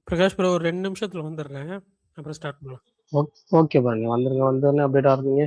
Prakash bro ஒரு 2 நிமிஷத்துல வந்துடுறேன். அப்புறம் ஸ்டார்ட் பண்ணலாம். ஓகே பாருங்க, வந்துருங்க. வந்தோடனே அப்டேட் ஆகுறீங்க.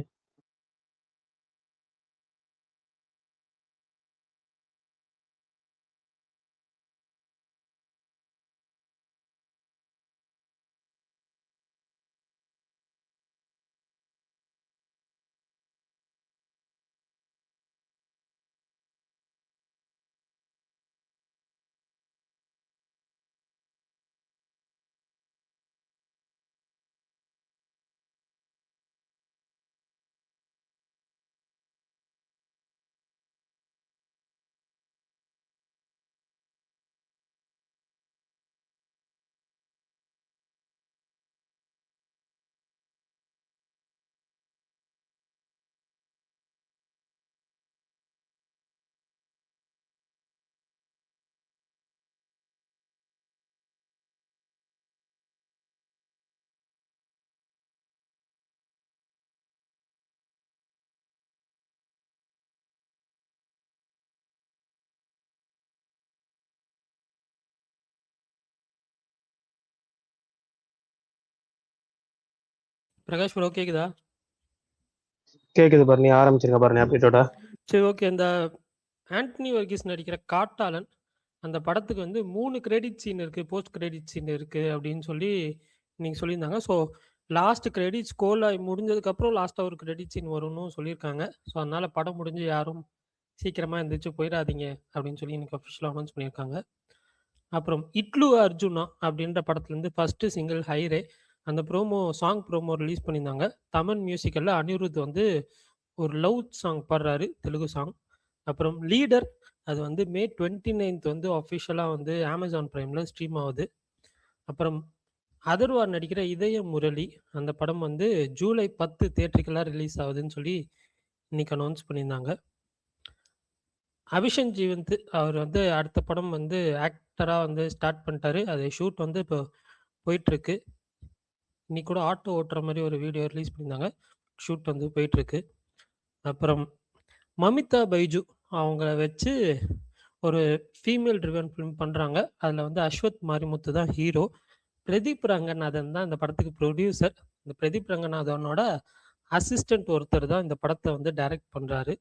பிரகாஷ் ப்ரோ கேக்குதா? கேக்குது பாரு, நீ ஆரம்பிச்சிருங்க பாரு அப்டேட்டோட. சரி, ஓகே. இந்த ஆண்டனி வர்கீஸ் நடிக்கிற காட்டாளன் அந்த படத்துக்கு வந்து 3 கிரெடிட் சீன் இருக்கு, போஸ்ட் கிரெடிட் சீன் இருக்கு அப்படின்னு சொல்லி நீங்க சொல்லியிருந்தாங்க. ஸோ லாஸ்ட் கிரெடிட்ஸ் கோலாய் முடிஞ்சதுக்கப்புறம் லாஸ்ட்டாக ஒரு கிரெடிட் சீன் வரும்னு சொல்லியிருக்காங்க. ஸோ அதனால படம் முடிஞ்சு யாரும் சீக்கிரமாக எந்திரிச்சு போயிடாதீங்க அப்படின்னு சொல்லி எனக்கு அஃபிஷியலாக அனௌன்ஸ் பண்ணியிருக்காங்க. அப்புறம் இட்லு அர்ஜுனா அப்படின்ற படத்துலேருந்து ஃபஸ்ட்டு சிங்கிள் ஹைரே அந்த சாங் ப்ரோமோ ரிலீஸ் பண்ணியிருந்தாங்க. தமிழ் மியூசிக்கலில் அனிருத் வந்து ஒரு லவ் சாங் பாடுறாரு, தெலுங்கு சாங். அப்புறம் லீடர் அது வந்து மே 29th வந்து அஃபிஷியலாக வந்து அமேசான் ப்ரைமில் ஸ்ட்ரீம் ஆகுது. அப்புறம் அதர்வா நடிக்கிற இதய முரளி அந்த படம் வந்து ஜூலை 10 தியேட்டருக்கெல்லாம் ரிலீஸ் ஆகுதுன்னு சொல்லி இன்னைக்கு அனௌன்ஸ் பண்ணியிருந்தாங்க. அபிஷன் ஜீவந்த் அவர் வந்து அடுத்த படம் வந்து ஆக்டராக வந்து ஸ்டார்ட் பண்ணிட்டாரு. அது ஷூட் வந்து இப்போ போயிட்டுருக்கு. இன்னைக்கு கூட ஆட்டோ ஓட்டுற மாதிரி ஒரு வீடியோ ரிலீஸ் பண்ணியிருந்தாங்க. ஷூட் வந்து போயிட்டுருக்கு. அப்புறம் மமிதா பைஜு அவங்கள வச்சு ஒரு ஃபீமேல் ட்ரிவன் ஃபிலிம் பண்ணுறாங்க. அதில் வந்து அஸ்வத் மாரிமுத்து தான் ஹீரோ. பிரதீப் ரங்கநாதன் தான் இந்த படத்துக்கு ப்ரொடியூசர். இந்த பிரதீப் ரங்கநாதனோட அசிஸ்டன்ட் ஒருத்தர் தான் இந்த படத்தை வந்து டைரக்ட் பண்ணுறாரு.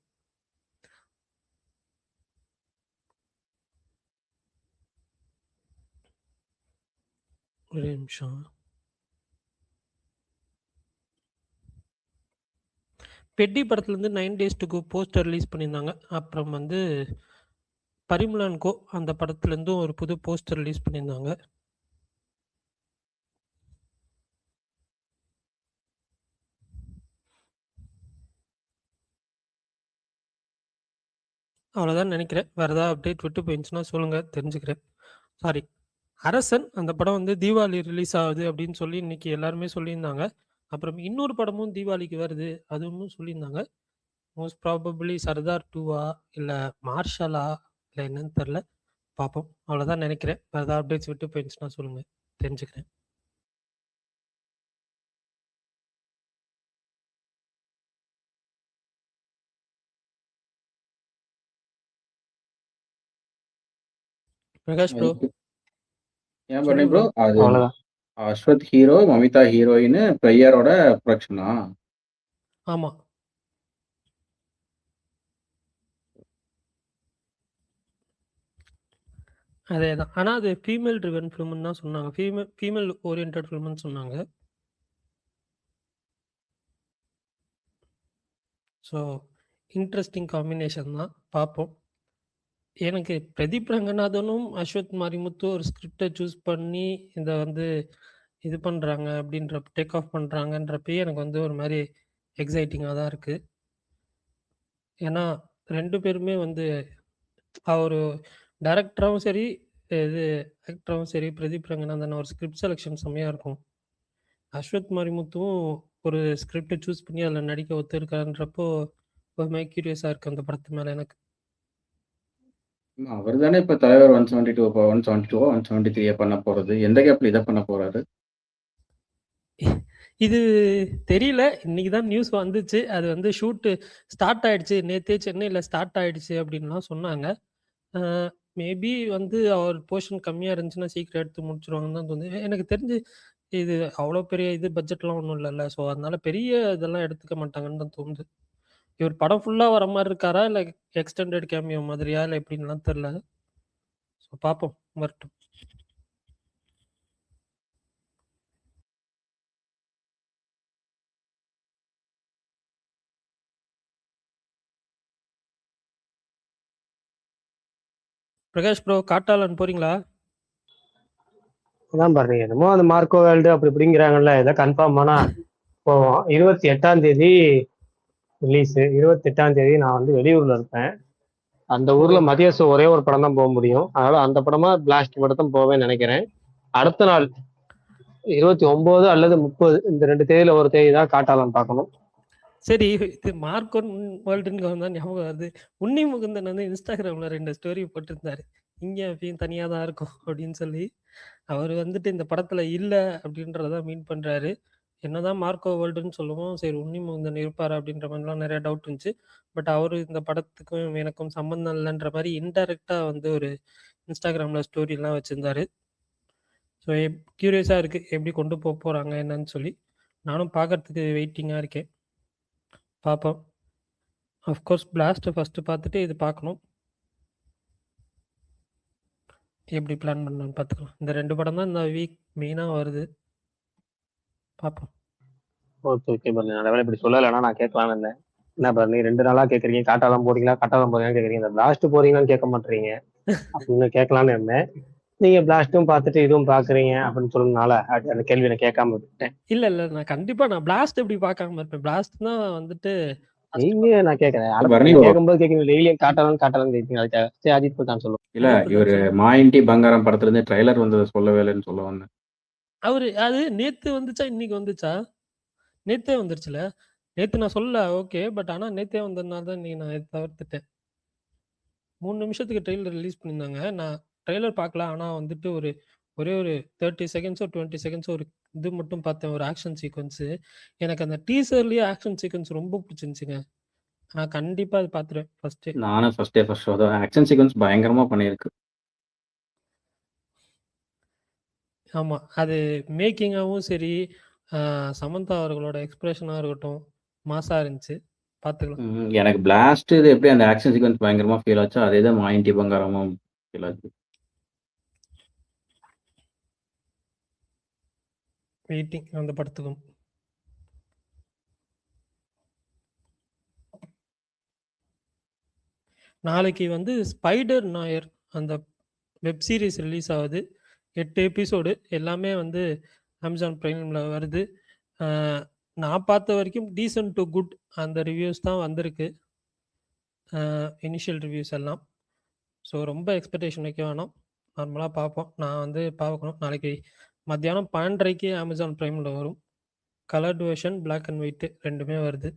ஒரு நிமிஷம். பெட்டி படத்துலேருந்து 9 Days to Go poster release பண்ணியிருந்தாங்க. அப்புறம் வந்து பரிமளன் கோ அந்த படத்துலேருந்தும் ஒரு புது போஸ்டர் ரிலீஸ் பண்ணியிருந்தாங்க. அவ்வளோதான் நினைக்கிறேன். வேறு ஏதாவது அப்டேட் விட்டு போயிருந்துச்சுன்னா சொல்லுங்கள், தெரிஞ்சுக்கிறேன். சாரி, அரசன் அந்த படம் வந்து தீபாவளி ரிலீஸ் ஆகுது அப்படின்னு சொல்லி இன்னைக்கு எல்லாருமே சொல்லியிருந்தாங்க. அப்புறம் இன்னொரு படமும் தீபாவளிக்கு வருது அதுவும் சொல்லியிருந்தாங்க. மோஸ்ட் ப்ராபப்ளி சர்தார் 2வா இல்லை மார்ஷலா இல்லை என்னன்னு தெரில, பார்ப்போம். அவ்வளோதான் நினைக்கிறேன். வேறு ஏதாவது அப்டேட்ஸ் விட்டு போயிருந்துச்சுன்னா சொல்லுங்கள், தெரிஞ்சுக்கிறேன். பிரகாஷ் ப்ரோ ஏன் பண்ணி ப்ரோ அது அவ்வளோதான். அஸ்வத் ஹீரோ, மமிதா ஹீரோயின், பெய்யரோட ப்ரொடக்ஷனா? ஆமாம், அதே தான். ஆனால் அது ஃபீமேல் ட்ரிவன் ஃபிலிம்னு தான் சொன்னாங்க. ஃபீமேல் ஓரியன்ட் ஃபிலிம்னு சொன்னாங்க. ஸோ இன்ட்ரெஸ்டிங் காம்பினேஷன் தான், பார்ப்போம். எனக்கு பிரதீப் ரங்கநாதனும் அஸ்வத் மாரிமுத்து ஒரு ஸ்கிரிப்டை சூஸ் பண்ணி இதை வந்து இது பண்ணுறாங்க அப்படின்ற டேக் ஆஃப் பண்ணுறாங்கன்றப்பயே எனக்கு வந்து ஒரு மாதிரி எக்ஸைட்டிங்காக தான் இருக்குது. ஏன்னா 2 பேருமே வந்து அவர் டைரக்டராகவும் சரி, இது ஆக்டராகவும் சரி, பிரதீப் ரங்கநாதன் ஒரு ஸ்கிரிப்ட் செலெக்ஷன் செம்மையாக இருக்கும். அஸ்வத் மாரிமுத்துவும் ஒரு ஸ்கிரிப்டை சூஸ் பண்ணி அதில் நடிக்க ஒத்துருக்கான்றப்போ ஒரு மாதிரி கியூரியஸாக இருக்குது அந்த படத்து மேலே எனக்கு. அவர் தானே இப்ப தலைவர் 173 பண்ண போறது. எந்த கேப்ல இதை பண்ண போறாரு? இது தெரியல. இன்னைக்கு தான் நியூஸ் வந்துச்சு. அது வந்து ஷூட்டு ஸ்டார்ட் ஆயிடுச்சு. நேத்தே சென்னையில் ஸ்டார்ட் ஆயிடுச்சு அப்படின்லாம் சொன்னாங்க. மேபி வந்து அவர் போர்ஷன் கம்மியா இருந்துச்சுன்னா சீக்கிரம் எடுத்து முடிச்சுருவாங்கன்னு தான் தோணுது. எனக்கு தெரிஞ்சு இது அவ்வளோ பெரிய இது பட்ஜெட்லாம் ஒண்ணும் இல்லல்ல. ஸோ அதனால பெரிய இதெல்லாம் எடுத்துக்க மாட்டாங்கன்னு தான் தோணுது. இவர் படம் ஃபுல்லா வர மாரி இருக்காரா? இல்ல எக்ஸ்டெண்டட் கேமியோ மாதிரியா? இல்ல எப்படின்னுலாம் தெரியல. ஸோ பார்ப்போம். வரட்டும். பிரகாஷ் ப்ரோ காட்டாளன் போறீங்களா? அதான் பரணி என்னமோ அந்த மார்க்கோ வேர்ல்டு அப்படி இப்படிங்கிறாங்கல்ல, ஏதோ கன்ஃபார்ம் ஆனா போவோம். 28ஆம் தேதி ரிலீஸ். 28ஆம் தேதி நான் வந்து வெளியூர்ல இருப்பேன். அந்த ஓ! ஊர்ல மதிய ஷோ ஒரே ஒரு படம் தான் போக முடியும். அதனால அந்த படமா பிளாஸ்ட் படம் தான் போவேன்னு நினைக்கிறேன். அடுத்த நாள் 29 அல்லது 30 இந்த 2 தேதியில ஒரு தேதி தான் காட்டாளன் பார்க்கணும். சரி, இது மார்க்கோன் வேர்ல்டுன்னு தான் ஞாபகம் வருது. உன்னி முகுந்தன் வந்து இன்ஸ்டாகிராம்ல 2 ஸ்டோரி போட்டிருந்தாரு. இங்க எப்பயும் தனியா தான் இருக்கும் அப்படின்னு சொல்லி. அவர் வந்துட்டு இந்த படத்துல இல்ல அப்படின்றத மீன் பண்றாரு. என்னதான் மார்க்கோ வேர்ல்டுன்னு சொல்லுவோம், சரி உன்னி முகுந்தன் இருப்பாரு அப்படின்ற மாதிரிலாம் நிறைய டவுட் இருந்துச்சு. பட் அவரு இந்த படத்துக்கும் எனக்கும் சம்பந்தம் இல்லைன்ற மாதிரி இன்டைரக்டா வந்து ஒரு இன்ஸ்டாகிராம்ல ஸ்டோரி எல்லாம் வச்சிருந்தாரு. ஸோ கியூரியஸா இருக்கு எப்படி கொண்டு போக போறாங்க என்னன்னு சொல்லி. நானும் பார்க்கறதுக்கு வெயிட்டிங்கா இருக்கேன். பார்ப்போம். அஃப்கோர்ஸ் பிளாஸ்ட்டை ஃபஸ்ட்டு பார்த்துட்டு இது பார்க்கணும். எப்படி பிளான் பண்ணலான்னு பார்த்துக்கலாம். இந்த 2 படம் தான் இந்த வீக் மெயினாக வருது. பார்ப்போம். ஓகே பரணி, நல்ல வேலை இப்படி சொல்லலைன்னா நான் கேட்கலான்னு இருந்தேன். என்ன பரணி 2 நாளா கேட்குறீங்க, காட்டாளம் போறீங்களா காட்டாளம் போறீங்கன்னு கேட்குறீங்க, இந்த பிளாஸ்ட் போறீங்களான்னு கேட்க மாட்டீங்க அப்படின்னு கேட்கலான்னு இருந்தேன். நீங்க பிளாஸ்ட்டும் பார்த்துட்டு இதுவும் பாக்குறீங்க அப்படின்னு சொன்னதுனால அந்த கேள்வி நான் கேட்காம விட்டுட்டேன். இல்ல நான் கண்டிப்பா நான் பிளாஸ்ட் எப்படி பார்க்காம இருப்பேன். பிளாஸ்ட் தான் வந்துட்டு நீங்க நான் கேட்கறேன் பரணி கேட்கும்போது கேட்குறீங்க, டெய்லியும் காட்டாளம் கேட்குறீங்க. அதுக்காக சரி அஜித் தான் சொல்லுவோம். இல்ல இவரு மாயின்டி பங்காரம் படத்துல இருந்து ட்ரைலர் வந்ததை சொல்லவே இல்லைன்னு சொல்ல வந்தேன். அவரு அது நேத்து வந்துச்சா இன்னைக்கு வந்துச்சா? நேத்தே வந்துருச்சுல. நேத்து நான் சொல்ல ஓகே, பட் ஆனா நேத்தே வந்ததுனால தான் இன்னைக்கு நான் இதை தவிர்த்துட்டேன். 3 நிமிஷத்துக்கு ட்ரெய்லர் ரிலீஸ் பண்ணியிருந்தாங்க. நான் ட்ரெய்லர் பார்க்கல. ஆனா வந்துட்டு ஒரே ஒரு 30 செகண்ட்ஸோ 20 செகண்ட்ஸோ ஒரு இது மட்டும் பார்த்தேன், ஒரு ஆக்ஷன் சீக்வன்ஸு. எனக்கு அந்த டீசர்லயே ஆக்ஷன் சீக்வன்ஸ் ரொம்ப பிடிச்சிருந்துச்சுங்க. நான் கண்டிப்பா அது பார்த்துருவேன் ஃபர்ஸ்ட்டு. நானும் ஃபர்ஸ்ட் ஷோ தான். ஆக்ஷன் சீக்வன்ஸ் பயங்கரமா பண்ணியிருக்கு. ஆமா. அது மேக்கிங்காவும் சரி, சமந்தா அவர்களோட எக்ஸ்பிரஷனா இருக்கட்டும், மாஸா இருந்துச்சு. பார்த்துக்கலாம். எனக்கு பிளாஸ்ட் இது எப்படி அந்த ஆக்ஷன் சீக்வன்ஸ் பயங்கரமா ஃபீல் ஆச்சோ அதே தான் மாயின்டி பங்காரமும் ஃபீல் ஆச்சு. வெயிட்டிங் அந்த படத்துக்கும். நாளைக்கு வந்து ஸ்பைடர் நாயர் அந்த வெப் சீரிஸ் ரிலீஸ் ஆகுது. 8 எபிசோடு எல்லாமே வந்து அமேசான் பிரைம்ல வருது. நான் பார்த்த வரைக்கும் டீசன்ட் டு குட் அந்த ரிவ்யூஸ் தான் வந்திருக்கு. இனிஷியல் ரிவ்யூஸ் எல்லாம். ஸோ ரொம்ப எக்ஸ்பெக்டேஷன் வைக்க வேணாம். நார்மலாக பார்ப்போம். நான் வந்து பார்க்கணும். நாளைக்கு மத்தியானம் 12:30க்கு அமேசான் பிரைமில் வரும். Coloured version, black and white ரெண்டுமே வருது.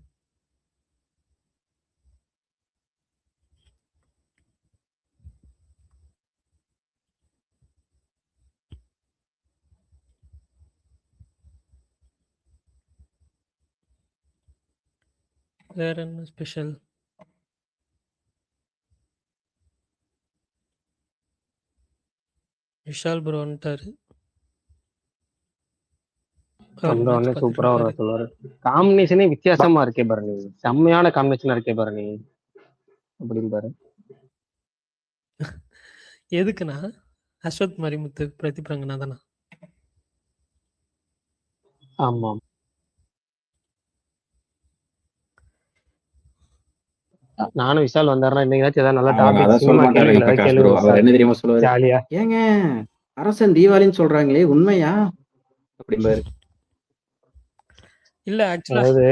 வேற என்ன ஸ்பெஷல்? விஷால் ப்ரோ வந்துட்டாரு. உடனே சூப்பரா ஒரு சொல்லுவாரு. காம்பினேஷனே வித்தியாசமா இருக்கே பரணி, செம்மையான காம்பினேஷனா இருக்கே பரணி அப்படின்பாரு. எதுக்குண்ணா? அஸ்வத் மரிமுத்து, பிரதீப் ரங்கநாதனா? ஆமாம். நானும் விஷால் வந்தாருன்னா இன்னைக்கு ஏதாவது நல்ல டாபிக் சினிமா என்ன தெரியுமா சொல்லுவாரு, ஜாலியா ஏங்க அரசன் தீபாவளின்னு சொல்றாங்களே உண்மையா அப்படிம்பாரு. இல்ல ஆக்சுவலா அதாவது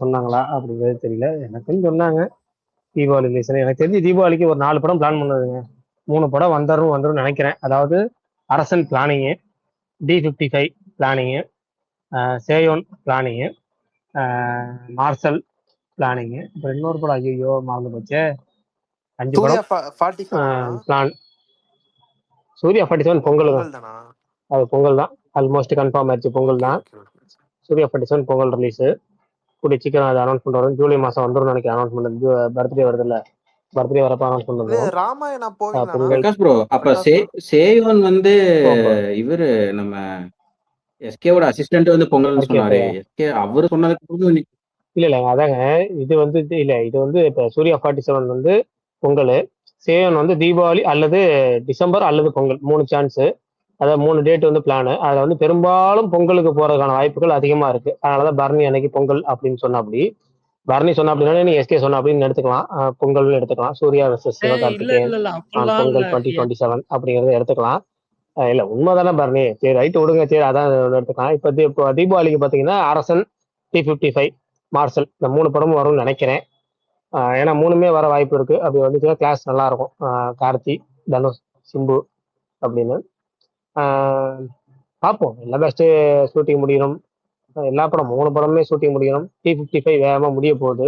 சொன்னாங்களா அப்படிங்கிறது தெரியல. எனக்குன்னு சொன்னாங்க தீபாவளி ரிலீஸ். எனக்கு தெரிஞ்சு தீபாவளிக்கு ஒரு 4 படம் பிளான் பண்ணதுங்க. 3 படம் வந்துடும் நினைக்கிறேன். அதாவது Arasan planning, D55 planning, Seyon planning, Marshal planning, அப்புறம் இன்னொரு படம் ஐயோ மறந்து போச்சு. 5 படம் பிளான். சூர்யா 47 பொங்கல் தான். அது பொங்கல் தான், ஆல்மோஸ்ட் கன்ஃபார்ம் ஆயிடுச்சு. பொங்கல் தான். சூர்யா 47 பொங்கல் ரிலீஸ். கூடிய சீக்கிரம் அதை அனௌன்ஸ் பண்ணுறோம். ஜூலை மாதம் வந்துடும் நினைக்கிறேன். அனௌன்ஸ்மெண்ட் பர்த்டே வருது இல்லை, பர்த்டே வரப்பாங்கன்னு இது சொன்னதும் ராமாயணா போவீங்களாண்ணா? பொங்கல் பிரகாஷ் ப்ரோ, அப்ப பிரகாஷ் ப்ரோ. சேயோன் வந்து போப்போ இவரு நம்ம எஸ்கேவோட அசிஸ்டன்ட் வந்து பொங்கல்னு ஓகே சொன்னாரு. எஸ்கே அவரு சொன்னதுக்கு அப்புறம் இல்ல அதாங்க. இது வந்து இல்ல இது வந்து இப்ப சூர்யா 47 வந்து பொங்கல், சேவன் வந்து தீபாவளி அல்லது டிசம்பர் அல்லது பொங்கல் 3 சான்ஸ். அதாவது 3 டேட் வந்து பிளான். அதுல வந்து பெரும்பாலும் பொங்கலுக்கு போறதுக்கான வாய்ப்புகள் அதிகமா இருக்கு. அதனாலதான் பரணி அன்னைக்கு பொங்கல் அப்படின்னு சொன்னாப்படி. பரணி சொன்னா அப்படின்னா நீ எஸ்கே சொன்னா அப்படின்னு எடுத்துக்கலாம். பொங்கல்னு எடுத்துக்கலாம். சூர்யா வெர்சஸ் இல்ல சிவகார்த்திகேயன் இல்ல இல்ல ஆன் அப்படிலாம் இல்ல. பொங்கல் 2027 அப்படிங்கறத எடுத்துக்கலாம். இல்ல உண்மைதானே பரணி? சரி ரைட் விடுங்க. சரி அதான் எடுத்துக்கலாம். இப்போ தீபாவளிக்கு பாத்தீங்கன்னா அரசன், T55, மார்சல் இந்த 3 படமும் வரும்னு நினைக்கிறேன். ஏன்னா 3மே வர வாய்ப்பு இருக்கு. அப்படி வந்துச்சுன்னா கிளாஸ் நல்லா இருக்கும். கார்த்தி, தனுஷ், சிம்பு அப்படின்னு பார்ப்போம். எல்லா பெஸ்ட் ஷூட்டிங் முடியணும். எல்லா படம் 3 படமுமே ஷூட்டிங் முடியணும். T55 வேகமா முடிய போகுது.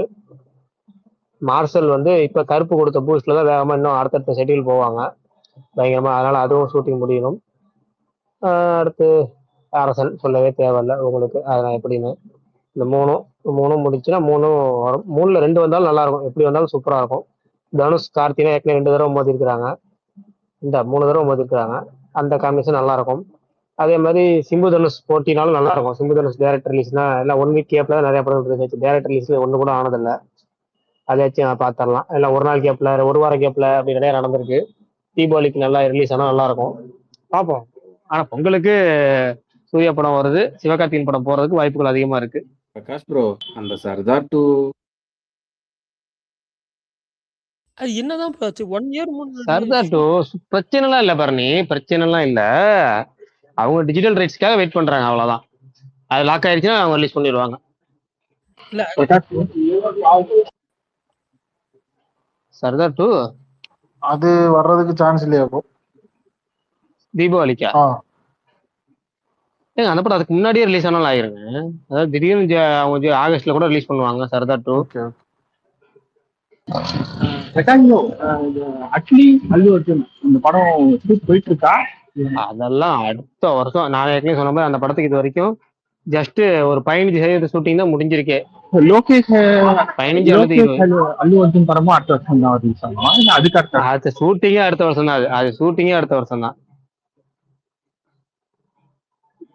மார்சல் வந்து இப்ப கருப்பு கொடுத்த பூஸ்ட்ல தான் வேகமா இன்னும் அடுத்தடுத்த ஷெட்யூல் போவாங்க பயங்கரமா. அதனால அதுவும் ஷூட்டிங் முடியணும். அடுத்து அரசன் சொல்லவே தேவையில்ல உங்களுக்கு அதெல்லாம் எப்படின்னு. இந்த மூணும் முடிச்சுன்னா 3ம் வரும். 3ல 2 வந்தாலும் நல்லா இருக்கும். எப்படி வந்தாலும் சூப்பரா இருக்கும். தனுஷ் கார்த்தினா ஏற்கனவே 2 தடவை மோதி இருக்கிறாங்க. இந்த 3 தடவை மோதி இருக்கிறாங்க. அந்த காம்பினேஷன் நல்லா இருக்கும். அதே மாதிரி சிம்பு தனுஷ் போட்டினாலும் நல்லா இருக்கும். சிம்பு தனுஷ் டேரக்டர் ரிலீஸ்னா எல்லாம் 1 வீக் கேப்ல தான் நிறைய படம் ரிலீஸ். டேரக்டர் ரிலீஸ்ல ஒண்ணு கூட ஆனதில்லை. அதாச்சும் நான் பார்த்துடலாம். இல்லை ஒரு நாள் கேப்ல 1 வார கேப்ல அப்படி நிறைய நடந்திருக்கு. தீபாவளிக்கு நல்லா ரிலீஸ் ஆனால் நல்லா இருக்கும். பார்ப்போம். ஆனா பொங்கலுக்கு சூர்யா படம் வருது, சிவகார்த்திகேயன் படம் போறதுக்கு வாய்ப்புகள் அதிகமா இருக்கு. பிரகாஷ் ப்ரோ, அந்த சர்தார் 2 அது என்னதான் போச்சு 1 இயர் முன்னாடி சர்தார் 2 பிரச்சனைலாம் இல்ல பரணி, பிரச்சனைலாம் இல்ல. அவங்க டிஜிட்டல் ரைட்ஸ்க்காக வெயிட் பண்றாங்க, அவ்வளவுதான். அது லாக் ஆயிடுச்சுன்னா அவங்க ரிலீஸ் பண்ணிடுவாங்க. இல்ல சர்தார் 2 அது வர்றதுக்கு சான்ஸ் இல்லையா ப்ரோ? தீபாவளிக்கா? ஏங்க அந்த படம் அதுக்கு முன்னாடியே ரிலீஸ் ஆனாலும் ஆயிருங்க. அதாவது திடீர்னு அவங்க ஆகஸ்ட்ல கூட ரிலீஸ் பண்ணுவாங்க சர்தார் 2. ஓகே அட்லி அல்லு அர்ஜுன் இந்த படம் போயிட்டு இருக்கா? அதெல்லாம் அடுத்த வருஷம். நான் ஏற்கனவே சொன்ன மாதிரி அந்த படத்துக்கு இது வரைக்கும் ஜஸ்ட் ஒரு 15% ஷூட்டிங் தான் முடிஞ்சிருக்கே. லோகேஷ் 15 அல்லது 20. அல்லு அர்ஜுன் படமும் அடுத்த வருஷம் தான் ரிலீஸ் ஆகும். அதுக்கு அது ஷூட்டிங்கே அடுத்த வருஷம் தான். அது ஷூட்டிங்கே அடுத்த வருஷம் தான்.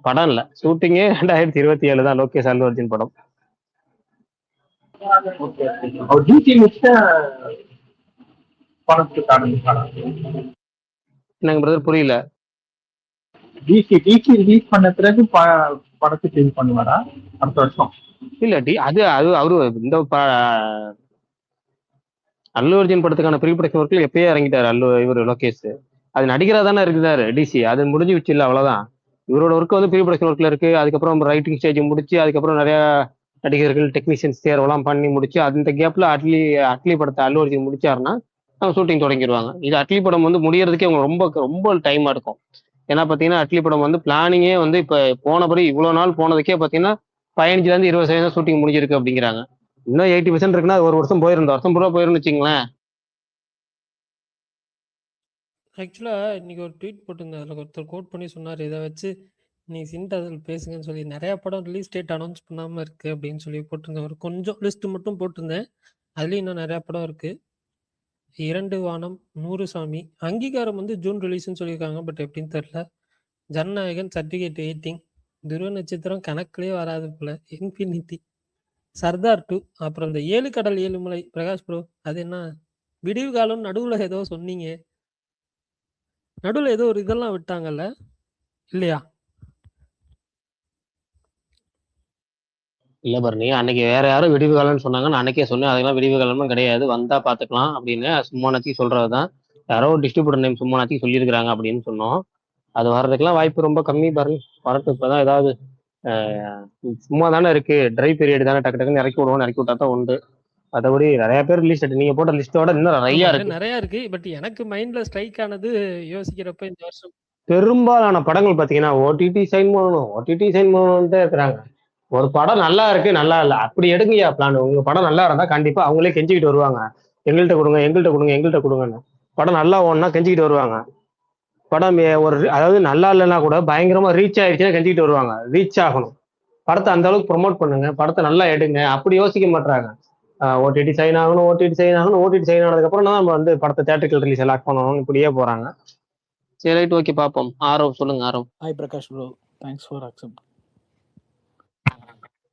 படம் இல்ல, ஷூட்டிங்கே 2027 தான் லோகேஷ் அல்லு அர்ஜுன் படம். அவர் டிசி முடிச்ச படத்துக்கு ஆரம்பிச்சாங்க. என்னங்க பிரதர் புரியல? டிசி ரிலீஸ் பண்ண பிறகு படத்துக்கு இது பண்ணுவாரா அடுத்த வருஷம்? இல்ல அது அவரு இந்த அல்லு அர்ஜுன் படத்துக்கான ப்ரீ ப்ரொடக்ஷன் ஒர்க்ல எப்பயே இறங்கிட்டாரு இவரு லோகேஷ். அது நடிகரா தானே இருக்குதாரு டிசி. அது முடிஞ்சு வச்சு இல்ல, அவ்வளவுதான். இவரோட ஒர்க் வந்து ப்ரீ ப்ரொடக்ஷன் ஒர்க்ல இருக்கு. அதுக்கப்புறம் ரைட்டிங் ஸ்டேஜ் முடிச்சு, அதுக்கப்புறம் நிறைய நடிகர்கள் டெக்னீஷியன்ஸ் தேர்வெல்லாம் பண்ணி முடிச்சு, அந்த கேப்ல அட்லி படத்தை அல்லு அர்ஜுன் முடிச்சாருன்னா அவங்க ஷூட்டிங் தொடங்கிடுவாங்க. இது அட்லி படம் வந்து முடியறதுக்கே அவங்க ரொம்ப ரொம்ப டைமா இருக்கும். ஏன்னா பாத்தீங்கன்னா அட்லி படம் வந்து பிளானிங்கே வந்து இப்ப போனபடி இவ்வளவு நாள் போனதுக்கே பாத்தீங்கன்னா 15ல இருந்து 20% ஷூட்டிங் முடிஞ்சிருக்கு அப்படிங்கிறாங்க. இன்னும் 80% இருக்குன்னா ஒரு வருஷம் போயிருந்த வருஷம் பூரா போயிருன்னு வச்சுங்களேன். ஆக்சுவலா இன்னைக்கு ஒரு ட்வீட் போட்டிருந்தேன். அதில் ஒருத்தர் கோட் பண்ணி சொன்னார், இதை வச்சு நீ சின்டாதில் பேசுங்கன்னு சொல்லி. நிறைய படம் ரிலீஸ் டேட் அனௌன்ஸ் பண்ணாமல் இருக்கு அப்படின்னு சொல்லி போட்டிருந்தேன். ஒரு கொஞ்சம் லிஸ்ட் மட்டும் போட்டிருந்தேன். அதுலேயும் இன்னும் நிறையா படம் இருக்கு. 2 வானம், 100 சாமி, அங்கீகாரம் வந்து ஜூன் ரிலீஸ்ன்னு சொல்லியிருக்காங்க. பட் எப்படின்னு தெரில. ஜனநாயகன், சர்டிஃபிகேட் வெயிட்டிங், துருவ நட்சத்திரம் கணக்குலேயே வராது போல, இன்ஃபினிட்டி, சர்தார் 2, அப்புறம் இந்த 7 கடல் 7 மலை. பிரகாஷ் ப்ரோ, அது என்ன விடிவு காலம் நடுவில் ஏதோ சொன்னீங்க, நடுவில் ஏதோ ஒரு இதெல்லாம் விட்டாங்கல்ல இல்லையா? இல்ல பரணி, அன்னைக்கு வேற யாரும் விடிவு காலம்னு சொன்னாங்க. நான் அன்னைக்கே சொன்னேன் அதெல்லாம் விடிவு காலமும் கிடையாது, வந்தா பாத்துக்கலாம் அப்படின்னு. சும்மா நாத்தி சொல்றதுதான். யாரோ ஒரு டிஸ்ட்ரிபியூட்டர் நேம் சும்மா நாத்தி சொல்லியிருக்கிறாங்க அப்படின்னு சொன்னோம். அது வர்றதுக்கெல்லாம் வாய்ப்பு ரொம்ப கம்மி பரணி. வரட்டும். இப்பதான் ஏதாவது சும்மா தானே இருக்கு, ட்ரை பீரியட் தானே, டக்கு டக்குன்னு இறக்கி விடுவோம், இறக்கி விட்டா தான் உண்டு. மற்றபடி நிறைய பேர் ரிலீஸ் டேட் நீங்க போட்ட லிஸ்டோட இன்னும் நிறைய இருக்கு. பட் எனக்கு மைண்ட்ல ஸ்ட்ரைக் ஆனது யோசிக்கிறப்ப இந்த வருஷம் பெரும்பாலான படங்கள் பாத்தீங்கன்னா ஓடிடி சைன் பண்ணணும்ட்டே இருக்கிறாங்க. ஒரு படம் நல்லா இருக்கு, நல்லா இல்லை, அப்படி எடுங்கயா பிளான். உங்க படம் நல்லா இருந்தா கண்டிப்பா அவங்களே கெஞ்சிக்கிட்டு வருவாங்க, எங்கள்கிட்ட கொடுங்கன்னு. படம் நல்லா ஓடனா கெஞ்சிக்கிட்டு வருவாங்க. படம் அதாவது நல்லா இல்லைன்னா கூட பயங்கரமா ரீச் ஆயிடுச்சுன்னா கெஞ்சிக்கிட்டு வருவாங்க. ரீச் ஆகணும், படத்தை அந்த அளவுக்கு ப்ரொமோட் பண்ணுங்க, படத்தை நல்லா எடுங்க, அப்படி யோசிக்க மாட்டாங்க. ஓடிடி சைன் ஆகணும், ஓடிடி சைன் ஆனதுக்கப்புறம் தான் நம்ம வந்து படத்தை தேட்டரிக்கல் ரிலீஸ் லாக் பண்ணணும், இப்படியே போறாங்க. சரி ரைட், ஓகே, பார்ப்போம். ஆரவ் சொல்லுங்க. Aarav. Hi Prakash bro, thanks for accept.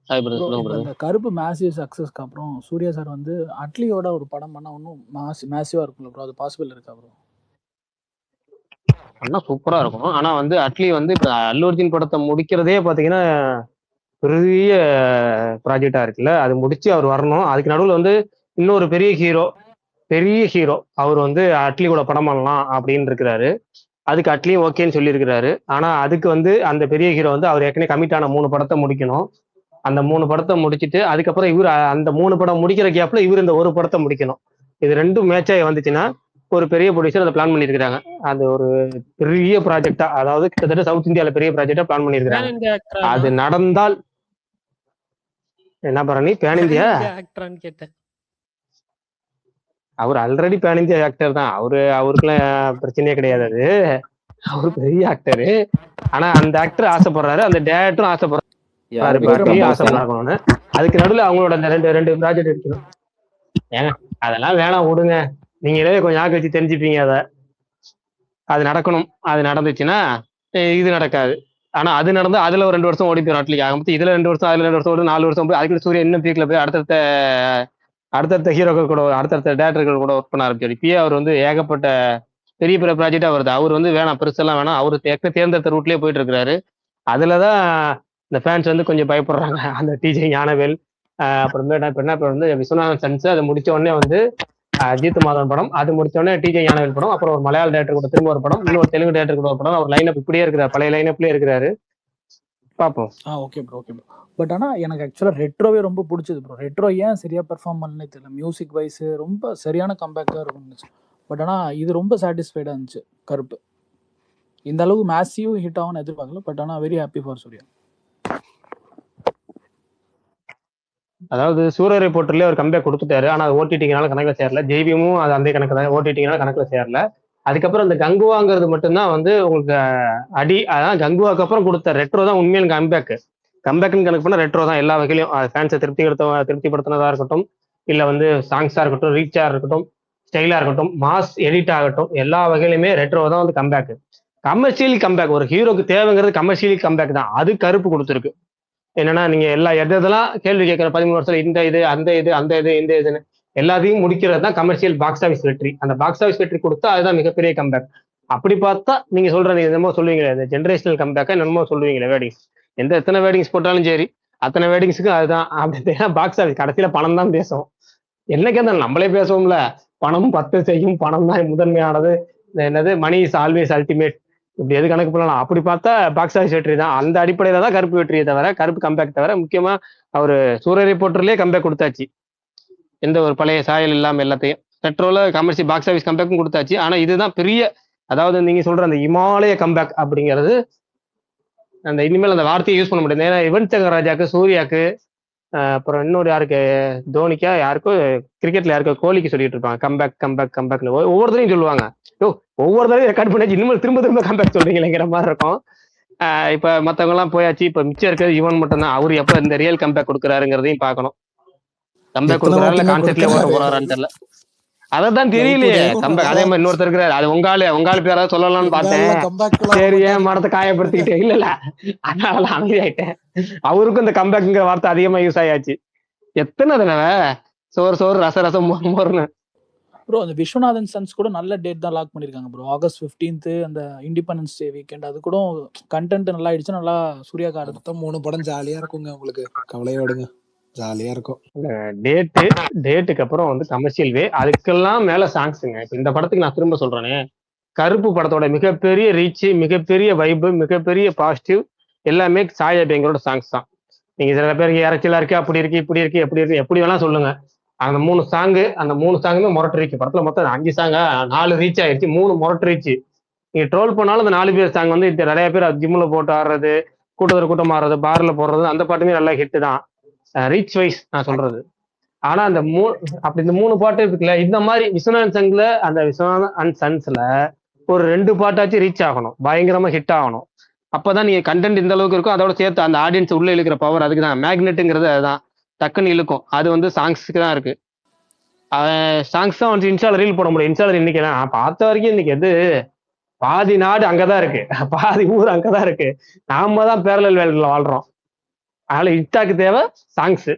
Hi brother, bro சொல்லுங்க இப்போ பிரதர். இந்த கருப்பு மேசிவ் சக்ஸஸ்க்கு அப்புறம் சூர்யா சார் வந்து அட்லியோட ஒரு படம் பண்ணால் இன்னும் மேசிவாக இருக்கும்ல ப்ரோ, அது பாசிபிள் இருக்கா ப்ரோ? பண்ணா சூப்பரா இருக்கும். ஆனா வந்து அட்லி வந்து இப்ப அல்லு அர்ஜுன் படத்தை முடிக்கிறதே பாத்தீங்கன்னா பெரிய ப்ராஜெக்டா இருக்குல்ல, அது முடிச்சு அவர் வரணும். அதுக்கு நடுவில் வந்து இன்னொரு பெரிய ஹீரோ அவர் வந்து அட்லி கூட படம் பண்ணலாம் அப்படின்னு இருக்கிறாரு. அதுக்கு அட்லியும் ஓகேன்னு சொல்லியிருக்கிறாரு. ஆனா அதுக்கு வந்து அந்த பெரிய ஹீரோ வந்து அவர் ஏற்கனவே கமிட் ஆன 3 படத்தை முடிக்கணும். அந்த 3 படத்தை முடிச்சுட்டு அதுக்கப்புறம் இவர் அந்த 3 படம் முடிக்கிற கேப்ல இவர் இந்த ஒரு படத்தை முடிக்கணும். இது ரெண்டும் மேட்ச் ஆகி வந்துச்சுன்னா ஒரு பெரிய ப்ரொடியூசர் அதை பிளான் பண்ணியிருக்கிறாங்க. அது ஒரு பெரிய ப்ராஜெக்டா, அதாவது கிட்டத்தட்ட சவுத் இந்தியால பெரிய ப்ராஜெக்டா பிளான் பண்ணியிருக்கிறாங்க. அது நடந்தால் என்ன பரணி பேன் இந்தியா ஆக்டரான்னு கேட்டேன். அவர் ஆல்ரெடி பேன் இந்தியா ஆக்டர் தான். அவருக்குலாம் பிரச்சனையே கிடையாது. அது அவரு பெரிய ஆக்டரு. ஆனா அந்த ஆக்டர் ஆசைப்படுறாரு, அந்த டேரக்டரும் ஆசைப்படுறாங்கன்னு. அதுக்கு நடுவில் அவங்களோட அந்த ரெண்டு ப்ராஜெக்ட் எடுக்கணும். ஏங்க அதெல்லாம் வேணாம், விடுங்க. நீங்களே கொஞ்சம் ஆக்க வச்சு தெரிஞ்சுப்பீங்க. அது நடக்கணும். அது நடந்துச்சுன்னா இது நடக்காது. ஆனா அது நடந்தா அதுல ஒரு 2 வருஷம் ஓடி போயிடும் அட்லி. ஆக மொத்தம் இதுல 2 வருஷம், அதுல 2 வருஷம் ஓடி 4 வருஷம் போய் அதுக்கு சூரியன் இன்னும் பீக்ல போய் அடுத்தடுத்த ஹீரோக்கள் கூட, அடுத்தடுத்த டேரக்டர்கள் கூட ஒர்க் பண்ண ஆரம்பிச்சாரு. இப்பயே அவர் வந்து ஏகப்பட்ட பெரிய பெரிய ப்ராஜெக்டா வருது. அவர் வந்து வேணாம், பெருசெல்லாம் வேணாம், அவரு தேர்ந்தெடுத்த ரூட்லயே போயிட்டு இருக்கிறாரு. அதுலதான் இந்த ஃபேன்ஸ் வந்து கொஞ்சம் பயப்படுறாங்க. அந்த டிஜே ஞானவேல், அப்புறமேட்டா இப்ப வந்து விஸ்வநாதன் சன்ஸ், அதை முடிச்ச உடனே வந்து அஜித் மாதவன் படம், அது முடிச்ச உடனே டிஜே ஞானவேல் படம், அப்புறம் ஒரு மலையாள டேரக்டர் கூட திரும்ப ஒரு படம், இன்னொரு தெலுங்கு டேரக்டர் கூட ஒரு படம். அவர் லைனப் இப்படியே இருக்கிறார், பழைய லைனப்லயே இருக்கிறாரு. பார்ப்போம். Okay bro, okay bro. But ஆனால் எனக்கு ஆக்சுவலாக ரெட்ரோவே ரொம்ப பிடிச்சது ப்ரோ. ரெட்ரோ ஏன் சரியாக பெர்ஃபார்ம் பண்ணலே தெரியல. மியூசிக் வைஸ் ரொம்ப சரியான கம்பேக்காக இருந்துச்சு. பட் ஆனால் இது ரொம்ப சாட்டிஸ்ஃபைடாக இருந்துச்சு கருப்பு. இந்த அளவுக்கு மேசிவ் ஹிட் ஆகும்னு எதிர்பார்க்கல. பட் ஆனால் வெரி ஹாப்பி ஃபார் சூர்யா. அதாவது சூரரை போட்டுல ஒரு கம்பேக் கொடுத்துட்டாரு. ஆனா அது ஓடிடிங்கனால கணக்குல சேரல. ஜெய்பியும் அது அந்த கணக்கு தான், ஓடிடிங்கனால கணக்குல சேரல. அதுக்கப்புறம் இந்த கங்குவாங்கிறது மட்டும்தான் வந்து உங்களுக்கு அடி. அதான் கங்குவாக்கு அப்புறம் கொடுத்த ரெட்ரோ தான் உண்மையான கம்பேக்னு கணக்கு பண்ண ரெட்ரோ தான் எல்லா வகையிலும். ஃபேன்ஸை திருப்திப்படுத்தினதா இருக்கட்டும், இல்ல வந்து சாங்ஸா இருக்கட்டும், ரீச்சா இருக்கட்டும், ஸ்டைலா இருக்கட்டும், மாஸ் எடிட் ஆகட்டும், எல்லா வகையிலுமே ரெட்ரோ தான் வந்து கம்பேக். கமர்ஷியல் கம்பேக், ஒரு ஹீரோக்கு தேவைங்கிறது கமர்ஷியல் கம்பேக் தான். அது கருப்பு கொடுத்துருக்கு. என்னன்னா நீங்க எதெல்லாம் கேள்வி கேட்கிற 13 வருஷத்துல இந்த இது அந்த இதுன்னு எல்லாத்தையும் முடிக்கிறது தான் கமர்ஷியல் பாக்ஸ் ஆஃபீஸ் வெற்றி. அந்த பாக்ஸ் ஆஃபீஸ் வெற்றி கொடுத்தா அதுதான் மிகப்பெரிய கம்பேக். அப்படி பார்த்தா நீங்க சொல்றீங்க என்னமோ சொல்லுவீங்களே, இந்த ஜென்ரேஷனல் கம்பேக்கா என்னமோ சொல்லுவீங்களே, வேர்டிங்ஸ் எத்தனை வேர்டிங்ஸ் போட்டாலும் சரி, அத்தனை வேர்டிங்ஸுக்கும் அதுதான். அப்படி பாக்ஸ் ஆஃபீஸ் கடைசியில பணம் தான் பேசும். என்னைக்கே தான் நம்மளே பேசுவோம்ல, பணம் 10 செய்யும், பணம் தான் முதன்மையானது, என்னது மணி இஸ் ஆல்வேஸ் அல்டிமேட், இப்படி எது கணக்கு பண்ணலாம். அப்படி பார்த்தா பாக்ஸ் ஆஃபீஸ் வெற்றி தான். அந்த அடிப்படையில தான் கருப்பு வெற்றியை தவிர, கருப்பு கம்பேக் தவிர, முக்கியமா அவரு சூரிய போட்டர்லயே கம்பேக் கொடுத்தாச்சு. எந்த ஒரு பழைய சாயல் இல்லாம எல்லாத்தையும் பெட்ரோல கமர்ஷியல் பாக்ஸ் ஆஃபீஸ் கம்பேக்கும் கொடுத்தாச்சு. ஆனா இதுதான் பெரிய, அதாவது நீங்க சொல்ற அந்த இமாலய கம்பேக் அப்படிங்கிறது, அந்த இனிமேல் அந்த வார்த்தையை யூஸ் பண்ண முடியாது. ஏன்னா யுவன் சங்கர் ராஜாக்கு, சூர்யாக்கு, அப்புறம் இன்னொரு யாருக்கு, தோனிக்கா, யாருக்கும் கிரிக்கெட்ல யாருக்கும் கோலிக்கு சொல்லிட்டு இருப்பாங்க கம்பேக் கம்பேக் கம்பேக்னு. ஒவ்வொருத்தரையும் சொல்லுவாங்க. ஒவ்வொரு தடவையும் ரெக்கார்ட் பண்ணி இன்னும் திரும்ப கம்பேக் சொல்றீங்களேங்கிற மாதிரி இருக்கும். இப்ப மத்தவங்க எல்லாம் போயாச்சு. இப்ப மிச்சம் இருக்கிறது இவன் மட்டும் தான். அவரு எப்ப இந்த ரியல் கம்பேக் கொடுக்குறாருங்கிறதையும் பார்க்கணும். கம்பேக் கொடுக்குறாரு இல்ல கான்செப்ட்லயே ஓட்ட போறாரான்னு தெரியல. அதான் தெரியலையே கம்பேக். அதே மாதிரி இன்னொருத்தர் இருக்கிறாரு, அது உங்காலு பேராவது சொல்லலாம்னு பார்த்தேன். சரி, ஏன் மரத்தை காயப்படுத்திக்கிட்டே இல்ல அதனால அமைதியாயிட்டேன். அவருக்கும் இந்த கம்பேக்ங்கிற வார்த்தை அதிகமா யூஸ் ஆயாச்சு. எத்தனை தடவை சோறு ரசம் மோர்னு. ப்ரோ அந்த விஸ்வநாதன் சன்ஸ் கூட நல்ல டேட் தான் லாக் பண்ணிருக்காங்க ப்ரோ. ஆகஸ்ட் 15th அந்த இண்டிபெண்டன்ஸ் டே வீக்கெண்ட். அது கூட கண்டென்ட் நல்லா ஆயிடுச்சு. நல்லா சூர்யாக்கு அடுத்த 3 படம் ஜாலியா இருக்குங்க. உங்களுக்கு கவலையை விடுங்க, ஜாலியா இருக்கும். டேட்டுக்கு அப்புறம் வந்து கமர்ஷியல் வே, அதுக்கெல்லாம் மேல சாங்ஸுங்க. இப்ப இந்த படத்துக்கு நான் திரும்ப சொல்றேனே, கருப்பு படத்தோட மிகப்பெரிய ரீச், மிகப்பெரிய வைப்பு, மிகப்பெரிய பாசிட்டிவ் எல்லாமே சாய் அபியங்கரோட சாங்ஸ் தான். நீங்க சில பேருக்கு இறச்சலா இருக்கு, அப்படி இருக்கு, இப்படி இருக்கு, எப்படி இருக்கு, எப்படி வேணா சொல்லுங்க. அந்த 3 சாங்குமே முரட்டு ரீச். படத்துல மொத்தம் 5 சாங்கா 4 ரீச் ஆயிடுச்சு, 3 முரட்டு ரீச். நீங்க ட்ரோல் பண்ணாலும் அந்த 4 பேர் சாங் வந்து நிறைய பேர் ஜிம்ல போட்டு ஆடுறது, கூட்டம் ஆடுறது, பார்ல போடுறது, அந்த பாட்டுமே நல்லா ஹிட் தான் ரீச் வைஸ் நான் சொல்றது. ஆனா அந்த அப்படி இந்த 3 பாட்டு இருக்குல்ல, இந்த மாதிரி விஸ்வநாதன் சங்ல, அந்த விஸ்வநாதன் அண்ட் சன்ஸ்ல ஒரு 2 பாட்டாச்சும் ரீச் ஆகணும், பயங்கரமா ஹிட் ஆகணும். அப்பதான் நீங்க கண்டென்ட் இந்த அளவுக்கு இருக்கும், அதோட சேர்த்து அந்த ஆடியன்ஸ் உள்ள இழுக்கிற பவர். அதுக்குதான் மேக்னெட்டுங்கிறது. அதுதான் டக்குன்னு இழுக்கும். அது வந்து சாங்ஸ்க்கு தான் இருக்கு. சாங்ஸ் தான் வந்து இன்ஸ்டால ரீல் போட முடியும். இன்ஸ்டால இன்னைக்கு நான் பார்த்த வரைக்கும் இன்னைக்கு எது பாதி நாடு அங்கதான் இருக்கு, பாதி ஊர் அங்கதான் இருக்கு. நாம தான் பேரலல் வேல்டுல வாழ்றோம். அதனால இன்ஸ்டாக்கு தேவை சாங்ஸ்.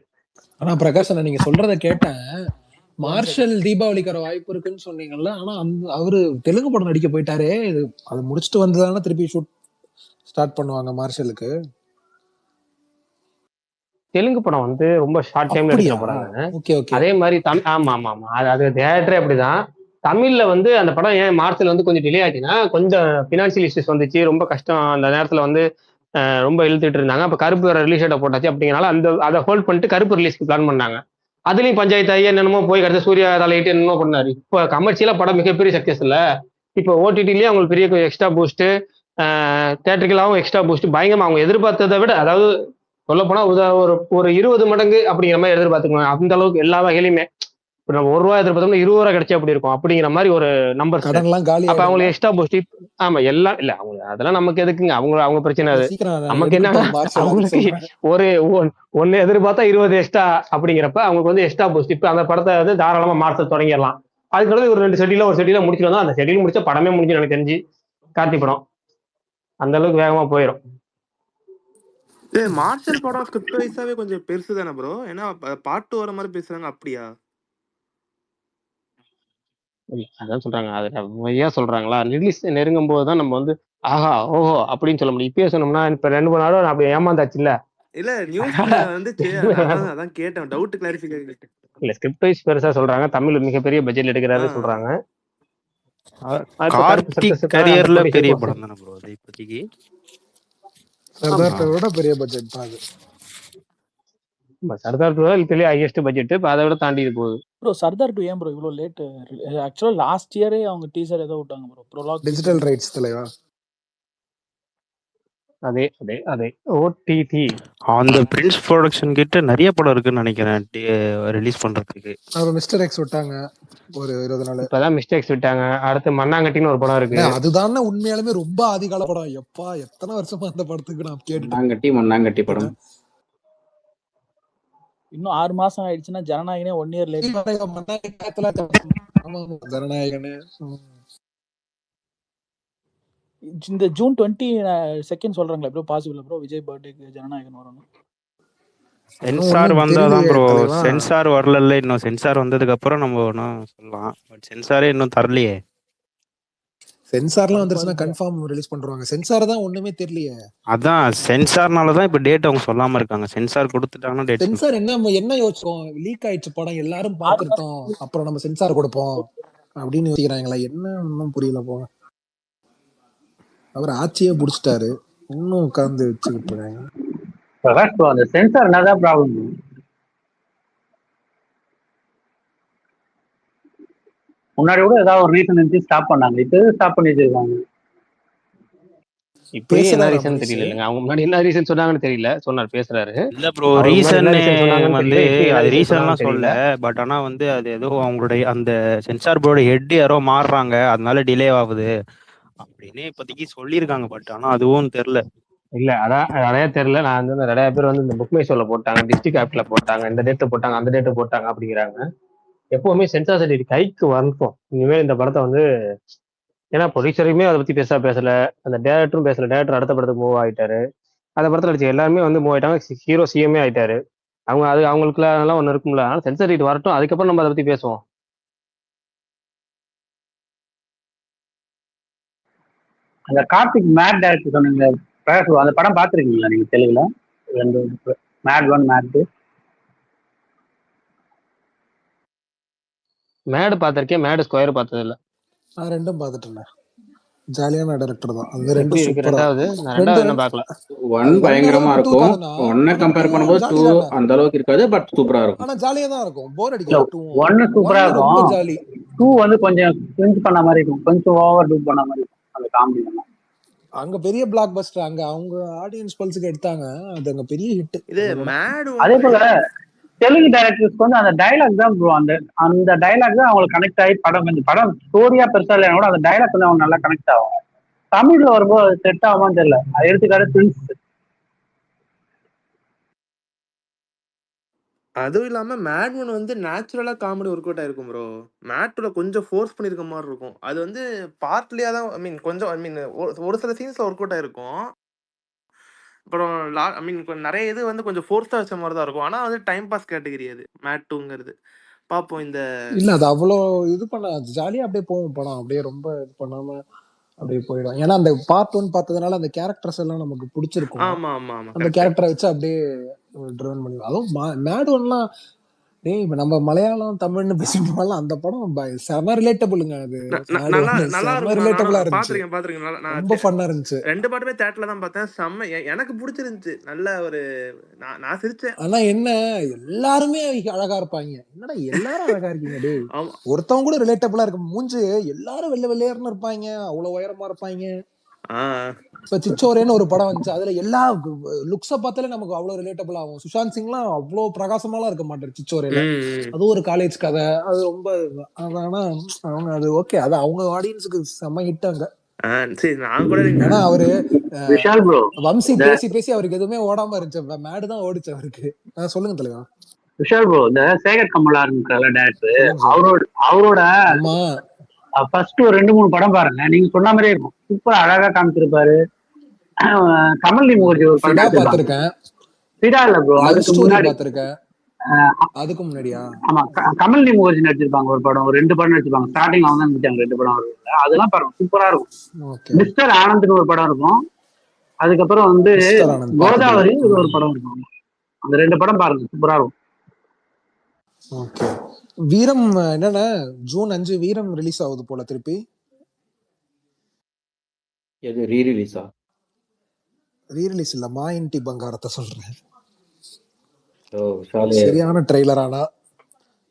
ஆனா பிரகாஷ் அண்ணா நீங்க சொல்றத கேட்டேன். மார்ஷல் தீபாவளிக்கு வர வாய்ப்பு இருக்குன்னு சொன்னீங்கல்ல. ஆனா அவரு தெலுங்கு படம் நடிக்க போயிட்டாரே. அது முடிச்சுட்டு வந்துதானே திருப்பி ஷூட் ஸ்டார்ட் பண்ணுவாங்க மார்ஷலுக்கு. தெலுங்கு படம் வந்து ரொம்ப ஷார்ட் டைம்ல எடுக்கிற படம். Okay okay. அதே மாதிரி ஆமா ஆமா ஆமா, அது தியேட்டரே அப்படிதான். தமிழ்ல வந்து அந்த படம் ஏன் மார்ச்ல வந்து கொஞ்சம் டிலே ஆச்சுன்னா, கொஞ்சம் பினான்சியல் இஷ்யூஸ் வந்துச்சு, ரொம்ப கஷ்டம். அந்த நேரத்துல வந்து ரொம்ப இழுத்துட்டு இருந்தாங்க. அப்ப கருப்பு வேற ரிலீஸ் டேட்டை போட்டாச்சு. அப்படிங்கறனால அதை ஹோல்ட் பண்ணிட்டு கருப்பு ரிலீஸ்க்கு பிளான் பண்ணாங்க. அதுலயும் பஞ்சாயத்து ஆகி என்னென்னமோ போய் கடைசி சூர்யா தலையிட்டு என்னமோ பண்ணாரு. இப்ப கமர்ஷியலா படம் மிகப்பெரிய சக்சஸ் இல்ல. இப்போ ஓடிடிலயே அவங்களுக்கு பெரிய எக்ஸ்ட்ரா பூஸ்ட், தியேட்டருக்கெல்லாம் எக்ஸ்ட்ரா பூஸ்ட் பயங்கரமா அவங்க எதிர்பார்த்ததை விட, அதாவது சொல்ல போனா ஒரு 20 மடங்கு அப்படிங்கிற மாதிரி எதிர்பார்த்துக்கணும். அந்த அளவுக்கு எல்லா வகையிலுமே இப்ப நம்ம ₹1 எதிர்பார்த்தோம்னா ₹20 கிடைச்சா அப்படி இருக்கும் அப்படிங்கிற மாதிரி ஒரு நம்பர். அப்ப அவங்களுக்கு எக்ஸ்ட்ரா பூஸ்ட். ஆமா எல்லாம் இல்ல, அவங்க அதெல்லாம் நமக்கு எதுக்குங்க, அவங்க பிரச்சனை. அது நமக்கு என்ன, அவங்களுக்கு ஒன்னு எதிர்பார்த்தா 20 எக்ஸ்ட்ரா அப்படிங்கிறப்ப அவங்களுக்கு வந்து எக்ஸ்ட்ரா பூஸ்ட். இப்ப அந்த படத்தை வந்து தாராளமா மார்ச் தொடங்கிடலாம். அதுக்கு ஒரு 2 செட்டில முடிச்சுட்டு வந்தா அந்த செட்டில் முடிச்ச படமே முடிஞ்சு எனக்கு தெரிஞ்சு கார்த்தி படம் அந்த அளவுக்கு வேகமா போயிடும். மார்ஷல் படம் ஸ்கிரிப்ட் வைஸாவே கொஞ்சம் பெருசு தானே ப்ரோ? ஏன்னா பார்ட் 2 வர மாதிரி பேசுறாங்க. அப்படியா? அதான் சொல்றாங்க, அது ஏன் சொல்றாங்களா, ரிலீஸ் நெருங்கும் போதுதான் நம்ம வந்து ஆஹா ஓஹோ அப்படின்னு சொல்ல முடியும். இப்பயே சொன்னோம்னா இப்ப 2-3 நாளும் அப்படி ஏமாந்தாச்சு இல்ல. இல்ல நியூஸ்ல வந்து அதான் கேட்டேன், டவுட் கிளாரிஃபிகேஷன். இல்ல ஸ்கிரிப்ட் வைஸ் பெருசா சொல்றாங்க, தமிழ் மிகப்பெரிய பட்ஜெட் எடுக்கிறாரு சொல்றாங்க. கார்த்திக் கரியர்ல பெரிய படம் தானே ப்ரோ அது இப்போதைக்கு. சர்தார் பெரிய பட்ஜெட் தான் அது. Sardar 2 highest budget. இப்ப அதை விட தாண்டி போகுது ப்ரோ. சர்தார் 2 ஏன் ப்ரோ இவ்வளோ லேட்? ஆக்சுவலா லாஸ்ட் இயரே அவங்க டீசர் ஏதோ விட்டாங்க ப்ரோ, ப்ரோலாக். டிஜிட்டல் ரைட்ஸ் தலைவா. அதே ஓடிடி அந்த பிரின்ஸ் ப்ரொடக்ஷன் கிட்ட நிறைய படம் இருக்குன்னு நினைக்கிறேன் ரிலீஸ் பண்றதுக்கு. மிஸ்டர் எக்ஸ் விட்டாங்க ஒரு 20 நாள். இப்பதான் மிஸ்டேக்ஸ் விட்டாங்க. அடுத்து மண்ணாங்கட்டின்னு ஒரு படம் இருக்கு. அதுதானே உண்மையாலுமே ரொம்ப ஆதிகால படம். எப்பா எத்தனை வருஷமா அந்த படத்துக்கு நான் கேட்டு. மண்ணாங்கட்டி படம் இன்னும் 6 மாசம் ஆயிடுச்சுன்னா ஜனநாயகனே 1 இயர் லேட். ஜனநாயகனே இந்த ஜூன் 22 சொல்றாங்களா ப்ரோ? பாசிபிள் ப்ரோ விஜய் பர்த்டேக்கு ஜனநாயகன் வரணும். சென்சார் வந்தாதான் ப்ரோ. சென்சார் வரல இன்னும். சென்சார் வந்ததுக்கு அப்புறம் நம்ம ஒன்றும் சொல்லலாம். பட் சென்சாரே இன்னும் தரலையே. சென்சார்லாம் வந்துருச்சுன்னா கன்ஃபார்ம் ரிலீஸ் பண்றாங்க. சென்சார் தான் ஒண்ணுமே தெரியலையே. அதான் சென்சார்னால தான் இப்ப டேட் அவங்க சொல்லாம இருக்காங்க. Sensor கொடுத்துட்டாங்கன்னா date. சென்சார் என்ன யோசிச்சோம், லீக் ஆயிடுச்சு படம் எல்லாரும் பார்த்துட்டோம், அப்புறம் நம்ம சென்சார் கொடுப்போம் அப்படின்னு யோசிக்கிறாங்களா? என்ன ஒன்றும் புரியல போங்க. அவர் ஆட்சியே புடிச்சிட்டாரு, இன்னும் உட்கார்ந்து வச்சுக்கிட்டு இருக்காங்க. அந்த சென்சார் என்னதான் ப்ராப்ளம்? முன்னாடி கூட ஏதாவது ஒரு ரீசன் இருந்துச்சு ஸ்டாப் பண்ணாங்க. இப்போ ஸ்டாப் பண்ணி வச்சிருக்காங்க. இப்போ என்ன ரீசன் தெரியல. அவங்க முன்னாடி என்ன ரீசன் சொன்னாங்கன்னு தெரியல. சொன்னார் பேசுறாரு. இல்ல ப்ரோ ரீசன் வந்து அது ரீசன்லாம் சொல்ல. பட் ஆனா வந்து அது ஏதோ அவங்களுடைய அந்த சென்சார் போர்டு ஹெட் யாரோ மாறுறாங்க, அதனால டிலே ஆகுது அப்படின்னு இப்போதைக்கு சொல்லியிருக்காங்க. பட் ஆனா அதுவும் தெரியல. இல்ல அதான் நிறைய தெரியல. நான் வந்து நிறைய பேர் வந்து இந்த புக் மை ஷோல போட்டாங்க, டிஸ்ட்ரிக்ட் ஆப்ல போட்டாங்க, இந்த டேட்டை போட்டாங்க, அந்த டேட்டை போட்டாங்க அப்படிங்கிறாங்க. எப்பவுமே சென்சார் சர்டிஃபிகேட் கைக்கு வரட்டும். இனிமேல் இந்த படத்தை வந்து, ஏன்னா ப்ரொடியூசருமே அதை பத்தி பேசல, அந்த டேரக்டரும் பேசல. டேரக்டர் அடுத்த படத்துக்கு மூவ் ஆயிட்டாரு. அந்த படத்துல அடிச்சு எல்லாருமே வந்து மூவ் ஆயிட்டாங்க. ஹீரோ சிஎம்ஏ ஆயிட்டாரு. அவங்களுக்கு அதெல்லாம் ஒண்ணு இருக்கும்ல. ஆனால் சென்சார் சர்டிஃபிகேட் வரட்டும், அதுக்கப்புறம் நம்ம அதை பத்தி பேசுவோம். அந்த கார்த்திக் மேட் டைரக்டர் சொன்னீங்க, அந்த படம் பாத்துருக்கீங்களா நீங்க தெலுங்குல? 2 மேட் 1 மேட் 2. மேடு பார்த்திருக்கேன், மேடு ஸ்கொயர் பார்த்தது இல்ல. நான் ரெண்டும் பார்த்துட்டேன். ஜாலியான டைரக்டர் தான். அது ரெண்டும் சூப்பரா. ரெண்டாவது நான் பார்க்கல. 1 பயங்கரமா இருக்கும். 1 கம்பேர் பண்ணும்போது 2 அந்த அளவுக்கு இருக்காது, பட் சூப்பரா இருக்கும். ஆனா ஜாலியா தான் இருக்கும், போர் அடிக்காது. 1 சூப்பரா இருக்கும், ஜாலி. 2 வந்து கொஞ்சம் கிரிஞ்ச் பண்ண மாதிரி இருக்கும், கொஞ்சம் ஓவர் டூ பண்ண மாதிரி இருக்கும் அந்த காமெடி எல்லாம். அங்க பெரிய பிளாக் பஸ்டர், அங்க அவங்க ஆடியன்ஸ் பல்ஸுக்கு எடுத்தாங்க, அது அங்க பெரிய ஹிட். இது மேட். அதே போல தெலுங்கு டைரக்டர்ஸ்க்கு வந்து அந்த டைலாக் தான் ப்ரோ, அந்த டைலாக் தான் அவங்களுக்கு கனெக்ட் ஆகி படம் ஸ்டோரியா பெருசா இல்லைன்னா கூட அந்த டைலாக் வந்து அவங்க நல்லா கனெக்ட் ஆகும். தமிழ்ல வரும்போது அது செட் ஆகுமான்னு தெரியல. அது எடுத்துக்காட்டு அதுவும் இல்லாம மேட் ஒன் வந்து நேச்சுரலா காமெடி ஒர்க் அவுட் ஆயிருக்கும் ப்ரோ. மேட் டூல கொஞ்சம் ஃபோர்ஸ் பண்ணியிருக்க மாதிரி இருக்கும். அது வந்து பார்ட்லியா தான் கொஞ்சம் ஒரு சில சீன்ஸ்ல ஒர்க் அவுட் ஆயிருக்கும். அப்புறம் கொஞ்சம் நிறைய இது வந்து கொஞ்சம் ஃபோர்ஸா வச்ச மாதிரி தான் இருக்கும். ஆனா வந்து டைம் பாஸ் கேட்டகரி அது மேட் டூங்கிறது. பார்ப்போம் இந்த இல்ல அது அவ்வளோ இது பண்ண ஜாலியா அப்படியே போகும் படம். அப்படியே ரொம்ப இது பண்ணாம அப்படியே போயிடும். ஏன்னா அந்த பார்ட் 1 பார்த்ததுனால அந்த கேரக்டர்ஸ் எல்லாம் நமக்கு பிடிச்சிருக்கும். ஆமா ஆமா ஆமா அந்த கரெக்ட். கேரக்டரை வச்சு அப்படியே ட்ரிவன் பண்ணி அதுவும் மேட் ஒன்லாம் டேய் இப்ப நம்ம மலையாளம் தமிழ்னு பேசிட்டு அந்த படம் செம ரிலேட்டபிளுங்க. அது நல்லா நல்லா செம இருக்கும். ரிலேட்டபிளா இருந்துச்சு. பாத்திருக்கேன். நான் ரொம்ப ஃபன்னா இருந்துச்சு. 2 பாட்டுமே தியேட்டர்ல தான் பார்த்தேன். செம்ம எனக்கு பிடிச்சிருந்துச்சு. நல்ல ஒரு நான் சிரிச்சேன். ஆனா என்ன எல்லாருமே அழகா இருப்பாங்க. என்னடா எல்லாரும் அழகா இருக்கீங்க டேய். ஒருத்தவங்க கூட ரிலேட்டபிளா இருக்கு. மூஞ்சு எல்லாரும் வெள்ளை வெள்ளையர்னு இருப்பாங்க. அவ்வளவு உயரமா இருப்பாங்க. இப்ப சிச்சோரேன்னு ஒரு படம் வந்துச்சு. அதுல எல்லா லுக்ஸ பார்த்தாலே நமக்கு அவ்வளவு ரிலேட்டபிள் ஆகும். சுஷாந்த் சிங்லாம் அவ்வளவு பிரகாசமாலாம் இருக்க மாட்டாரு சிச்சோரேல. அது ஒரு காலேஜ் கதை. அது ரொம்ப ஆனா அவங்க அது ஓகே. அது அவங்க ஆடியன்ஸுக்கு செம்ம ஹிட் அங்க. ஏன்னா அவரு வம்சி பேசி பேசி அவருக்கு எதுவுமே ஓடாம இருந்துச்சு. மேடு தான் ஓடிச்சு அவருக்கு. சொல்லுங்க தலைவா. விஷால் ப்ரோ, இந்த சேகர் கமலா இருக்கிற டேரக்டர் அவரோட ஃபர்ஸ்ட் ஒரு 2-3 படம் பாருங்க, நீங்க சொன்ன மாதிரியே இருக்கும். சூப்பர் அழகா காமிச்சிருப்பாரு. கமல் முகர்ஜி ஒரு படம் பார்த்திருக்கேன். ஃபிடா இல்ல ப்ரோ, அதுக்கு முன்னாடி பார்த்திருக்கேன். அதுக்கு முன்னாடியா? ஆமா, கமல் முகர்ஜி நடிச்சிருப்பாங்க ஒரு படம், ஒரு 2 படம் நடிச்சிருப்பாங்க. ஸ்டார்டிங்ல அவங்க தான் நடிச்சாங்க 2 படம். அதெல்லாம் பாருங்க சூப்பரா இருக்கும். மிஸ்டர் ஆனந்த்னு ஒரு படம் இருக்கும். அதுக்கப்புறம் வந்து கோதாவரி ஒரு படம் இருக்கும். அந்த 2 படம் பாருங்க சூப்பரா இருக்கும். ஓகே. வீரம் என்னன்னா ஜூன் 5 வீரம் ரிலீஸ் ஆகுது போல திருப்பி. எது ரீ ரிலீஸா? ரீ ரிலீஸ் இல்ல, மாயின்டி பங்காரத்தை சொல்றேன். ஓ சரியான ட்ரெய்லர். ஆனா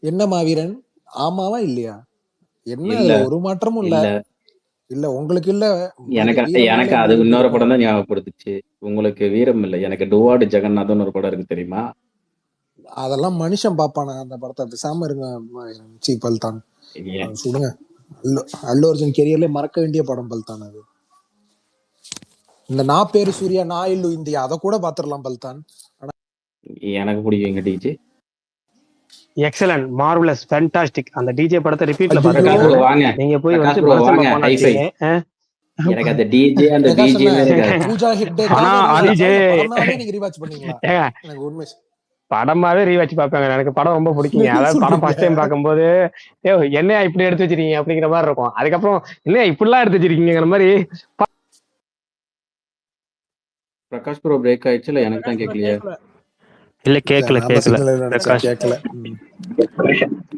என்ன மாவீரன் ஆமாவா இல்லையா? என்ன ஒரு மாற்றமும் இல்ல. இல்ல உங்களுக்கு இல்ல. எனக்கு அது இன்னொரு படம் தான் ஞாபகப்படுத்துச்சு. உங்களுக்கு வீரம் இல்ல, எனக்கு டுவாடு ஜெகநாதன் ஒரு படம் இருக்கு தெரியுமா? அதெல்லாம் மனுஷன் பாப்பானா அந்த படத்தை? பேசாம இருங்க பல்தான். சொல்லுங்க. அல்லு அர்ஜுன் கெரியர்ல மறக்க வேண்டிய படம் பல்தான் அது. இந்த நான் பேரு சூர்யா நான் இல்லு இந்தியா அதை கூட பாத்துடலாம் பல்தான். எனக்கு பிடிக்குங்க டிஜே. Excellent, marvellous, fantastic. அந்த டிஜே படத்தை ரிப்பீட்ல பாருங்க. வாங்க நீங்க போய் வந்து எனக்கு அந்த டிஜே அந்த டிஜே பூஜா ஹெக்டே நீங்க ரிவாட்ச் பண்ணீங்களா? எனக்கு உண்மை படமாவே ரீவாட்ச் பார்ப்பாங்க. எனக்கு படம் ரொம்ப பிடிக்குங்க. அதாவது படம் ஃபர்ஸ்ட் டைம் பார்க்கும்போது என்னையா இப்படி எடுத்து வச்சிருக்கீங்க அப்படிங்கிற மாதிரி இருக்கும். அதுக்கப்புறம் இல்லையா இப்படிலாம் எடுத்து வச்சிருக்கீங்கிற மாதிரி. பிரகாஷ் ப்ரோ பிரேக் ஆயிடுச்சு இல்ல? எனக்கு தான் கேட்கலையா? இல்ல கேட்கல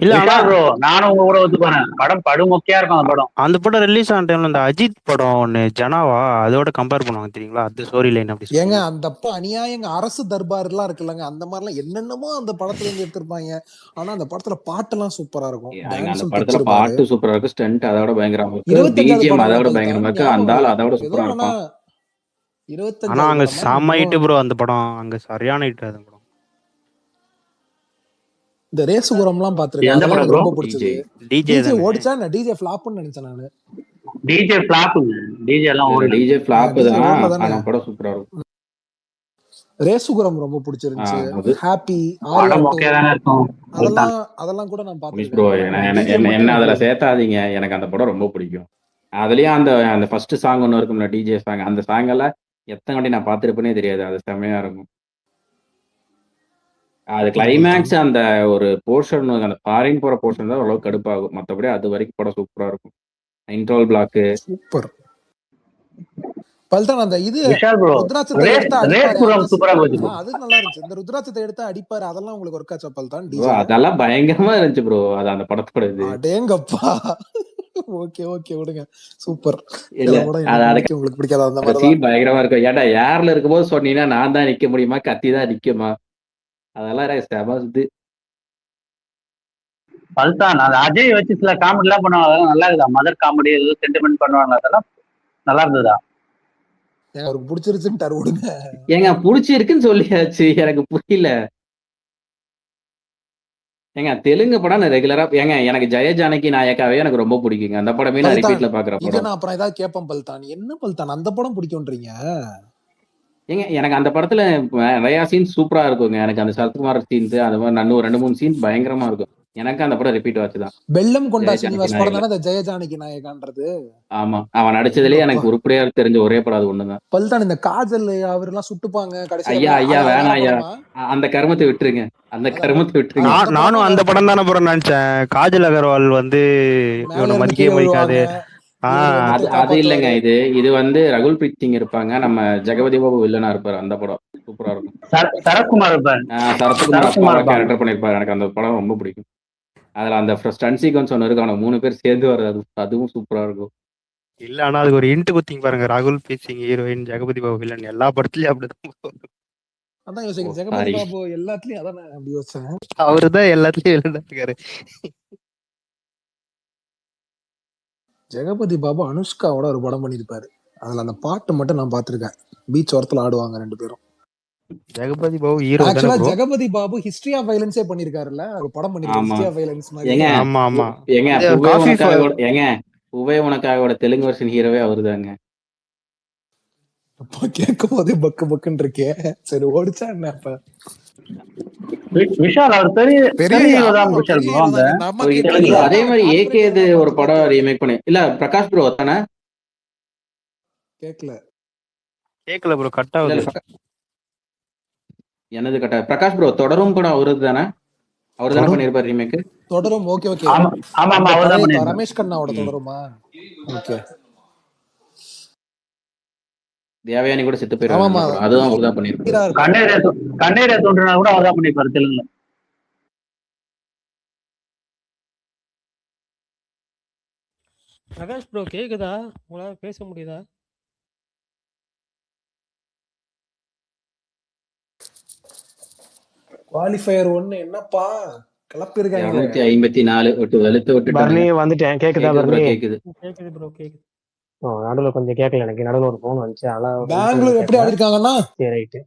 இல்ல. ஆனா ப்ரோ நானும் உங்க கூட ஒத்து போறேன். படம் படுமொக்கையா இருக்கும் அந்த படம். அந்த படம் ரிலீஸ் ஆன டைம்ல இந்த அஜித் படம் ஒண்ணு ஜனாவா அதோட கம்பேர் பண்ணுவாங்க தெரியுங்களா? அது ஸ்டோரி லைன் அப்படி ஏங்க அந்த அப்ப அநியாயங்க அரசு தர்பார் எல்லாம் இருக்குல்லங்க, அந்த மாதிரி எல்லாம் என்னென்னமோ அந்த படத்துல இருந்து எடுத்திருப்பாங்க. ஆனா அந்த படத்துல பாட்டு எல்லாம் சூப்பரா இருக்கும். அந்த படத்துல பாட்டு சூப்பரா இருக்கு, ஸ்டண்ட் அதோட பயங்கரமா இருக்கு, பிஜிஎம் அதோட பயங்கரமா இருக்கு, அந்த ஆள் அதோட சூப்பரா இருக்கும். 25 ஆனா அங்க செம்ம ஹிட் ப்ரோ அந்த படம். அங்க சரியான ஹிட் அந்த படம். இந்த ரேசுகுரம்லாம் பாத்துருக்கேன். அதெல்லாம் ரொம்ப பிடிச்சது. டிஜே ஓடிச்சா நான் டிஜே ஃப்ளாப்னு நினைச்சேன் நானு. டிஜே ஃப்ளாப்புங்க. டிஜே எல்லாம் ஓடல. டிஜே ஃப்ளாப் தான். ஆனா படம் சூப்பரா இருக்கும். ரேசுகுரம் ரொம்ப பிடிச்சிருந்துச்சு. ஹாப்பி அதெல்லாம் கூட நான் பாத்துட்டேன் ப்ரோ. என்ன அதுல சேர்த்தாதீங்க, எனக்கு அந்த படம் ரொம்ப பிடிக்கும். அதுலயும் அந்த ஃபர்ஸ்ட் சாங் ஒன்னு இருக்கும்ல, டிஜே சாங். அந்த சாங் எல்லாம் எத்தனை வாட்டி நான் பாத்துருப்பேனே தெரியாது. அது செம்மையா இருக்கும். அது கிளைமேக்ஸ் அந்த ஒரு போர்ஷன், அந்த ஃபாரின் போற போர்ஷன் தான் ஓரளவுக்கு கடுப்பாகும். மற்றபடி அது வரைக்கும் படம் சூப்பரா இருக்கும். இன்ட்ரோல் பிளாக் சூப்பர். பல்தான் அந்த இது ருத்ராட்சத்தை எடுத்து அது நல்லா இருந்துச்சு. இந்த ருத்ராட்சத்தை எடுத்து அடிப்பாரு, அதெல்லாம் உங்களுக்கு ஒர்க் ஆச்சா பல்தான்? அதெல்லாம் பயங்கரமா இருந்துச்சு ப்ரோ. அது அந்த படத்தோட இது. அடேங்கப்பா. ஓகே ஓகே விடுங்க. சூப்பர். இல்ல உங்களுக்கு பிடிக்காத அந்த மாதிரி சீன் பயங்கரமா இருக்கும். ஏன்டா ஏர்ல இருக்கும்போது சொன்னீங்கன்னா நான் தான் நிக்க முடியுமா, கத்தி தான் நிக்குமா? அதெல்லாம் பல்தான். அது அஜய் வச்சு சில காமெடி எல்லாம் பண்ணுவாங்க. அதெல்லாம் நல்லா இருக்குதா? மதர் காமெடி ஏதோ சென்டிமெண்ட் பண்ணுவாங்க. அதெல்லாம் நல்லா இருந்ததா? அவருக்கு பிடிச்சிருச்சுன்னு விடுங்க. ஏங்க பிடிச்சிருக்குன்னு சொல்லியாச்சு, எனக்கு புரியல. ஏங்க தெலுங்கு படம் நான் ரெகுலரா ஏங்க எனக்கு ஜெய ஜானகி நாயக்காவே எனக்கு ரொம்ப பிடிக்குங்க. அந்த படமே நான் ரிப்பீட்ல பாக்குற படம். நான் அப்புறம் ஏதாவது கேப்பேன் பல்தான். என்ன பல்தான் அந்த படம் பிடிக்கும்ன்றீங்க? ஏங்க எனக்கு அந்த படத்துல நிறைய சீன் சூப்பரா இருக்குங்க. எனக்கு அந்த சரத்குமார் சீன்ஸ் அந்த மாதிரி இன்னும் 2, 3 சீன்ஸ் பயங்கரமா இருக்கும். எனக்கு அந்த படம் ரிப்பீட் வாட்ச் தான். வெள்ளம் கொண்டா ஜெய ஜானகி சீனிவாஸ் படம் நாயகன்ல. தானே அந்த ஜெய ஜானகி நாயகான்றது. ஆமா. அவன் நடிச்சதுலயே அப்பா எனக்கு உருப்படியா தெரிஞ்ச ஒரே படம் அது ஒண்ணுதான். பல்தான் இந்த காஜல் அவரெல்லாம் சுட்டுப்பாங்க கடைசியில ஐயா எல்லாம். ஐயா அது அது வேணாம் வேற ஐயா. படமா? அந்த கருமத்தை விட்டுருங்க. அந்த அதான் கருமத்தை விட்டுருங்க. அந்த நானும் படமும் அந்த வேற படம் படம். தானே ப்ரோ நினைச்சேன். காஜல் அகர்வால் வந்து மேல இவனை இருந்து மதிக்கவே கீழே மதிக்காது. விழுவாங்க, ஆஹ் இவர் அது வந்துட்டு அது இல்லைங்க. காப்பாத்துவாரு. இது வந்து ரகுல் பிரீத் சிங் இருப்பாங்க. நம்ம ஜெகபதி பாபு வில்லனா இருப்பாரு. அந்த படம் சூப்பரா இருக்கும். சரத்குமார் இருப்பாரு. சரத்குமார் சரத்குமார் அப்பாவா இருப்பாங்க. கேரக்டர் பண்ணிருப்பாரு. எனக்கு அந்த படம் ரொம்ப பிடிக்கும். அதுல அந்த ஸ்டன் சீக்வன்ஸ் ஒன்று இருக்கு. அவனுக்கு 3 பேர் சேர்ந்து வர்றது அதுவும் சூப்பரா இருக்கும். இல்ல ஆனா அதுக்கு ஒரு இன்ட்டு குத்திங்க பாருங்க. ராகுல் பிரீத் சிங் ஹீரோயின், ஜெகபதி பாபு வில்லன், எல்லா படத்துலயும் அப்படிதான். அதான் ஓ யோசிக்கிறேன், ஜெகபதி சாரி. பாபு எல்லாத்துலயும் அதான் நான் அப்படி யோசிச்சேன். அவருதான் எல்லாத்துலயும் வில்லனா இருக்காரு. ஜெகபதி பாபு அனுஷ்காவோட ஒரு படம் பண்ணியிருப்பாரு. அதுல அந்த பாட்டு மட்டும் நான் பார்த்திருக்கேன். பீச் ஓரத்துல ஆடுவாங்க 2 பேரும். ஜெகபதி பாபு ஹீரோ தானே ஆக்சுவலா bro? Jagapathi Babu history of வயலன்ஸே பண்ணிருக்காருல்ல, ஒரு படம் பண்ணிருக்காரு ஆமா. ஹிஸ்டரி ஆஃப் வயலன்ஸ் ஏங்க மாதிரியே. ஆமா ஆமா. ஏங்க அது புவே காஃபி உனக்காக ஏங்க புவே உனக்காக தெலுங்கு வருஷன் ஹீரோவே அவருதாங்க. அப்ப கேட்கும் போதே பக்கு பக்குன்னு இருக்கே. சரி ஓடிச்சா என்ன அப்ப? விஷால் அவர் பெரிய பெரிய பெரிய ஹீரோ ஆமா தான் bro, விஷால் பெரிய ப்ரோ. ஹீரோ அந்த தாங்க. நமக்கு இல்ல தெலுங்குல அதே தெரியல, மாதிரி கார்பரேட் ஏகேது ஹீரோ ஒரு மட்டும் படம் பார்த்தாரு. ரீமேக் பண்ணி இல்ல பிரகாஷ் ப்ரோ தானே? கேட்கல. கேட்கல ப்ரோ, கட் இல்ல ஆகுது. இல்ல என்னது கட்ட பிரகாஷ் ப்ரோ தொடரும் படம் அவரு தானே? அவர் தானே தொடரும் பண்ணிருப்பாரு ரீமேக். தொடரும் ஓகே ஓகே. ஆமா ஆமா ஆமா அந்த அவர் தான் பழைய பண்ணிருப்பாரு. ரமேஷ் கண்ணாவோட தொடருமா? ஓகே. தேவயானி கூட செத்து போயிருவாங்க ஆமாமா, அந்த படம். அதுவும் அவர் தான் பண்ணிருப்பாரு. ஹீரா இருப்பாரு. கண்ணீரை தோன்றினா கூட அவர் தான் பண்ணிருப்பாரு தெலுங்குல. பிரகாஷ் ப்ரோ கேக்குதா? உங்களால பேச முடியுதா? குவாலிஃபயர் 1 என்னப்பா கிளப்பிருக்காங்க. 254 விட்டு வெளுத்து விட்டுட்டாங்க. பர்னி வந்துட்டேன். கேக்குதா கேக்குது ப்ரோ பர்னி? கேக்குது. கேக்குது ப்ரோ கேக்குது. நடுவில் கொஞ்சம் கேட்கல எனக்கு. நடுவில் ஒரு ஃபோன் வந்துச்சு, அதெல்லாம் ஒரு நிமிஷம் பெங்களூர் எப்படி கேட்கல. ஆடி இருக்காங்கன்னா சரி ரைட்டு.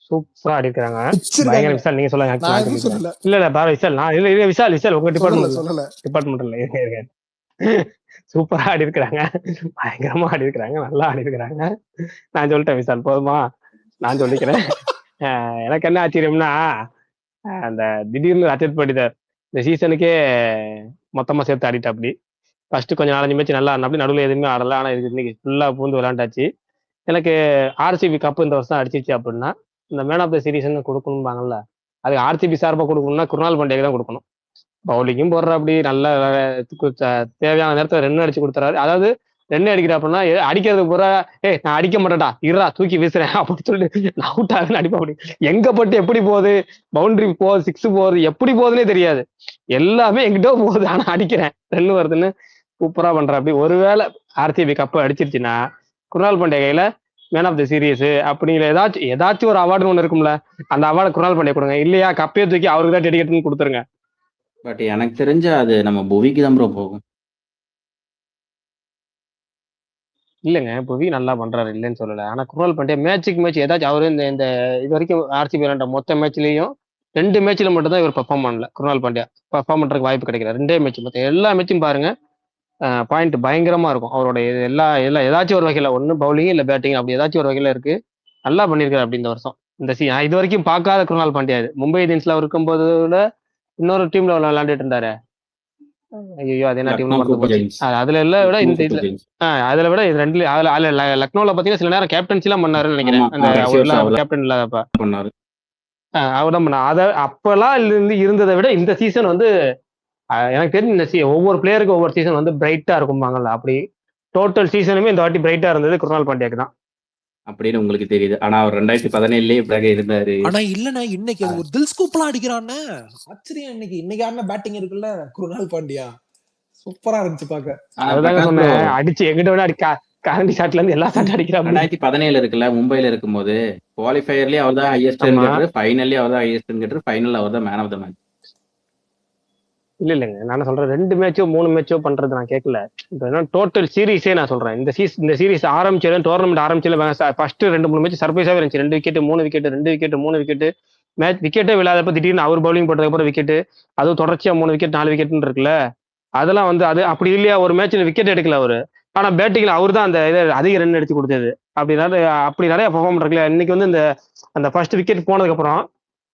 சூப்பரா அடிக்கிறாங்க. பயங்கர வச்சிருக்காங்க. விஷால், நீங்க சொல்லுங்க. நான் நான் எதுவும் சொல்லிக்கிறேன். சொல்லல இல்ல இல்ல பாரு விஷால், நான் இல்ல இல்ல விஷால் விஷால் உங்க சொல்லல டிபார்ட்மெண்ட்ல இருக்க சூப்பரா ஆடி இருக்கிறாங்க. பயங்கரமா ஆடி இருக்கிறாங்க. நல்லா ஆடி இருக்கிறாங்க. நான் சொல்லிட்டேன் விஷால், போதுமா? நான் சொல்லிக்கிறேன். எனக்கு என்ன ஆச்சரியம்னா, அந்த திடீர்னு ரஜத் படிதார் இந்த சீசனுக்கே மொத்தமா சேர்த்து ஆடிட்டா. அப்படி ஃபர்ஸ்ட் கொஞ்சம் 4-5 மேட்ச் நல்லா ஆடினா, அப்படி நடுவில் எதுவுமே ஆடல. ஆனா இது இன்னைக்கு ஃபுல்லா பூந்து விளையாண்டாச்சு. எனக்கு ஆர்சிபி கப் இந்த வருஷம் அடிச்சிச்சு அப்படின்னா, இந்த மேன் ஆஃப் த சீரீஸ்ன்னு கொடுக்கணும்பாங்கல்ல, அது ஆர்சிபி சார்பாக கொடுக்கணும்னா குருணால் பாண்டியாக்கு தான் கொடுக்கணும். பவுலிங்கும் போடுற அப்படி நல்ல தேவையான நேரத்தில் ரன் அடிச்சு கொடுத்துறாரு. அதாவது ரன் அடிக்கிற அப்படின்னா அடிக்கிறது பூரா நான் அடிக்க மாட்டேன்டா, இருடா தூக்கி வீசுறேன் அப்படின்னு சொல்லிட்டு நான் அவுட் ஆகுன்னு அடிப்பா. அப்படி எங்க பட்டு எப்படி போகுது, பவுண்டரி போகுது, 6 போகுது, எப்படி போகுதுன்னே தெரியாது. எல்லாமே எங்கிட்ட போகுது, ஆனா அடிக்கிறேன், ரன் வருதுன்னு சூப்பரா பண்ற. அப்படி ஒருவேளை ஆர்சிபி கப்பு அடிச்சிருச்சுன்னா குருணால் பாண்டியா கையில மேன் ஆஃப் த சீரீஸ் அப்படிங்கிற ஏதாச்சும் ஒரு அவார்டு ஒன்று இருக்கும்ல, அந்த அவார்டு குருணால் பாண்டியா கொடுங்க. இல்லையா கப்பையை தூக்கி அவருக்கு தான் டெடிகேட்னு கொடுத்துருங்க. பட் எனக்கு தெரிஞ்ச அது நம்ம புவிக்கு தான் ப்ரோ போகும். இல்லைங்க, புவி நல்லா பண்றாரு, இல்லைன்னு சொல்லல. ஆனா குருணால் பாண்டியா மேட்சுக்கு மேட்ச் ஏதாச்சும் அவரு இந்த இது வரைக்கும் ஆர்சிபி விளையாண்ட மொத்த மேட்ச்லயும் 2 மேட்ச்ல மட்டும் தான் இவர் பெர்ஃபார்ம் பண்ணல. குருணால் பாண்டியா பெர்ஃபார்ம் பண்றதுக்கு வாய்ப்பு கிடைக்கல. 2 மேட்ச், மொத்தம் எல்லா மேட்சும் பாருங்க பாயிண்ட் பயங்கரமா இருக்கும் அவரோட. எல்லா ஏதாச்சும் ஒரு வகையில ஒன்று பவுலிங் இல்லை பேட்டிங், அப்படி ஏதாச்சும் ஒரு வகையில இருக்கு. நல்லா பண்ணியிருக்காரு அப்படி இந்த வருஷம். நான் இது வரைக்கும் பார்க்காத குருணால் பாண்டியா. இது மும்பை இந்தியன்ஸ்ல இருக்கும்போது விட இன்னொரு டீம்ல விளையாண்டுட்டு இருந்தாரு. ஐயோ அது என்ன டீம்னு லக்னோ மறந்து சூப்பர் போச்சு. ஜெயின்ஸ். அதுல எல்லாம் விட லக்னோ இந்த சூப்பர் இதுல ஜெயின்ஸ். அதுல விட இது ரெண்டுல அதுல லக்னோல பாத்தீங்கன்னா சில நேரம் கேப்டன்சி எல்லாம் பண்ணாருன்னு நினைக்கிறேன். ஆமா அந்த கடைசி ஒரு வருஷம் அவர் கேப்டன் இல்லாதப்ப தான் பண்ணாரு. அவர் தான் பண்ண. அப்பெல்லாம் இருந்ததை விட இந்த சீசன் வந்து எனக்கு தெரிஞ்சு இந்த ஒவ்வொரு பிளேயருக்கும் ஒவ்வொரு சீசன் வந்து பிரைட்டா இருக்கும்பாங்கல்ல, அப்படி டோட்டல் சீசனுமே இந்த வாட்டி பிரைட்டா இருந்தது குருணால் பாண்டியாக்கு தான் அப்படின்னு உங்களுக்கு தெரியுது. ஆனா அவர் 2017லயே இப்படியாக இருந்தாரு. ஆனா இல்லண்ணா, இன்னைக்கு அது ஒரு தில் ஸ்கூப்லாம் அடிக்கிறான்னு ஆச்சரியம். இன்னைக்கு ஆடின பேட்டிங் இருக்குல்ல குருணால் பாண்டியா, சூப்பரா இருந்துச்சு பாக்க. அதுதாங்க சொன்னேன். அடிச்சு எங்கிட்ட விட கரண்டி ஷாட்ல இருந்து எல்லா ஷாட் அடிக்கிறாங்க. 2017 இருக்குல்ல மும்பைல இருக்கும்போது குவாலிஃபயர்லயே அவர் தான் ஹையஸ்ட் ரன் கெட்டர், ஃபைனல்லயே அவர் தான் ஹையஸ்ட் ரன் கெட்டர், ஃபைனல்ல அவர் தான் மேன் ஆஃப் த மேட்ச். இல்லைங்க, நான் சொல்றேன் 2 மேட்சோ 3 மேட்சோ பண்றது நான் கேட்கல. இப்போ டோட்டல் சீரீஸே நான் சொல்றேன். இந்த சீரீஸ் ஆரம்பிச்சது, டோர்னமெண்ட் ஆரம்பிச்சதுல ஃபர்ஸ்ட் 2-3 மேட்ச் சர்ப்ரைஸாவே இருந்துச்சு. 2 wicket 3 wicket 2 wicket 3 wicket match விக்கெட்டே விழாதப்ப திடீர்னு அவர் பவுலிங் போட்டதுக்கு அப்புறம் விக்கெட், அதுவும் தொடர்ச்சியா 3 விக்கெட் 4 விக்கெட்னு இருக்குல்ல. அதெல்லாம் வந்து அது அப்படி இல்லையா, ஒரு மேட்ச்ல விக்கெட் எடுக்கல அவரு. ஆனா பேட்டிங்ல அவர் தான் அந்த இதை அதிக ரன் அடிச்சு கொடுத்தது. அப்படி நிறைய பெர்ஃபார்ம் இருக்குல்ல. இன்னைக்கு வந்து அந்த ஃபர்ஸ்ட் விக்கெட் போனதுக்கு அப்புறம்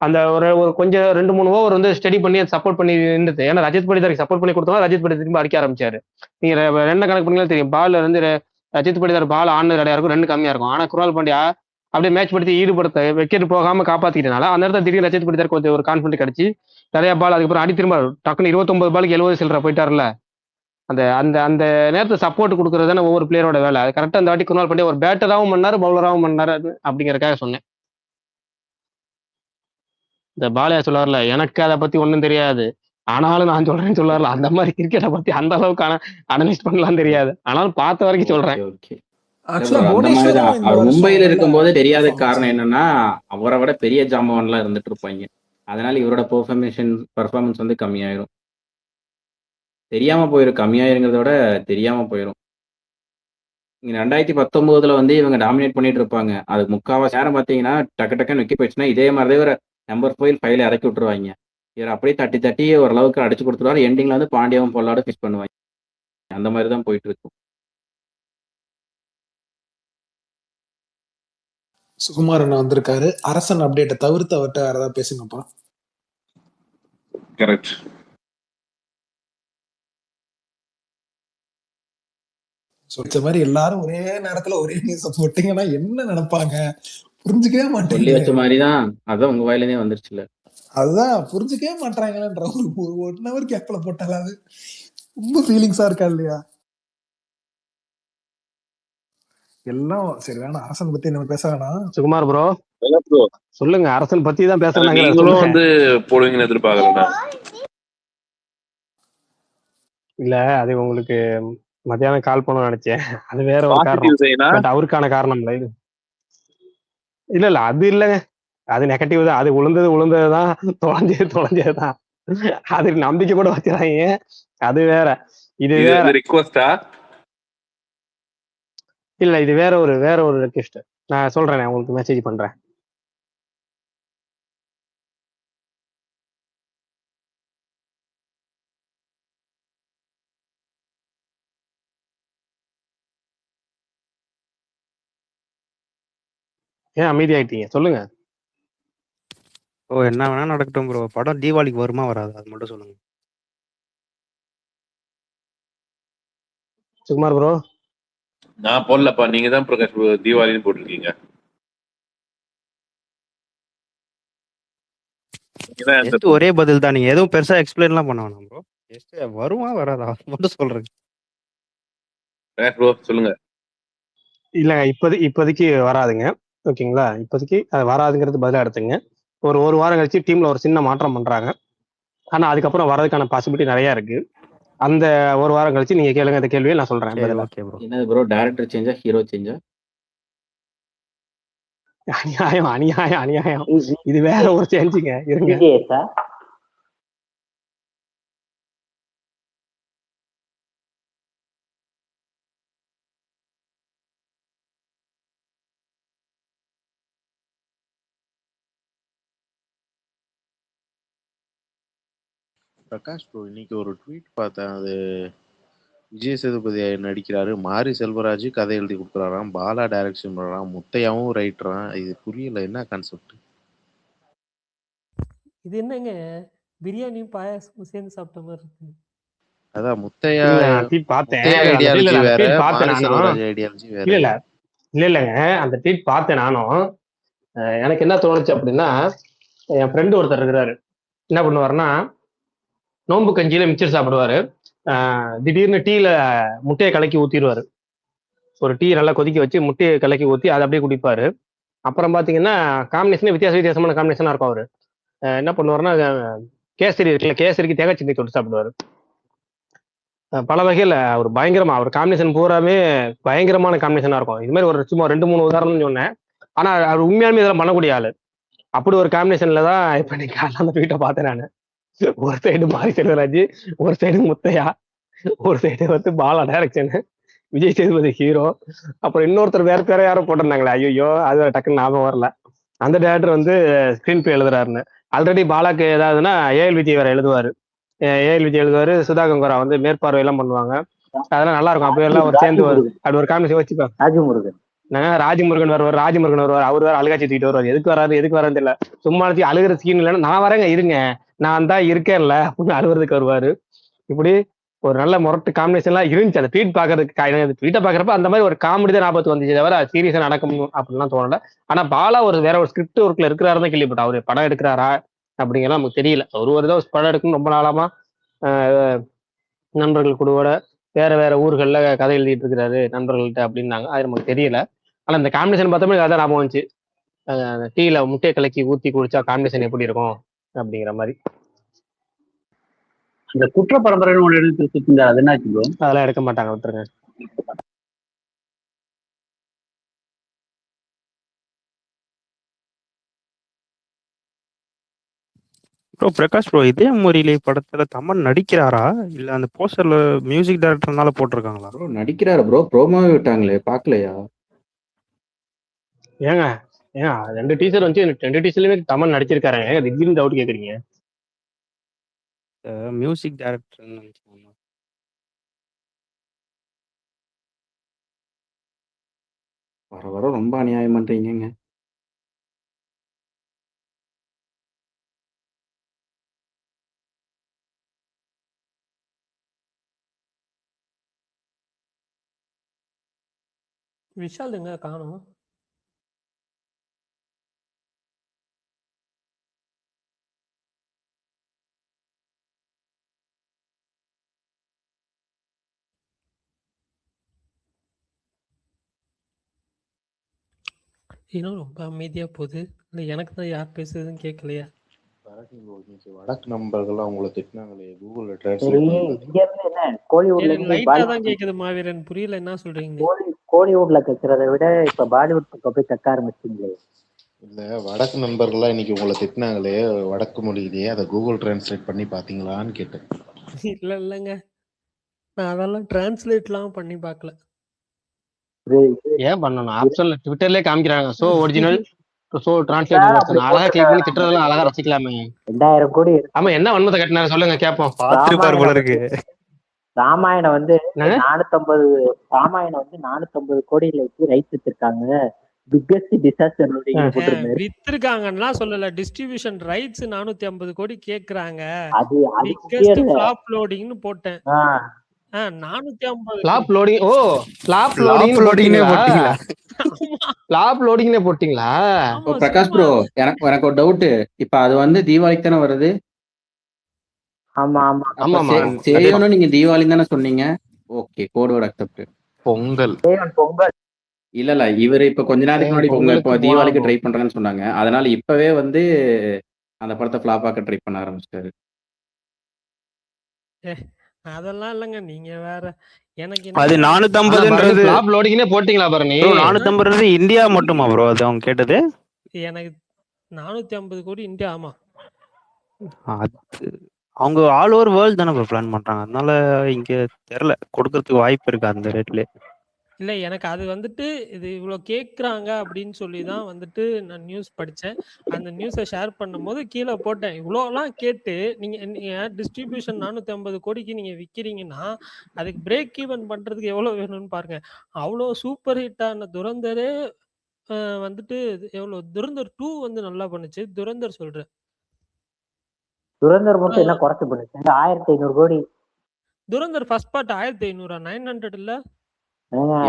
அந்த ஒரு ஒரு கொஞ்சம் 2-3 ஓவர் வந்து ஸ்டடி பண்ணி சப்போர்ட் பண்ணி நின்றுது. ஏன்னா ரஜத் படிதாருக்கு சப்போர்ட் பண்ணி கொடுத்தோம், ரஜத் படிதார் திரும்ப அடிக்க ஆரம்பிச்சாரு. நீங்க ரன் கணக்கு பண்ணீங்கன்னா தெரியும். பால் வந்து ரஜத் படிதார் பால் ஆடுனது ரெடியா இருக்கும், ரன் கம்மியா இருக்கும். ஆனா குருணால் பாண்டியா அப்படியே மேட்ச் படுத்தி ஈடுபடுத்த விக்கெட் போகாம காப்பாத்திக்கிட்டனால அந்த இடத்துல திடீர்னு ரஜத் படிதார் கொஞ்சம் ஒரு கான்ஃபிடன்ட் கிடைச்சி நிறைய பால் அதுக்கப்புறம் அடி திரும்ப டக்குன்னு 29 பாலுக்கு 70 சில்லற போயிட்டாருல. அந்த அந்த அந்த நேரத்தை சப்போர்ட் கொடுக்கறது ஒவ்வொரு பிளேயரோட வேலை. அது கரெக்டா அந்த வாட்டி குருணால் பாண்டியா ஒரு பேட்டராகவும் பண்ணாரு, பவுலராகவும் பண்ணாரு அப்படிங்கறதுக்காக சொன்னேன். இந்த பாலையா சொல்லுவார்ல, எனக்கு அதை பத்தி ஒண்ணும் தெரியாது ஆனாலும் நான் சொல்றேன்னு சொல்லுவார்ல, அந்த மாதிரி கிரிக்கெட்டை பத்தி அந்த அளவுக்கு அனலைஸ் பண்ணலாம் தெரியாது, ஆனாலும் பார்த்த வரைக்கும் சொல்றேன். ஓகே. ஆக்சுவலா அந்த மாதிரிதான் புவனேஸ்வரும் இந்த அவர் வருஷம் மும்பையில நல்ல இருக்கும்போது தெரியாத பெர்ஃபார்மன்ஸ். காரணம் என்னன்னா அவரை விட பெரிய ஜாம்பவான்லாம் இருந்துட்டு இருப்பாங்க. அதனால இவரோட பர்ஃபார்மன்ஸ் வந்து கம்மியாயிரும். தெரியாம போயிடும். கம்மியாயிருங்கிறத விட தெரியாம போயிடும். இங்க 2019 வந்து இவங்க டாமினேட் பண்ணிட்டு இருப்பாங்க. அது முக்காவாசி நேரம் பார்த்தீங்கன்னா டக்கு டக்குன்னு விக்கெட் போயிடுச்சுன்னா இதே மாதிரி இவரை நம்பர் 5 இறக்கி விட்டுருவாங்க. இவர் அப்படியே தட்டி தட்டி ஓரளவுக்கு அடிச்சு கொடுத்துருவாரு. எண்டிங்ல வந்து பாண்டியாவும் பொல்லாடும் ஃபிஷ் பண்ணுவாங்க. அந்த மாதிரி தான் போயிட்டு இருக்கும். சுகுமார் அண்ணா வந்திருக்காரு. அரசன் அப்டேட்டை தவிர்த்து அவர்கிட்ட வேற ஏதாவது பேசுங்கப்பா. கரெக்ட். சொல்லிச்ச மாதிரி எல்லாரும் ஒரே நேரத்துல ஒரே நியூஸ் போட்டீங்கன்னா என்ன நினைப்பாங்க புரிஞ்சுக்கவே சொல்லி மாட்டேங்குது. வச்ச மாதிரிதான் அதான் உங்க வாயிலே வந்துருச்சுல. அதுதான் புரிஞ்சுக்கவே மாட்டாங்களேன்ற ஒரு 1 hour கேப்ல போட்டாலாவது ரொம்ப ஃபீலிங்ஸா இருக்கா இல்லையா? எல்லாம் சரி வேணாம், அரசன் பத்தி நம்ம பேச வேணாம். சுகுமார் ப்ரோ ப்ரோ சொல்லுங்க, அரசன் பத்தி தான் பேசுறாங்க. நீங்களும் வந்து போடுவீங்கன்னு எதிர்பார்க்கறேன். இல்ல அது உங்களுக்கு மத்தியானம் கால் பண்ண நினைச்சேன், அது வேற ஒரு காரணம். பட் அவருக்கான காரணம் இல்ல இது. இல்ல அது இல்லங்க, அது நெகட்டிவ் தான். அது உளுந்ததுதான், தொலைஞ்சதுதான். அது நம்பிக்கை கூட வச்சுறாங்க. அது வேற, இது வேற. ரிக்வெஸ்டா? இல்ல இது வேற ஒரு ரெக்வெஸ்ட். நான் சொல்றேன், உங்களுக்கு மெசேஜ் பண்றேன். ஏன் அமைதியாயிட்டீங்க? சொல்லுங்க. ஓ என்ன வேணா நடக்கட்டும் ப்ரோ. படம் தீபாவளிக்கு வருமா வராது அது மட்டும் சொல்லுங்க. சுகுமார் ப்ரோ நான் போடலப்பா, நீங்க தான் பிரகாஷ் தீபாவளின்னு போட்டிருக்கீங்க. ஜஸ்ட் ஒரே பதில் தான், நீங்க எதுவும் பெருசா எக்ஸ்பிளைன்லாம் பண்ண வேணாம் ப்ரோ. ஜஸ்ட் வருமா வராதா மட்டும் சொல்றேன். சொல்லுங்க. இல்ல இப்போதைக்கு வராதுங்க, ஓகேங்களா? இப்போதைக்கு அது வராதுங்கிறது பதிலா எடுத்துங்க. ஒரு வாரம் கழிச்சு டீம்ல ஒரு சின்ன மாற்றம் பண்றாங்க. ஆனா அதுக்கப்புறம் வர்றதுக்கான பாசிபிலிட்டி நிறைய இருக்கு. அந்த ஒரு வாரம் கழிச்சு நீங்க கேளுங்க இந்த கேள்வியை, நான் சொல்றேன். Okay bro. என்னது ப்ரோ, டைரக்டர் சேஞ்சா ஹீரோ சேஞ்சா? அநியாயம். இது வேற ஒரு சேஞ்சுங்க. இருங்க. பிரகாஷ் ப்ரோ இன்னைக்கு ஒரு ட்வீட் பார்த்தேன். அது விஜய் சேதுபதி நடிக்கிறாரு, மாரி செல்வராஜ் கதை எழுதி கொடுக்குறாராம், பாலா டைரக்ஷன் பண்றாராம், முத்தையாவும் ரைட்டராம். இது புரியல, என்ன கான்செப்ட்? இது என்னங்க பிரியாணியும் பாயாசமும் சேர்ந்து சாப்பிட்ட மாதிரி இருக்கு. அதான் முத்தையா பார்த்தேன். ஐடியாலஜி வேற, மாரி நானும் செல்வராஜ் ஐடியாலஜி வேற. இல்லங்க அந்த ட்வீட் பார்த்தேன் நானும். எனக்கு என்ன தோணுச்சு அப்படின்னா, என் ஃப்ரெண்டு ஒருத்தர் இருக்கிறாரு. என்ன பண்ணுவாருன்னா, நோம்பு கஞ்சியில மிச்சர் சாப்பிடுவாரு. திடீர்னு டீல முட்டையை கலக்கி ஊத்திடுவாரு. ஒரு டீ நல்லா கொதிக்க வச்சு முட்டையை கலக்கி ஊத்தி அதை அப்படியே குடிப்பாரு. அப்புறம் பாத்தீங்கன்னா காம்பினேஷன் வித்தியாசமான காம்பினேஷனா இருக்கும். அவரு என்ன பண்ணுவாருன்னா, கேசரி இருக்குல்ல, கேசரிக்கு தேங்காய் சட்னி தொட்டு சாப்பிடுவாரு. பல வகையில அவர் பயங்கரமா, அவர் காம்பினேஷன் பூராமே பயங்கரமான காம்பினேஷனா இருக்கும். இது மாதிரி ஒரு சும்மா 2-3 உதாரணம் சொன்னேன். ஆனா அவர் உண்மையாலுமே இதெல்லாம் பண்ணக்கூடிய ஆளு. அப்படி ஒரு காம்பினேஷன்ல தான் இப்ப நீங்க அந்த ட்வீட்டை பார்த்தேன் நானு. ஒரு சைடு மாரி செல்வராஜ், ஒரு சைடு முத்தையா, ஒரு சைடு வந்து பாலா டைரக்ஷன், விஜய் சேதுபதி ஹீரோ. அப்புறம் இன்னொருத்தர் வேற யாரும் போட்டிருந்தாங்களே, ஐயோ அது டக்குன்னு ஞாபகம் வரல. அந்த டேரக்டர் வந்து ஸ்கிரீன் பிளே எழுதுறாருன்னு. ஆல்ரெடி பாலாக்கு ஏதாவதுன்னா ஏஎல் விஜய் வேற எழுதுவாரு. சுதா கங்கரா வந்து மேற்பார்வையெல்லாம் பண்ணுவாங்க. அதெல்லாம் நல்லா இருக்கும். அப்போ எல்லாம் ஒரு சேர்ந்து அப்படி ஒரு காம்பினேஷன் வச்சுப்பேன். ராஜமுருகன் ராஜமுருகன் வருவார். அவர் வேற அழுகாச்சி தூக்கிட்டு வருவார். எதுக்கு வராதுன்னு தெரியல. சும்மா அழுகிற சீன் இல்லைன்னா நான் வரேங்க இருங்க, நான் தான் இருக்கேன்ல அப்படின்னு அழுகுறதுக்கு வருவாரு. இப்படி ஒரு நல்ல முரட்டு காம்பினேஷன்லாம் இருந்துச்சு. அந்த ட்வீட் பாக்குறதுக்கு ட்வீட்டை பாக்குறப்ப அந்த மாதிரி ஒரு காமெடி தான் ஞாபகத்துக்கு வந்துச்சு தவிர சீரியஸா நடக்கும் அப்படின்லாம் தோணல. ஆனா பாலா வேற ஒரு ஸ்கிரிப்ட் ஒர்க்ல இருக்கிறாரு தான் கேள்விப்பட்டேன். அவரு படம் எடுக்கிறாரா அப்படிங்கலாம் நமக்கு தெரியல. ஒரு ஏதோ படம் எடுக்கணும் ரொம்ப நாளாமா நண்பர்கள் கூட வேற ஊர்கள்ல கதை எழுதிட்டு இருக்கிறாரு நண்பர்கள்ட்ட அப்படின்னாங்க. அது நமக்கு தெரியல. ஆனா இந்த காம்பினேஷன் பார்த்தோம்னா அதான் ஞாபகம் வந்துச்சு. டீல முட்டையை கலக்கி ஊத்தி குடிச்சா காம்பினேஷன் எப்படி இருக்கும் அப்படிங்கிற மாதிரி. இந்த குற்ற பரம்பரைன்னு ஒன்று எடுத்து சுத்திங்க, அது என்ன ப்ரோ? அதெல்லாம் எடுக்க மாட்டாங்க, விட்டுருங்க. ப்ரோ பிரகாஷ் ப்ரோ, இதே முறையிலே படத்துல தமன் நடிக்கிறாரா இல்ல அந்த போஸ்டர்ல மியூசிக் டைரக்டர்னால போட்டிருக்காங்களா? ப்ரோ நடிக்கிறாரு ப்ரோ, ப்ரோமோவே விட்டாங்களே, பாக்கலையா? ஏங்க 2 டீசர் வந்து 2 டீசர்லயுமே தமன் நடிச்சிருக்காரு. ஏங்க திடீர்னு டவுட் கேக்குறீங்க? மியூசிக் டைரக்டர் வர ரொம்ப அநியாயம் பண்றீங்க. விஷால் எங்க காணோம்? இன்னும் ரொம்ப அமைதியா போகுது. இல்லை எனக்கு தான் யார் பேசுறதுன்னு கேட்கலையா? வடக்கு நண்பர்கள்லாம் உங்களை திட்டினாங்களே கூகுள்ல சரி, டிரான்ஸ்லேட் இங்க இருந்து என்ன கோலிவுட்ல இருந்து லைட்டா தான் கேக்குது மாவீரன், புரியல என்ன சொல்றீங்க? கோலிவுட்ல கக்கிறத விட இப்ப பாலிவுட் பக்கம் போய் கக்க ஆரம்பிச்சிங்களே. இல்ல வடக்கு நண்பர்கள்லாம் இன்னைக்கு உங்களை திட்டினாங்களே வடக்கு மொழியிலேயே, அதை கூகுள் டிரான்ஸ்லேட் பண்ணி பாத்தீங்களான்னு கேட்டேன். இல்லைங்க, நான் அதெல்லாம் டிரான்ஸ்லேட்லாம் பண்ணி பார்க்கல. ஏன் பண்ணணும்? ஆப்ஷன்ல ட்விட்டர்லயே காமிக்கிறாங்க. சோ ஒரிஜினல் சோ டிரான்ஸ்லேட் அழகா கிளிக் பண்ணி திட்டுறதெல்லாம் அழகா ரசிக்கலாமே. 2000 கோடி. ஆமா, என்ன வன்மத்தை கட்டினாரு சொல்லுங்க கேட்போம். பாத்துருப்பாரு போல இருக்கு. ராமாயணம் வந்து 450 கோடியில வச்சு ரைட் வச்சிருக்காங்க. பிக்கஸ்ட் டிசாஸ்டர் வித்திருக்காங்கன்னா சொல்லல, டிஸ்ட்ரிபியூஷன் ரைட்ஸ் 450 கோடி கேக்குறாங்க. அது பிக்கஸ்ட் ஃபிளாப் லோடிங்னு போட்டேன். 450 ஃபிளாப் லோடிங். ஓ ஃபிளாப் லோடிங்னே போட்டீங்களா? ஃபிளாப் லோடிங்னே போட்டீங்களா? ஓ பிரகாஷ் ப்ரோ, எனக்கு ஒரு டவுட். இப்ப அது வந்து தீபாவளிக்கு தானே வருது? ஆமா செய்யணும். நீங்க தீபாவளி தானே சொன்னீங்க. Okay, code accept. பொங்கல் இல்ல இவரு இப்ப கொஞ்ச நேரத்துக்கு முன்னாடி பொங்கல் இப்போ தீபாவளிக்கு ட்ரை பண்றேன்னு சொன்னாங்க. அதனால இப்பவே வந்து அந்த படத்தை ஃபிளாப் ஆக்க ட்ரை பண்ண ஆரம்பிச்சிட்டாரு. அதெல்லாம் இல்லங்க, நீங்க வேற. எனக்கு அது 450ன்றது ஃபிளாப் லோடிங்னே போட்டீங்களா பாருங்க? 450 இந்தியா மட்டுமா ப்ரோ அது அவங்க கேட்டது? எனக்கு 450 கோடி இந்தியா. ஆமா, அது அவங்க ஆல் ஓவர் வேர்ல்ட் தானே ப்ரோ பிளான் பண்றாங்க. அதனால இங்க தெரியல, கொடுக்கறதுக்கு வாய்ப்பு இருக்கு அந்த ரேட்ல. இல்ல எனக்கு அது வந்துட்டு இது இவ்வளவு கேக்குறாங்க அப்படின்னு சொல்லி தான் வந்துட்டு நான் நியூஸ் படிச்சேன். அந்த நியூஸை ஷேர் பண்ணும்போது கீழே போட்டேன், இவ்வளோலாம் கேட்டு நீங்க டிஸ்ட்ரிபியூஷன் 450 கோடிக்கு நீங்க விற்கிறீங்கன்னா அதுக்கு பிரேக் ஈவன் பண்றதுக்கு எவ்வளவு வேணும்னு பாருங்க. அவ்வளோ சூப்பர் ஹிட்டான துரந்தரே வந்துட்டு எவ்வளவு, துரந்தர் 2 வந்து நல்லா பண்ணுச்சு. துரந்தர் சொல்றேன், துரந்தர் மட்டும் என்ன குறைச்சு பண்ணுச்சு? 1500 கோடி. துரந்தர் ஃபர்ஸ்ட் பார்ட் 1500, 900 இல்ல?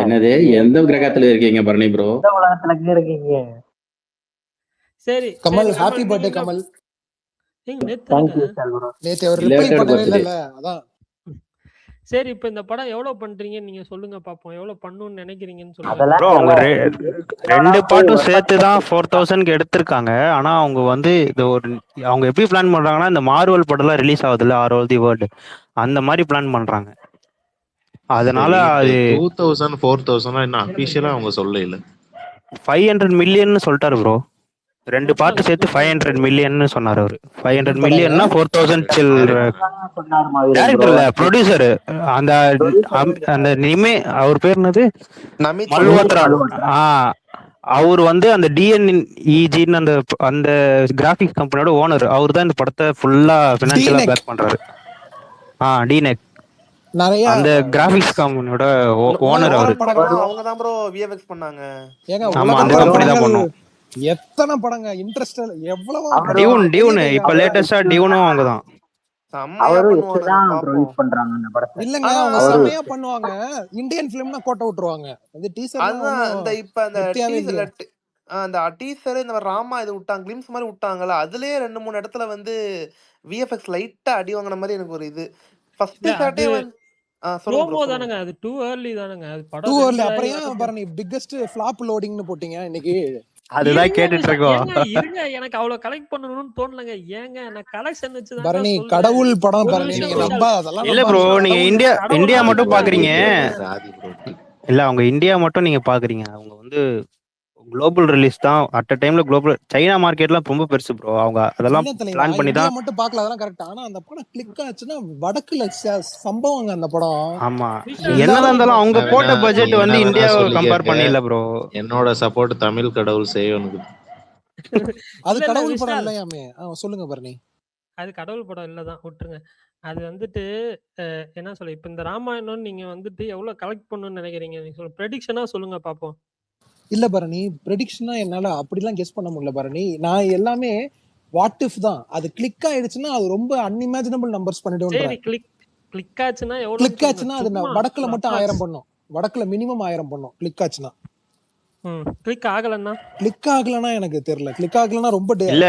என்னது, எந்த கிரகத்துல இருக்கீங்க பரணி ப்ரோ? எந்த உலகத்துல இருக்கீங்க? சரி கமல், ஹாப்பி பர்த்டே கமல். நேத்து அவர் ரிப்ளை பண்ணவே இல்ல. அதான் சரி, இப்ப இந்த படம் எவ்வளவு பண்றீங்கன்னு நீங்க சொல்லுங்க பாப்போம். எவ்வளவு பண்ணணும்னு நினைக்கிறீங்கன்னு சொல்லுங்க. ப்ரோ அவங்க 2 பாட்டும் சேர்த்து தான் 4000க்கு எடுத்திருக்காங்க. ஆனா அவங்க வந்து இது ஒரு அவங்க எப்படி பிளான் பண்றாங்கன்னா, இந்த மார்வல் படம்லாம் ரிலீஸ் ஆகுதுல்ல, ஆர் ஓவர் தி வேர்ல்டு, அந்த மாதிரி பிளான் பண்றாங்க. அதனால அது 2000 4000 என்ன அபிஷியலா அவங்க சொல்ல இல்ல. 500 மில்லியன் சொல்லிட்டாரு ப்ரோ. 2 பார்ட் சேர்த்து 500 மில்லியன் சொன்னாரு அவரு. 500 மில்லியன்னா 4000 டைரக்டர் இல்ல, ப்ரொடியூசர். அந்த நிமே அவர் பேர் என்னது, மல்ஹோத்ரா. அவர் வந்து அந்த டிஎன்இஜின்னு அந்த கிராபிக்ஸ் கம்பெனியோட ஓனர். அவர் தான் இந்த படத்தை ஃபுல்லா பினான்சியலா பேக் பண்றாரு. டிநெக் நிறைய அந்த கிராபிக்ஸ் கம்பெனியோட ஓனர் அவரு. உலகத்தரம் படங்கள்லாம் அவங்க தான் ப்ரோ விஎஃப்எக்ஸ் பண்ணாங்க. ஏங்க ஆமா, அந்த உலகத்தரம் கம்பெனி தான் படங்கள் பண்ணோம். எத்தனை படங்க இன்ட்ரெஸ்ட் எவ்வளவோ டியூன் இப்ப லேட்டஸ்டா டியூனும் அவங்கதான். செம்மையா பண்ணுவானுங்க பாப்போம். இல்லங்க ஆனா அவங்க செம்மையா பண்ணுவாங்க. இந்தியன் பிலிம்னா கோட்டை விட்டுருவாங்க. அது டீசர் அதுதான் இந்த இப்ப அந்த அந்த டீசர் இந்த ராமா இது விட்டாங்க, கிளிம்ஸ் மாதிரி விட்டாங்கல்ல, அதுலயே 2-3 இடத்துல வந்து விஎஃப்எக்ஸ் லைட்டா அடி வாங்கின மாதிரி எனக்கு ஒரு இது. ஃபர்ஸ்ட் ஷாட்டே வந்து சொல்லுங்க ப்ரோமோ ப்ரோ. தானங்க, அது டூ ஏர்லி தானங்க, அது டூ படம் ஏர்லி. அப்புறம் ஏன் பாருங்க பிக்கஸ்ட் ஃபிளாப் லோடிங்னு போட்டீங்க இன்னைக்கு? அதுதான் கேட்டுட்டு இருக்கோம். இருங்க, எனக்கு அவ்வளவு கலெக்ட் பண்ணணும்னு தோணலங்க. ஏங்க நான் கலெக்ஷன் வச்சு பரணி கடவுள் படம் பரணி, நீங்க நம்ப அதெல்லாம் இல்ல ப்ரோ, நீங்க இந்தியா மட்டும் பாக்குறீங்க. இல்ல அவங்க இந்தியா மட்டும் நீங்க பாக்குறீங்க. அவங்க வந்து குளோபல் ரிலீஸ் தான் அட் அ டைம்ல. குளோபல் சைனா மார்க்கெட்லாம் ரொம்ப பெருசு ப்ரோ. அவங்க அதெல்லாம் பிளான் பண்ணி தான் மட்டும் பார்க்கல, அதெல்லாம் கரெக்ட். ஆனா அந்த படம் கிளிக் ஆச்சுன்னா வடக்குல சம்பவங்க அந்த படம். ஆமா, என்னதான் இருந்தாலும் அவங்க போட்ட பட்ஜெட் வந்து இந்தியாவை கம்பேர் பண்ணல ப்ரோ. என்னோட சப்போர்ட் தமிழ் கடவுள் செய்வனுக்கு. அது கடவுள் படம் இல்லையாமே. சொல்லுங்க பரணி. அது கடவுள் படம் இல்லதான், விட்டுருங்க. அது வந்துட்டு என்ன சொல்ல, இப்ப இந்த ராமாயணம் நீங்க வந்துட்டு எவ்வளவு கலெக்ட் பண்ணணும்னு நினைக்கிறீங்க? நீங்க சொல்லுங்க, ப்ரெடிக்ஷனா சொல்லுங்க பாப்போம். இல்ல பரணி, ப்ரெடிக்ஷனா என்னால அப்படிலாம் கெஸ் பண்ண முடியல பரணி. நான் எல்லாமே வாட் இஃப் தான். அது கிளிக் ஆயிடுச்சுன்னா அது ரொம்ப அன்இமேஜினபிள் நம்பர்ஸ் பண்ணிடுவோம். சரி, கிளிக் ஆச்சுன்னா எவ்வளவு? கிளிக் ஆச்சுன்னா அது வடக்குல மட்டும் 1000 பண்ணும். வடக்குல மினிமம் 1000 பண்ணும் கிளிக் ஆச்சுன்னா. கிளிக் ஆகலன்னா எனக்கு தெரியல. கிளிக் ஆகலன்னா ரொம்ப இல்ல,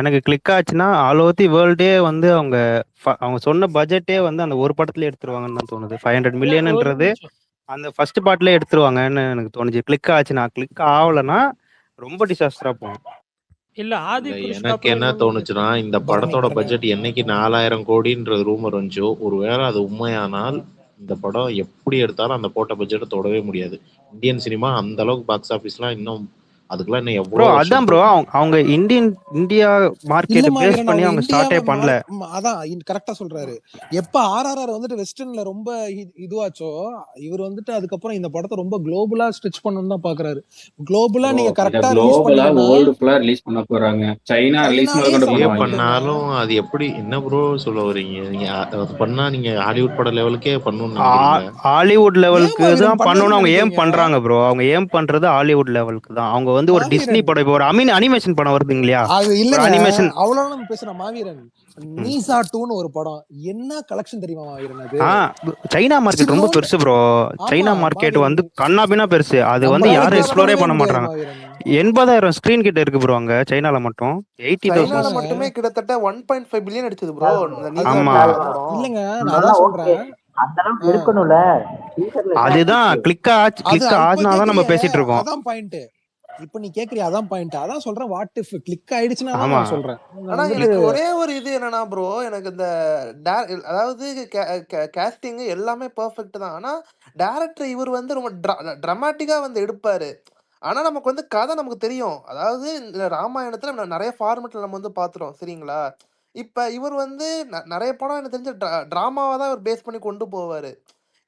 எனக்கு கிளிக் ஆச்சுன்னா ஆல் ஓவர் தி வேர்ல்டே வந்து அவங்க சொன்ன பட்ஜெட்டே வந்து அந்த ஒரு படத்துல எடுத்துருவாங்கன்னு தான் தோணுது. 500 மில்லியன்ன்றது அந்த ஃபர்ஸ்ட் பார்ட்ல எடுத்துருவாங்கன்னு எனக்கு தோணுச்சு. கிளிக் ஆச்சுன்னா. கிளிக் ஆகலன்னா ரொம்ப டிசாஸ்டரா போகும். இல்ல எனக்கு என்ன தோணுச்சுன்னா, இந்த படத்தோட பட்ஜெட் என்னைக்கு 4000 கோடின்ற ரூமர் வந்துச்சோ, ஒருவேளை அது உண்மையானால் இந்த படம் எப்படி எடுத்தாலும் அந்த போட்ட பட்ஜெட்டை தொடவே முடியாது. இந்தியன் சினிமா அந்த அளவுக்கு பாக்ஸ் ஆபீஸ்லாம் இன்னும் அதுக்கெல்லாம் இன்னும் ப்ரோ, எவ்வளவு அதான் ப்ரோ, அவங்க இந்தியா மார்க்கெட் பேஸ் பண்ணி அவங்க ஸ்டார்ட்டே பண்ணல. அதான் கரெக்டா சொல்றாரு. எப்ப ஆர்ஆர்ஆர் வந்துட்டு வெஸ்டர்ன்ல ரொம்ப இதுவாச்சோ, இவர் வந்துட்டு அதுக்கப்புறம் இந்த படத்தை ரொம்ப குளோபலா ஸ்டிச் பண்ணனும் தான் பாக்குறாரு. குளோபலா நீங்க கரெக்டா ரிலீஸ் பண்ணீங்கன்னா வேர்ல்ட் ஃபுல்லா ரிலீஸ் பண்ண போறாங்க. சைனா ரிலீஸ் பண்ணாலும் அது எப்படி என்ன ப்ரோ சொல்ல வரீங்க? நீங்க அது பண்ணா நீங்க ஹாலிவுட் பட லெவலுக்கே பண்ணனும்னு ஹாலிவுட் லெவலுக்கு தான் பண்ணனும் அவங்க ஏம் பண்றாங்க ப்ரோ. அவங்க ஏம் பண்றது ஹாலிவுட் லெவலுக்கு தான். அவங்க வந்து ஒரு டிஸ்னி படம், இப்போ ஒரு அனிமேஷன் படம் வருது இல்லையா? அது இல்லங்க, அனிமேஷன் அவ்வளவு நம்ம பேசுற மாவீரன் நீசா 2ன்னு ஒரு படம் என்ன கலெக்ஷன் தெரியுமா மாவீரன்? அது சைனா மார்க்கெட் ரொம்ப பெருசு ப்ரோ. சைனா மார்க்கெட் வந்து கண்ணாபினா பெருசு. அது வந்து யாரும் எக்ஸ்ப்ளோரே பண்ண மாட்டாங்க. 80,000 ஸ்கிரீன் கிட்ட இருக்கு ப்ரோ அங்க சைனால மட்டும். 80,000 மட்டுமே கிட்டத்தட்ட 1.5 பில்லியன் அடிச்சது ப்ரோ. ஆமா, இல்லங்க நான் அதான் சொல்றேன். அதுதான் கிளிக் ஆச்சுனாதான் நம்ம பேசிட்டு இருக்கோம். அதான் பாயிண்ட். இப்ப நீ கேக்குறியா? அதான் பாயிண்ட். அதான் சொல்றேன், வாட் இஃப் கிளிக் ஆயிடுச்சுன்னா நான் சொல்றேன். ஆனா எனக்கு ஒரே ஒரு இது என்னன்னா ப்ரோ, எனக்கு இந்த அதாவது காஸ்டிங் எல்லாமே பெர்ஃபெக்ட் தான். ஆனா டைரக்டர் இவர் வந்து ரொம்ப டிராமாட்டிக்கா வந்து எடுப்பாரு. ஆனா நமக்கு வந்து கதை நமக்கு தெரியும். அதாவது ராமாயணத்துல நிறைய ஃபார்மேட்ல நம்ம வந்து பாத்துறோம், சரிங்களா? இப்ப இவர் வந்து நிறைய படம் எனக்கு தெரிஞ்ச டிராமாவா தான் இவர் பேஸ் பண்ணி கொண்டு போவாரு.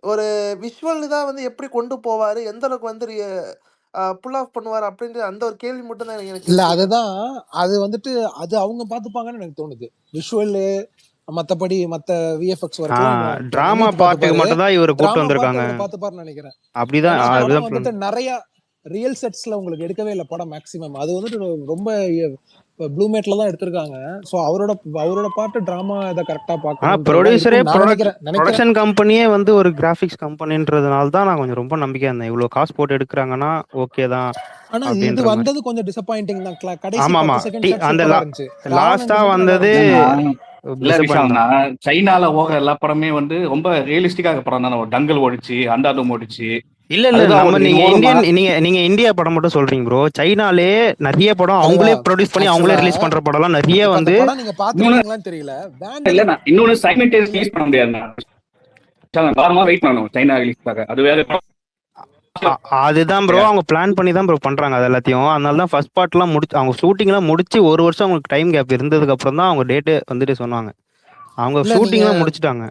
ஒரு விஷுவல் தான் வந்து எப்படி கொண்டு போவாரு, எந்த அளவுக்கு வந்து புல் ஆஃப் பண்ணுவார் அப்படின்ற அந்த ஒரு கேள்வி மட்டும் தான் எனக்கு இல்ல. அதுதான் அது வந்துட்டு அது அவங்க பாத்துப்பாங்கன்னு எனக்கு தோணுது. விஷுவல் மத்தபடி மத்த விஎஃப்எக்ஸ் வரைக்கும் டிராமா பார்ட்டுக்கு மட்டும் தான் இவரை கூட்டி வந்திருக்காங்க. பாத்துப்பாருன்னு நினைக்கிறேன். அப்படிதான் வந்துட்டு நிறைய ரியல் செட்ஸ்ல உங்களுக்கு எடுக்கவே இல்ல படம் மேக்ஸிமம். அது வந்துட்டு ரொம்ப ப்ளூமேட்ல தான் எடுத்திருக்காங்க. சோ அவரோட பார்ட் டிராமா இத கரெக்ட்டா பார்க்கணும். ப்ரொடியூசரே ப்ரொடக்ஷன் கம்பெனியே வந்து ஒரு கிராபிக்ஸ் கம்பெனின்றதுனால தான் நான் கொஞ்சம் ரொம்ப நம்பிக்கையா இருந்தேன். இவ்வளவு காசு போட்டு எடுக்கறாங்கன்னா ஓகே தான். ஆனா இது வந்தது கொஞ்சம் டிசப்பாயிண்டிங் தான். கடைசி 10 செகண்ட்ஸ் அந்த லாஸ்டா வந்தது சைனால போக எல்லா படமே வந்து ரொம்ப ரியலிஸ்டிக்கா படம் தானே. டங்கல் ஓடிச்சு, அண்டாடும் ஓடிச்சு. இல்ல நம்ம நீங்க இந்தியா படம் மட்டும் சொல்றீங்க ப்ரோ. சைனாலே நிறைய படம் அவங்களே ப்ரொடியூஸ் பண்ணி அவங்களே ரிலீஸ் பண்ற படம் எல்லாம் நிறைய வந்து நீங்க பாத்தீங்களான்னு தெரியல. இல்ல நான் இன்னொன்னு சைமல்டேனியஸ் ரிலீஸ் பண்ண முடியாது. வாரமா வெயிட் பண்ணணும் சைனா ரிலீஸ்க்காக. அது வேற. அதுதான் ப்ரோ அவங்க பிளான் பண்ணி தான் ப்ரோ பண்றாங்க அது எல்லாத்தையும். அதனால தான் ஃபர்ஸ்ட் பார்ட் எல்லாம் முடிச்சு அவங்க ஷூட்டிங் எல்லாம் முடிச்சு 1 வருஷம் அவங்களுக்கு டைம் கேப் இருந்ததுக்கு அப்புறம் தான் அவங்க டேட் வந்துட்டு சொன்னாங்க. அவங்க ஷூட்டிங் எல்லாம் முடிச்சிட்டாங்க.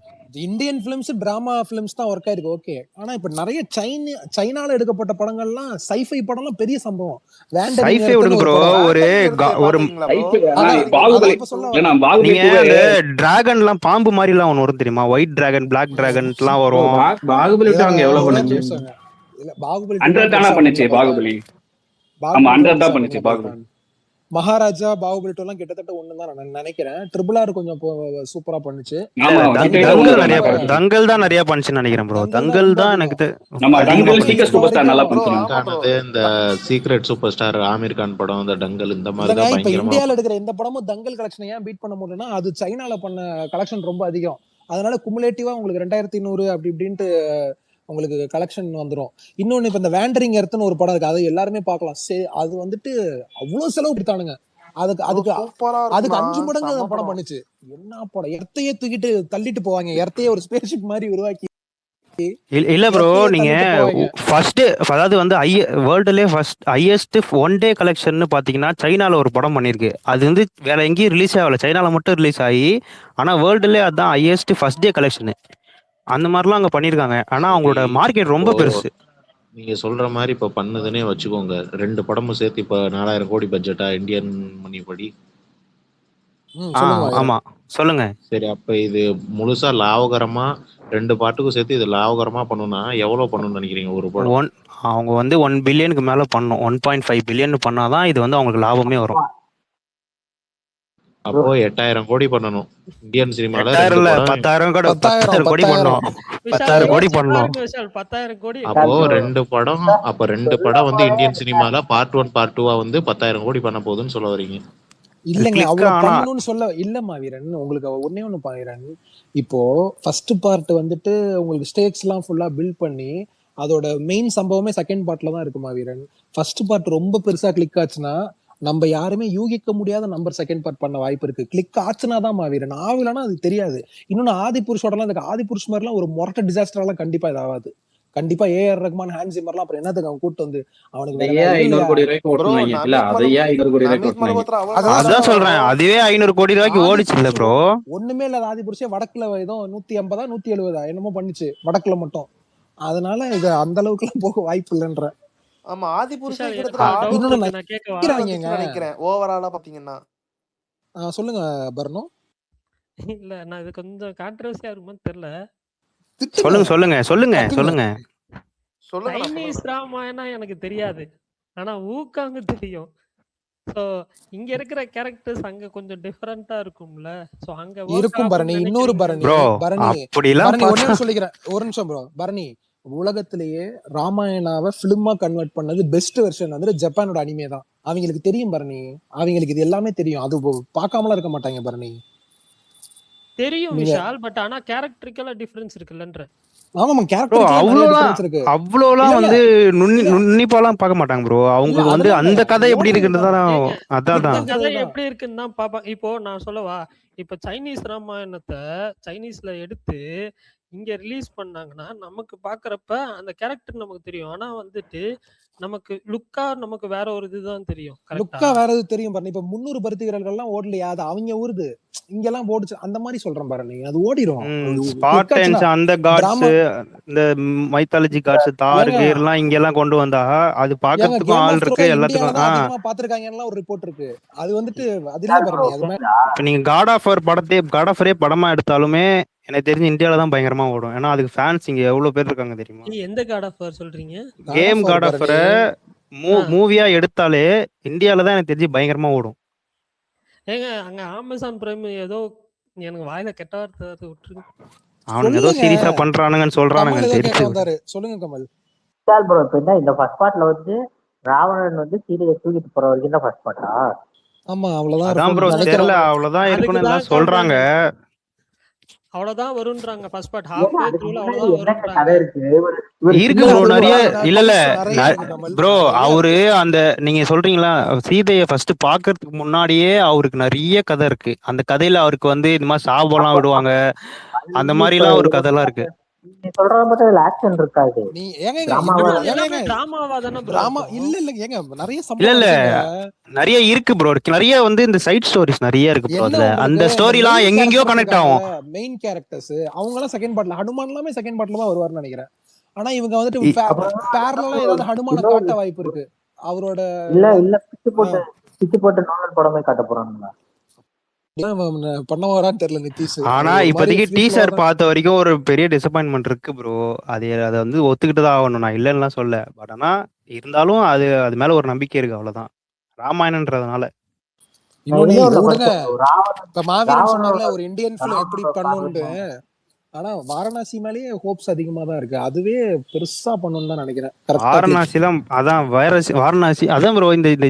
இந்தியன் பிலிம்ஸ் டிராமா பிலிம்ஸ் தான் ஒர்க் ஆயிருக்கு, ஓகே. ஆனா இப்ப நிறைய சைனால எடுக்கப்பட்ட படங்கள்லாம் சைஃபை படம்லாம் பெரிய சம்பவம். வேண்டரிங் சைஃபை எர்த்னு விடுங்க ஒரு ப்ரோ. படம். ஒரு வேண்டரிங் ஒரு பாத்தீங்களா ப்ரோ? சைஃபை அதான் நான் அதான் பாகுபலி இப்ப சொல்ல இல்ல வரேன். நான் பாகுபலி நீங்க அந்த டிராகன்லாம் பாம்பு மாதிரிலாம் ஒன்று வரும் தெரியுமா? ஒயிட் டிராகன், பிளாக் டிராகன்லாம் ப்ரோ வரும். பாகுபலி இதான் அங்க எவ்வளவு அதுதான் பண்ணுச்சு? பெருசாங்க. இல்ல பாகுபலி 2 100 தான் தானே பெருசா பண்ணுச்சு அப்படிங்களா பைத்தான்? பாகுபலி. ஆமா பாகுபலி 2 100 பெருசா தான் பண்ணுச்சு அப்படிங்களா பாகுபலி. பைத்தான்? மகாராஜா பாகுபலி 2 எல்லாம் கிட்டத்தட்ட ஒண்ணு தான் நான் நினைக்கிறேன். ட்ரிபிள் ஆர் கொஞ்சம் சூப்பரா பண்ணுச்சு. இல்ல ஆமா இல்ல கிட்ட தங்கல் தங்கல் ரொம்ப நிறைய ஒண்ணுதான். தங்கல் தான் நிறைய பண்ணுச்சுன்னு நினைக்கிறேன் ப்ரோ. தங்கல் தான் தங்கல் ரொம்ப தான் அதிகம். எனக்கு நம்ம அதிகமா தங்கல் பண்ணுச்சு. சீக்கிரம் இப்ப சூப்பர் ஸ்டார் நல்லா வரைக்கும் ப்ரோ பண்ணுச்சு. ஆமா ப்ரோ. ஆனது இந்த secret super star Aamir Khan படம், இந்த டங்கல், இந்த மாதிரி இல்லங்க தான் இப்ப பயங்கரமா இந்தியால எடுக்கிற எந்த படமும் தங்கல் கலெக்ஷன் ஏன் பீட் பண்ண முடியலன்னா அது சைனால பண்ண கலெக்ஷன் ரொம்ப அதிகம். அதனால குமுலேட்டிவா உங்களுக்கு 2100 அப்படி இப்படின்ட்டு உங்களுக்கு கலெக்ஷன் வந்துடும். இன்னொன்னு இப்ப இந்த வேண்டரிங் எர்த்னு ஒரு படம் இருக்கு, அதை எல்லாருமே பார்க்கலாம். அது வந்துட்டு அவ்வளவு செலவு கொடுத்தானுங்க. அதுக்கு ப்ரோ அதுக்கு சூப்பரா அதுக்கு இருக்கும்ண்ணா, 5 மடங்கு செம அந்த படம் படம். பண்ணுச்சு. என்ன படம்! எர்த்தையே தூக்கிட்டு தள்ளிட்டு போவாங்க. எர்த்தையே ஒரு ஸ்பேஸ்ஷிப் மாதிரி உருவாக்கி இல்ல ப்ரோ, எர்த்தையே நீங்க தள்ளிட்டு போவாங்க. ஃபர்ஸ்ட் அதாவது வந்து வேர்ல்டுலயே first highest one day collection பாத்தீங்கன்னா சைனால ஒரு படம் பண்ணிருக்கு. அது வந்து வேற எங்கேயும் ரிலீஸ் ஆகல, சைனால மட்டும் ரிலீஸ் ஆகி. ஆனா வேர்ல்டுலயே அதான் ஹையஸ்ட் ஃபர்ஸ்ட் டே கலெக்ஷன். அந்த மாதிரிலாம் அங்க பண்ணிருக்காங்க. ஆனா சரி. அவங்களோட மார்க்கெட் இப்போ ரொம்ப பெருசு. நீங்க சொல்ற மாதிரி இப்ப பண்ணுதுன்னே வச்சுக்கோங்க, 2 படமும் சேர்த்து இப்ப 4000 கோடி பட்ஜெட்டா இந்தியன் மணி படி? சொல்லுங்க மாவீரன். ஆமா சொல்லுங்க. சரி, அப்ப இது முழுசா லாபகரமா 2 பாட்டுக்கும் சேர்த்து இது லாபகரமா பண்ணணும்னா எவ்வளவு பண்ணணும்னு நினைக்கிறீங்க ஒரு படம்? அவங்க வந்து 1 பில்லியனுக்கு மேல பண்ணும். 1.5 பில்லியன் பண்ணாதான் இது வந்து அவங்களுக்கு லாபமே வரும். அப்போ 8000 கோடி பண்ணணும் இந்தியன் சினிமால 8000 2 இல்ல, படம். 10,000 கோடி பண்ணணும். 10,000 கோடி பண்ணணும். விஷால் 10,000 கோடி. அப்போ 2 படம், அப்ப 2 படம் வந்து இந்தியன் சினிமால பார்ட் 1 பார்ட் 2 வந்து 10,000 கோடி பண்ண போகுதுன்னு சொல்ல வரீங்க? இல்லங்க கிளிக் அவ்வளவு ஆனா பண்ணணும்னு சொல்ல இல்ல மாவீரன். உங்களுக்கு ஒன்னே ஒண்ணு மாவீரன், இப்போ ஃபர்ஸ்ட் பார்ட் வந்துட்டு உங்களுக்கு ஸ்டேக்ஸ் எல்லாம் ஃபுல்லா பில்ட் பண்ணி அதோட மெயின் சம்பவமே செகண்ட் பார்ட்ல தான் இருக்கு மாவீரன். ஃபர்ஸ்ட் பார்ட் ரொம்ப பெருசா கிளிக் ஆச்சுன்னா நம்ம யாருமே யூகிக்க முடியாத நம்பர் செகண்ட் பார்ட் பண்ண வாய்ப்பு இருக்கு. கிளிக் ஆச்சுனா தான் மாவீரன், ஆகலன்னா அது தெரியாது. இன்னொன்னு ஆதிபுருஷோடலாம் இந்த ஆதிபுருஷ் மாதிரிலாம் ஒரு மொரட்ட டிசாஸ்டர்லாம் கண்டிப்பா இதாகாது. கண்டிப்பா ஏஆர் ரஹ்மான், ஹான்ஸ் ஜிம்மர்லாம் அப்புறம் என்னத்துக்கு அவன் கூட்டு வந்து அவனுக்கு வேற அதையே இது 500 இல்லையா? கோடி ரூபாய்க்கு ப்ரோ ஓட்டுனாங்க. இல்ல நமீத் அதையே 500 கோடி ரூபாய்க்கு நமீத் ஓட்டுனாங்க. மல்ஹோத்ரா அவ்வளவு அதான் அதான் சூப்பரா சொல்றேன், அதுவே 500 கோடி ரூபாய்க்கு ஓடிச்சு இல்ல ஆதிபுருஷ் ப்ரோ. ஒண்ணுமே இல்லாத ஆதிபுருஷே வடக்குல ஏதோ 150 170 என்னமோ பண்ணுச்சு வடக்குல மட்டும். அதனால இது அந்த அளவுக்கு எல்லாம் போக வாய்ப்பு இல்லைன்ற. ஆமா ஆதிபுருஷே விஷால் எனக்கு கிட்டத்தட்ட ஒரு டவுட் இன்னொன்னு இருக்கு, நான் கேட்கவா? நினைக்கிறாங்க. நினைக்கிறேன் ஓவராலா பாத்தீங்கன்னா. சொல்லுங்க பர்னோ. இல்ல நான் இது கொஞ்சம் கான்ட்ரவர்சியா இருக்குமான்னு தெரியல. திட்டுங்க, சொல்லுங்க சொல்லுங்க சொல்லுங்க கத்துங்க. சொல்லுங்க. சொல்லுங்க சைனீஸ் ராமாயணம் எனக்கு தெரியாது, ஆனா ஊக்காங்க தெரியும். ஸோ இங்க இருக்கிற கேரக்டர்ஸ் அங்க கொஞ்சம் டிஃபரெண்டா இருக்கும்ல. ஸோ அங்க work இருக்கும் பரணி. ஆகும்னு இன்னொரு நினைக்கிறீங்க ப்ரோ நீங்க? பரணி அப்படிலாம் பரணி ஒண்ணே பார்த்தா ஒண்ணு சொல்லிக்கிறேன், ஒரு நிமிஷம் ப்ரோ. பரணி, உலகத்திலேயே ராமாயணாவை பிலிமா கன்வெர்ட் பண்ணது பெஸ்ட் வெர்ஷன் வந்து ஜப்பானோட அனிமே தான். அவங்களுக்கு தெரியும் பரணி, அவங்களுக்கு இது எல்லாமே தெரியும். அது பார்க்காமலாம் இருக்க மாட்டாங்க பரணி. தெரியும் நீங்க விஷால், பட் ஆனா கேரக்டருக்கெல்லாம் டிஃபரன்ஸ் இருக்குல்லன்ற. ஆமா ப்ரோ கேரக்டருக்கே நிறைய அவ்வளோலாம் டிஃபரன்ஸ் இருக்கு. அவ்வளோலாம் இல்ல இல்ல வந்து இல்ல நுண்ணிப்பாலாம் பார்க்க மாட்டாங்க ப்ரோ. இல்ல அவங்க வந்து அதெல்லாம் இல்ல, அந்த கதை எப்படி ஓடுறது இருக்குன்றது தான், தான். ஏங்க அதான் இந்த தான் கதை எடுக்கிறது தான். எப்படி இருக்குன்னு தான் பாப்பா. இப்போ நான் சொல்லவா, இப்ப சைனீஸ் ராமாயணத்தை சைனீஸ்ல எடுத்து இங்க ரிலீஸ் பண்ணாங்கன்னா நமக்கு பாக்குறப்ப அந்த கேரக்டர் நமக்கு தெரியும். ஆனா வந்துட்டு நமக்கு லுக்கா நமக்கு வேற ஒரு இதுதான் தெரியும். கரெக்டா? லுக்கா வேற எது தெரியும் பாரு. இப்ப 300 பருத்தி வீரர்கள்லாம் ஓடலையா, அது அவங்க ஊருது. இங்கெல்லாம் போடுச்சு அந்த மாதிரி சொல்றேன் பாரு. நீ அது ஓடிரும். கிளிக் ஸ்பார்டன்ஸ், ஆச்சுன்னா அந்த காட்ஸ், டிராமா. இந்த மைத்தாலஜி காட்ஸ், தார் ஏங்க கீர்லாம் இங்க எல்லாம் கொண்டு வந்தா அது ஏங்க பாக்கிறதுக்கும் கேம் ஆள் ஆஃப் இருக்கு, த்ரோனை இந்தியால எல்லாத்துக்கும். தான் அதிகமா பாத்துருக்காங்கலாம் ஒரு ரிப்போர்ட் இருக்கு. அது வந்துட்டு அது இல்ல பாரு. நீ அது இப்ப நீங்க காட் ஆஃப் படத்தையே படமா எடுத்தாலுமே எனக்கு தெரிஞ்சு இந்தியால தான் பயங்கரமா ஓடும். ஏன்னா அதுக்கு ஃபேன்ஸ் இங்க எவ்வளவு பேர் இருக்காங்க தெரியுமா? நீ எந்த காட் ஆஃப் வார் சொல்றீங்க? Game god of Bharani. மூவியா எடுத்தாலே இந்தியால தான் எனக்கு தெரிஞ்சு பயங்கரமா ஓடும். ஏங்க அங்க அமேசான் பிரைம் ஏதோ எனக்கு வாயில கெட்ட வார்த்தை விட்டுருக்கு. அவனுங்க ஏதோ சொல்லுங்க. சீரியஸா பண்றானுங்கன்னு சொல்றானுங்க, கமல் ஏதோ கேட்க தெரிஞ்சு. வந்தாரு, சொல்லுங்க கமல். ப்ரோ இப்ப என்ன இந்த ஃபர்ஸ்ட் பார்ட்ல வந்து ராவணன் வந்து சீதையை தூக்கிட்டு போற வரைக்கும் தான் ஃபர்ஸ்ட் பார்ட்டா? ஆமா அவ்வளவுதான் அதான் ப்ரோ இருக்கும்னு தெரியல, நினைக்கிறேன். அவ்வளவுதான் அதுக்கு இருக்குன்னு எல்லாம் தான் சொல்றாங்க. சொல்றாங்க, அவ்வளவுதான் வரும்ன்றாங்க. ஃபர்ஸ்ட் பார்ட் ஹாஃப் வே அதுக்கு த்ரூல முன்னாடி அவ்வளவுதான் என்னங்க வரும்ன்றாங்க. கதை இருக்கு? இருக்கு இல்ல ப்ரோ, அது நிறைய. இல்ல இல்ல நிறைய இருக்கு கமல், ப்ரோ, நிறைய அவரு இருக்கு. அந்த நீங்க சொல்றீங்களா சீதையை ஃபர்ஸ்ட் பாக்குறதுக்கு முன்னாடியே அவருக்கு நிறைய கதை இருக்கு. அந்த கதையில அவருக்கு வந்து இந்த மாதிரி சாபம்லாம் விடுவாங்க, அந்த மாதிரி எல்லாம் ஒரு கதைலாம் இருக்கு. நீ சொல்றத பார்த்தா இதுல ஆக்ஷன் இருக்காது, நீ ஏங்க டிராமாவா ஆனா இன்னொன்னு அது ஏங்க எல்லாமே டிராமாவா தானே ப்ரோ டிராமா இருக்கும். இல்ல ஏங்க நிறைய இல்ல சம்பவம் இல்ல நடக்குங்க. நிறைய இருக்கு ப்ரோ. நிறைய வந்து இந்த சைட் ஸ்டோரிஸ் நிறைய இருக்கு ப்ரோ. என்ன அதுல உங்களுக்கு அந்த இந்த ஸ்டோரிலாம் மெயின் எங்கெங்கயோ கேரக்டர்ஸ் கனெக்ட் ஆகும். இருக்காங்கல்ல, மெயின் கேரக்டர்ஸ் அவங்க எல்லாம் செகண்ட் பார்ட்ல, ஹனுமான் எல்லாமே செகண்ட் பார்ட்ல தான் வருவார்னு நினைக்கிறேன். ஆனா இவங்க வந்துட்டு இ- அப்புறம் பேரலா ஏதாவது ஹனுமான இன்னொரு காட்ட வாய்ப்பு இருக்கு. அவரோட இல்ல பிச்சு போட்டு நோலன் படமே காட்ட போறானுங்களா? பண்ண வரான்னு தெரியல நிதிஷ். ஆனா ஒரு மாதிரி இப்போதைக்கு ஃப்ரீ டீசர் ஃப்ளோவா பார்த்த வரைக்கும் ஒரு பெரிய டிசப்பாயின்மெண்ட் இருக்கு ப்ரோ. அதை வந்து ஒத்துக்கிட்டு தான் ஆகணும். நான் இல்லைன்னுலாம் சொல்ல. பட் ஆனா இருந்தாலும் அது மேல ஒரு நம்பிக்கை இருக்கு, அவ்வளவுதான். ராமாயணன்றதுனால. இன்னொன்னு இன்னொன்னு இதை விடுங்க. ராவணன் இப்ப மாவீரன் சொன்னார்ல ராவணனோட ஒரு இந்தியன் ஃபிலிம் எப்படி பண்ணுன்ட்டு. ஆனா வாரணாசி மேலேயே ஹோப்ஸ் அதிகமா தான் இருக்கு. அதுவே பெருசா பண்ணணும்னு தான் நினைக்கிறேன். வாரணாசி தான், அதான் வாரணாசி அதான் ப்ரோ. இந்த இந்த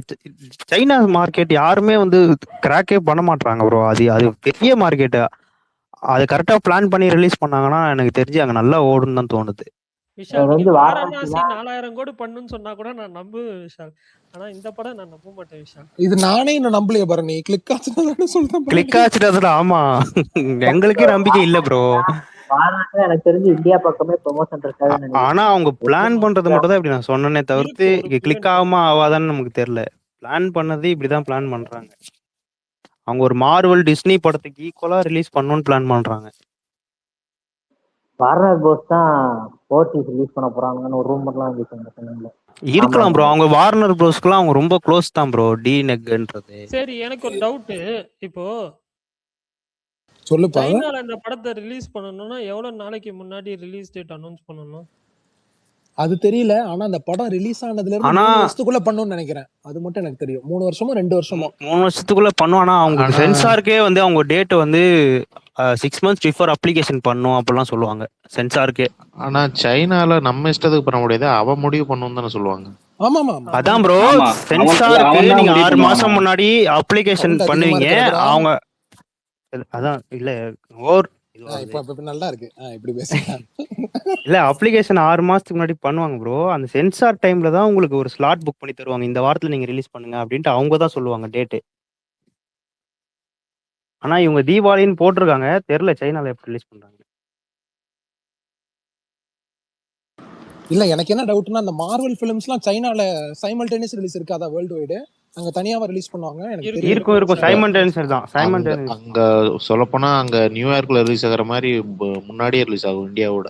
சைனா மார்க்கெட் யாருமே வந்து கிராக்கே பண்ண மாட்டாங்க ப்ரோ. அது பெரிய மார்க்கெட். அது கரெக்டா பிளான் பண்ணி ரிலீஸ் பண்ணாங்கன்னா எனக்கு தெரிஞ்சு அங்க நல்லா ஓடுன்னு தான் தோணுது. விஷால் நீங்க வாரணாசி 4000 கோடி பண்ணுன்னு சொன்னா கூட நான் நம்புவேன் விஷால். ஆனா இந்த படம் நான் நம்ப மாட்டேன் விஷால். இது நானே இன்னும் நம்பலையே பரணி. கிளிக் ஆச்சுன்னு சொல்றேன். கிளிக் ஆச்சுட்டு ஆமா, எங்களுக்கே நம்பிக்கை இல்ல ப்ரோ. வாரணாசி எனக்கு தெரிஞ்சு இந்தியா பக்கமே ப்ரொமோஷன் இருக்காதுன்னு நினைக்கிறேன். ஆனா அவங்க பிளான் பண்றது மட்டும் தான் இப்படி நான் சொன்னேனே தவிர்த்து கிளிக் ஆகாம ஆகாதான்னு நமக்கு தெரியல. பிளான் பண்ணது இப்படிதான் பிளான் பண்றாங்க. அவங்க ஒரு மார்வல் டிஸ்னி படத்துக்கு ஈக்குவலா ரிலீஸ் பண்ணணும்னு பிளான் பண்றாங்க. வார்னர் போஸ் தான் ஓடிடி ரிலீஸ் பண்ண போறாங்கன்னு ஒரு ரூமர்லாம் வந்துச்சு. இருக்கலாம் ப்ரோ. அவங்க வார்னர் ப்ரோஸ்க்குலாம் அவங்க ரொம்ப க்ளோஸ் தான் ப்ரோ. டி நெக்ன்றது. சரி எனக்கு ஒரு டவுட். இப்போ சொல்லுப்பா. சைனால இந்த படத்தை ரிலீஸ் பண்ணனும்னா எவ்வளவு நாளைக்கு முன்னாடி ரிலீஸ் டேட் அனௌன்ஸ் பண்ணனும்? அது தெரியல. ஆனா அந்த படம் ரிலீஸ் ஆனதுல இருந்து 3 வருஷத்துக்குள்ள பண்ணணும்னு நினைக்கிறேன். அது மட்டும் எனக்கு தெரியும். 3 வருஷமோ 2 வருஷமோ 3 வருஷத்துக்குள்ள பண்ணும். ஆனா அவங்க சென்சாருக்கே வந்து அவங்க டேட் வந்து 6 months பிஃபோர் அப்ளிகேஷன் பண்ணும் அப்படிலாம் சொல்லுவாங்க சென்சாருக்கே. ஆனா சைனால நம்ம இஷ்டத்துக்கு பண்ண முடியாது, அவ முடிவு பண்ணணும் தானே சொல்லுவாங்க. அதான் ப்ரோ, சென்சாருக்கு நீங்க 6 மாசம் முன்னாடி அப்ளிகேஷன் பண்ணுவீங்க. அவங்க அதான் இல்ல ஓர் இப்ப நல்லா இருக்கு. இப்படி பேசுறேன். இல்ல அப்ளிகேஷன் 6 மாசத்துக்கு முன்னாடி பண்ணுவாங்க ப்ரோ. அந்த சென்சார் டைம்ல தான் உங்களுக்கு ஒரு ஸ்லாட் புக் பண்ணி தருவாங்க. இந்த வாரத்துல நீங்க ரிலீஸ் பண்ணுங்க அப்படின்ட்டு அவங்க தான் சொல்லுவாங்க டேட்டு. ஆனா இவங்க தீபாவளின்னு போட்டிருக்காங்க. தெரியல சைனால எப்படி ரிலீஸ் பண்றாங்க. இல்ல எனக்கு என்ன டவுட்னா அந்த மார்வல் ஃபிலிம்ஸ்லாம் சைனால சைமல்டேனியஸ் ரிலீஸ் இருக்காதா வேர்ல்டு வைடு? அங்க தனியாவா ரிலீஸ் பண்ணுவாங்க? எனக்கு தெரியல. இருக்கும் சைமல்டேனியஸ் தான். சைமல்டேனியஸ் அங்க சொல்லப்போனா அங்க நியூயார்க்ல ரிலீஸ் ஆகிற மாதிரி முன்னாடியே ரிலீஸ் ஆகும் இந்தியாவோட.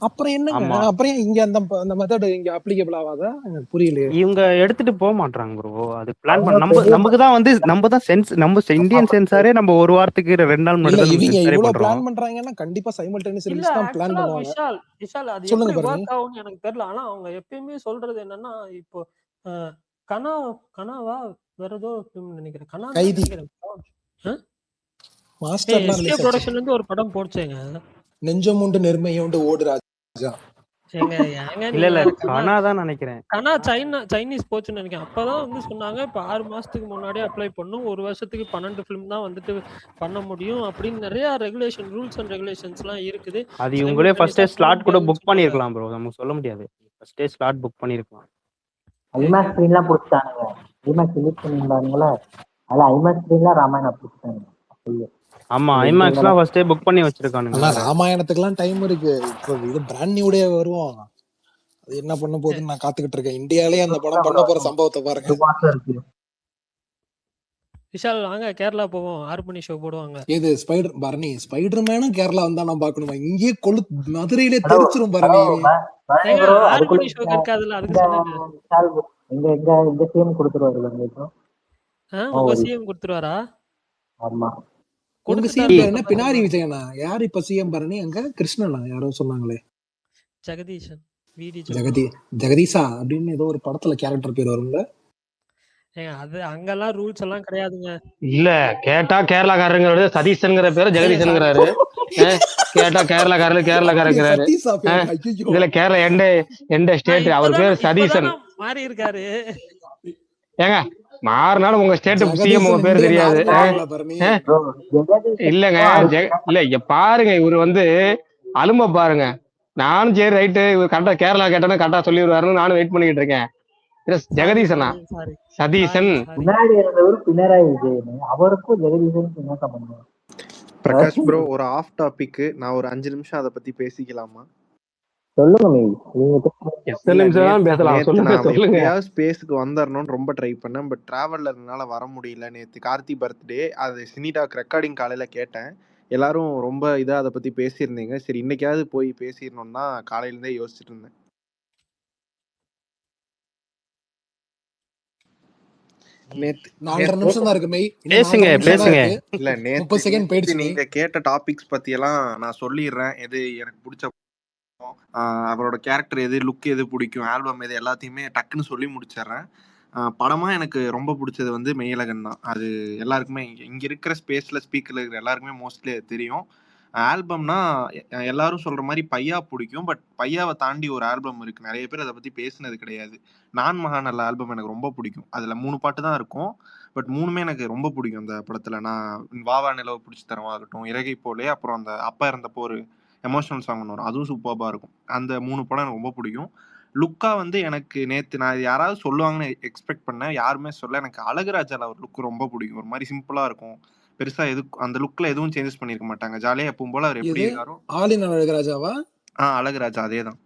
அப்புறம் என்னங்க? அப்புறம் இங்க அந்த மெத்தட் இங்க அப்ளிகபிள் ஆகாதா? எனக்கு புரியலையே. இவங்க எடுத்துட்டு போக மாட்டாங்க ப்ரோ. அது பிளான் பண்ண நமக்கு தான் வந்து நம்ம தான் நம்ம இந்தியன் சென்சாரே நம்ம ஒரு வாரத்துக்கு 2 நாள் முன்னாடி தான் இவங்க சென்சாரே இவ்வளவு பண்றோம். பிளான் பண்றாங்கன்னா கண்டிப்பா சைமல்டேனியஸ் இல்ல ரிலீஸ் தான் பிளான் ஆக்சுவலா பண்ணுவாங்க. விஷால் அது சொல்லுங்க எப்படி பாருங்க. வொர்க் ஆகும்னு எனக்கு தெரியல. ஆனா அவங்க எப்பயுமே சொல்றது என்னன்னா இப்போ கனாவா வேற ஏதோ ஃபிலிம் நினைக்கிறேன். கனா கைதி மாஸ்டர்லாம் ரிலீஸ் ஆச்சு. ப்ரொடக்ஷன்ல இருந்து ஒரு படம் போடுச்சேங்க. நெஞ்சமுண்டு நெருமையுண்டு ஓடு ராஜா. இல்ல கனா தான் நினைக்கிறேன். கனா சைனீஸ் போச்சுன்னு நினைக்கிறேன். அப்பதான் வந்து சொன்னாங்க இப்ப 6 மாசத்துக்கு முன்னாடி அப்ளை பண்ணும், 1 வருஷத்துக்கு 12 ஃபிலிம் தான் வந்துட்டு பண்ண முடியும் அப்படின்னு நிறைய ரெகுலேஷன் ரூல்ஸ் அண்ட் ரெகுலேஷன்ஸ் எல்லாம் இருக்குது. அது இவங்களே ஃபர்ஸ்டே ஸ்லாட் கூட புக் பண்ணிருக்கலாம் ப்ரோ. நமக்கு சொல்ல முடியாது. ஃபர்ஸ்டே ஸ்லாட் புக் பண்ணிருக்கலாம். ஐமேக்ஸ் ஸ்கிரீன்லாம் புடிச்சானுங்க. ஐமேக்ஸ் ரிலீஸ் பண்ணிருந்தானுங்களா? அதுல ஐமேக்ஸ் ஸ்கிரீன்லாம் ராமாயணம் புடிச்சானுங்க. ஆமா ஐமேக்ஸ்லாம் ஃபர்ஸ்டே புக் பண்ணி வச்சிருக்கானுங்க. ஆனா ராமாயணத்துக்குலாம் டைம் இருக்கு. இப்போ இது பிராண்ட் நியூ டே வருவோம். அது என்ன பண்ண போகுதுன்னு நான் காத்துக்கிட்டு இருக்கேன். இந்தியாலயே அந்த படம் பண்ண போற சம்பவத்தை பாருங்க. விஷால் வாங்க கேரளா போவோம். 6 மணி ஷோ போடுவாங்க. இது ஸ்பைடர் மேனும் கேரளா வந்தா நான் பாக்கணுமா? இங்கே மதுரையிலே தெரிச்சிரும் பரணி. 6 மணி ஷோ இருக்காதுல்ல, அதுக்கு சொன்னேன். எங்க சிஎம் கொடுத்துருவாரு. உங்க சிஎம் கொடுத்துருவாரா? ஆமா. உங்க சிஎம் பேர் என்ன? பினாரி விஜயனா? யார் இப்ப சிஎம் பரணி? அங்க கிருஷ்ணனா யாரோ சொன்னாங்களே. ஜெகதீஷன். ஜெகதீஷா அப்படின்னு ஏதோ ஒரு படத்துல கேரக்டர் பேர் வரும்ல. அது அங்கெல்லாம் ரூல்ஸ் எல்லாம் கிடையாதுங்க. இல்ல கேட்டா கேரளாக்காரங்க சதீஷன்ங்கிற பேரு ஜெகதீஷன்ங்கிறாரு. கேட்டா கேரளாக்காரங்கிறாரு. இதுல கேரளா எந்த ஸ்டேட் அவர் பேரு சதீஷன் மாறி இருக்காரு. ஏங்க மாறினாலும் உங்க ஸ்டேட் சிஎம் உங்க பேரு தெரியாது. இல்லங்க இல்ல பாருங்க இவரு வந்து அலும்ப பாருங்க. நானும் சரி ரைட்டு இவர் கரெக்டா கேரளா கேட்டானு கரெக்டா சொல்லிடுவாருன்னு நானும் வெயிட் பண்ணிட்டு இருக்கேன். ஜெகதீசனா சதீசன் முன்னாடி இருந்தவர் பினராயி விஜயன். அவருக்கும் ஜெகதீசன் என்ன சம்பந்தம்? பிரகாஷ் ப்ரோ, ஒரு ஆஃப் டாபிக். நான் ஒரு 5 நிமிஷம் அதை பத்தி பேசிக்கலாமா? சொல்லுங்க மெய், நீங்க பேசுங்க. எத்தனை இல்ல நிமிஷம் தான் நேத்து பேசலாம், நேத்து சொல்லுங்க நான் சொல்லுங்க. எப்படியாவது ஸ்பேஸுக்கு வந்துடணும்னு ரொம்ப ட்ரை பண்ணேன். பட் டிராவல்ல இருந்தனால வர முடியல. நேத்து கார்த்தி பர்த்டே, அது சினிடாக் ரெக்கார்டிங் காலையில கேட்டேன். எல்லாரும் ரொம்ப இதா அதை பத்தி பேசியிருந்தீங்க. சரி இன்னைக்காவது போய் பேசிடணும்னு தான் காலையில இருந்தே யோசிச்சுட்டு இருந்தேன். நேத்து 4.5 நிமிஷம் தான் இருக்கு மெய். இன்னும் பேசுங்க 4.5 நிமிஷம் தான் பேசுங்க. இருக்கு. இல்ல 30 நேத்து செகண்ட் நேத்து போயிடுச்சு மெய். நீங்க கேட்ட டாபிக்ஸ் பத்தி எல்லாம் நான் சொல்லிடுறேன். எது எனக்கு பிடிச்ச அவரோட கேரக்டர் எது, லுக் எது பிடிக்கும், ஆல்பம் எது, எல்லாத்தையுமே டக்குன்னு சொல்லி முடிச்சிடுறேன். படமா எனக்கு ரொம்ப பிடிச்சது வந்து மெய்யழகன் தான். அது எல்லாருக்குமே இங்க இருக்கிற ஸ்பேஸ்ல ஸ்பீக்கர்ல இருக்கிற எல்லாருக்குமே மோஸ்ட்லி அது தெரியும். ஆல்பம்னா எல்லாரும் சொல்ற மாதிரி பையா பிடிக்கும். பட் பையாவை தாண்டி ஒரு ஆல்பம் இருக்கு. நிறைய பேர் அதை பத்தி பேசுனது கிடையாது. நான் மகாநல்ல ஆல்பம் எனக்கு ரொம்ப பிடிக்கும். அதுல 3 பாட்டு தான் இருக்கும். பட் 3மே எனக்கு ரொம்ப பிடிக்கும் அந்த படத்துல. நான் வாவா நிலவை பிடிச்சி தரவாகட்டும், இறகை போலே, அப்புறம் அந்த அப்பா இருந்தப்போ ஒரு எமோஷனல் சாங் ஒன்று வரும், அதுவும் சூப்பராக இருக்கும். அந்த 3 படம் எனக்கு ரொம்ப பிடிக்கும். லுக்கா வந்து எனக்கு நேற்று நான் இது யாராவது சொல்லுவாங்கன்னு எக்ஸ்பெக்ட் பண்ணேன், யாருமே சொல்ல. எனக்கு அழகுராஜால ஒரு லுக் ரொம்ப பிடிக்கும். ஒரு மாதிரி சிம்பிளா இருக்கும், பெருசா அந்த லுக்ல எதுவும் சேஞ்சஸ் பண்ணிருக்க மாட்டாங்க. ஜாலியா எப்பவும் போல அவர் எப்படி இது இருக்காரோ. ஆலின் அழகராஜாவா? அழகுராஜா அதேதான்.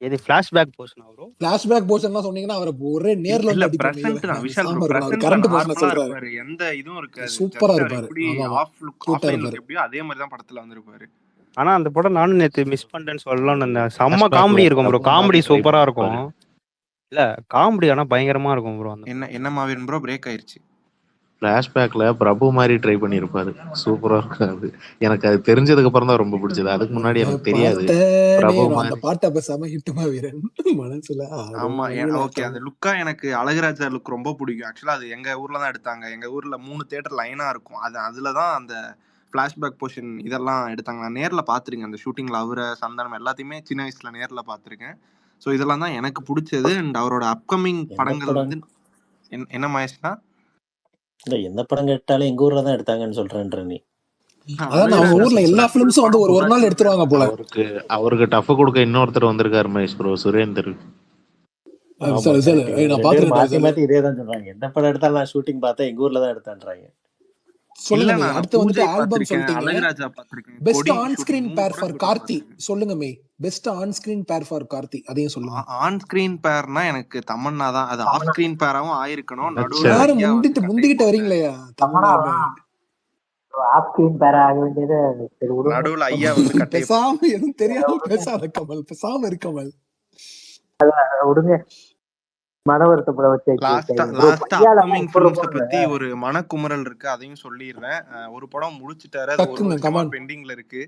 இது ஃபிளாஷ்பேக் போர்ஷன் ப்ரோ. ஃபிளாஷ்பேக் போர்ஷன்லாம் சொன்னீங்கன்னா அவரை ஒரே நேர்ல இல்ல வந்து பிரசன்ட் தான் விஷால் ப்ரோ. சாம இருக்கும். பிரசன்ட்ல கரண்ட் போர்ஷனை நார்மலா சொல்றாரு. இருப்பாரு, எந்த இதுவும் இருக்காது. சூப்பரா ஜஸ்ட் அவர் இருப்பாரு. எப்படி ஆமா ஆஃப் லுக், கியூட்டா ஆஃப்லைன் இருப்பாரு. லுக் எப்படியோ அதே மாதிரி தான் படத்துல வந்திருப்பாரு. ஆனா அந்த படம் நானும் நேத்து மிஸ் பண்ணிட்டேன்னு சொல்லலாம்னு இருந்தேன். செம்ம Flashback காமெடி ல இருக்கும் ப்ரோ. பிரபு காமெடி மாதிரி try சூப்பரா இருக்கும். பண்ணிருப்பாரு. இல்ல காமெடி ஆனா பயங்கரமா இருக்கும் ப்ரோ. அந்த என்ன மாவீரன் ப்ரோ பிரேக் ஆயிருச்சு. ஃபிளாஷ்பேக்ல பிரபு மாதிரி ட்ரை பண்ணியிருப்பாரு. சூப்பரா இருக்கும் அது. எனக்கு அது தெரிஞ்சதுக்கு அப்புறம் தான் ரொம்ப பிடிச்சது. அதுக்கு முன்னாடி எனக்கு தெரியாது பிரபு அந்த மாதிரி. பாட்டை பேசாம ஹிட்டுமா வீரன் மனசுல ஆமா ஓகே. அந்த லுக்கா எனக்கு அழகுராஜா லுக் ரொம்ப பிடிக்கும். ஆக்சுவலா அது எங்க ஊர்ல தான் எடுத்தாங்க. எங்க ஊர்ல 3 தியேட்டர் லைனா இருக்கும். அதுலதான் அந்த ஃபிளாஷ்பேக் போர்ஷன் இதெல்லாம் எடுத்தாங்க. நான் நேர்ல பாத்துருக்கேன் அந்த ஷூட்டிங்ல. அவரை சந்தானம் எல்லாத்தையுமே சின்ன வயசுல நேர்ல பாத்துருக்கேன். ஸோ இதெல்லாம் தான் எனக்கு பிடிச்சது. அண்ட் அவரோட அப்கமிங் படங்கள் வந்து என்ன மகேஷ்னா, இல்ல எந்த படம் கேட்டாலும் எங்க ஊர்ல தான் எடுத்தாங்கன்னு சொல்றேன்ற நீ. அதான் அவங்க ஊர்ல எல்லா பிலிம்ஸும் வந்து ஒரு நாள் எடுத்துருவாங்க போல. அவருக்கு டஃப் கொடுக்க இன்னொருத்தர் வந்திருக்காரு மகேஷ் ப்ரோ, சுரேந்தர். நான் பாத்துறேன். மாத்தி இதே தான் சொல்றாங்க. எந்த படம் எடுத்தாலும் நான் ஷூட்டிங் பார்த்தா எங்க ஊர்ல தான் எடுத்தான்றாங்க. சொல்லுங்க. அடுத்து வந்து ஆல்பம் சொல்லிட்டீங்க. அழகுராஜா பாத்திருக்கேன். பெஸ்ட் ஆன் ஸ்கிரீன் பேர் ஃபார் கார்த்தி சொல்லுங்க மே. பெஸ்ட் ஆன் ஸ்கிரீன் பேர் ஃபார் கார்த்தி அதையும் சொல்லுங்க. ஆன் ஸ்கிரீன் பேர்னா எனக்கு தமன்னா தான். அது ஆஃப் ஸ்கிரீன் பேராவும் ஆயிருக்கணும். நடுவுல யாரும் முந்திக்கிட்டு வரீங்களே தமன்னா. ஆஃப் ஸ்கிரீன் பேர் ஆக வேண்டியது நடுவுல ஐயா வந்து கட்டை. பேசாம எதுவும் தெரியாம பேசாத கமல். பேசாம இரு கமல். விடுங்க. மன வருத்தப்பட வச்சு பத்தி ஒரு மனக்குமுறல் இருக்கு, அதையும் சொல்லிடுறேன். ஒரு படம் முடிச்சுட்டாரு, அது ஒரு வருஷமா பெண்டிங்ல இருக்கு.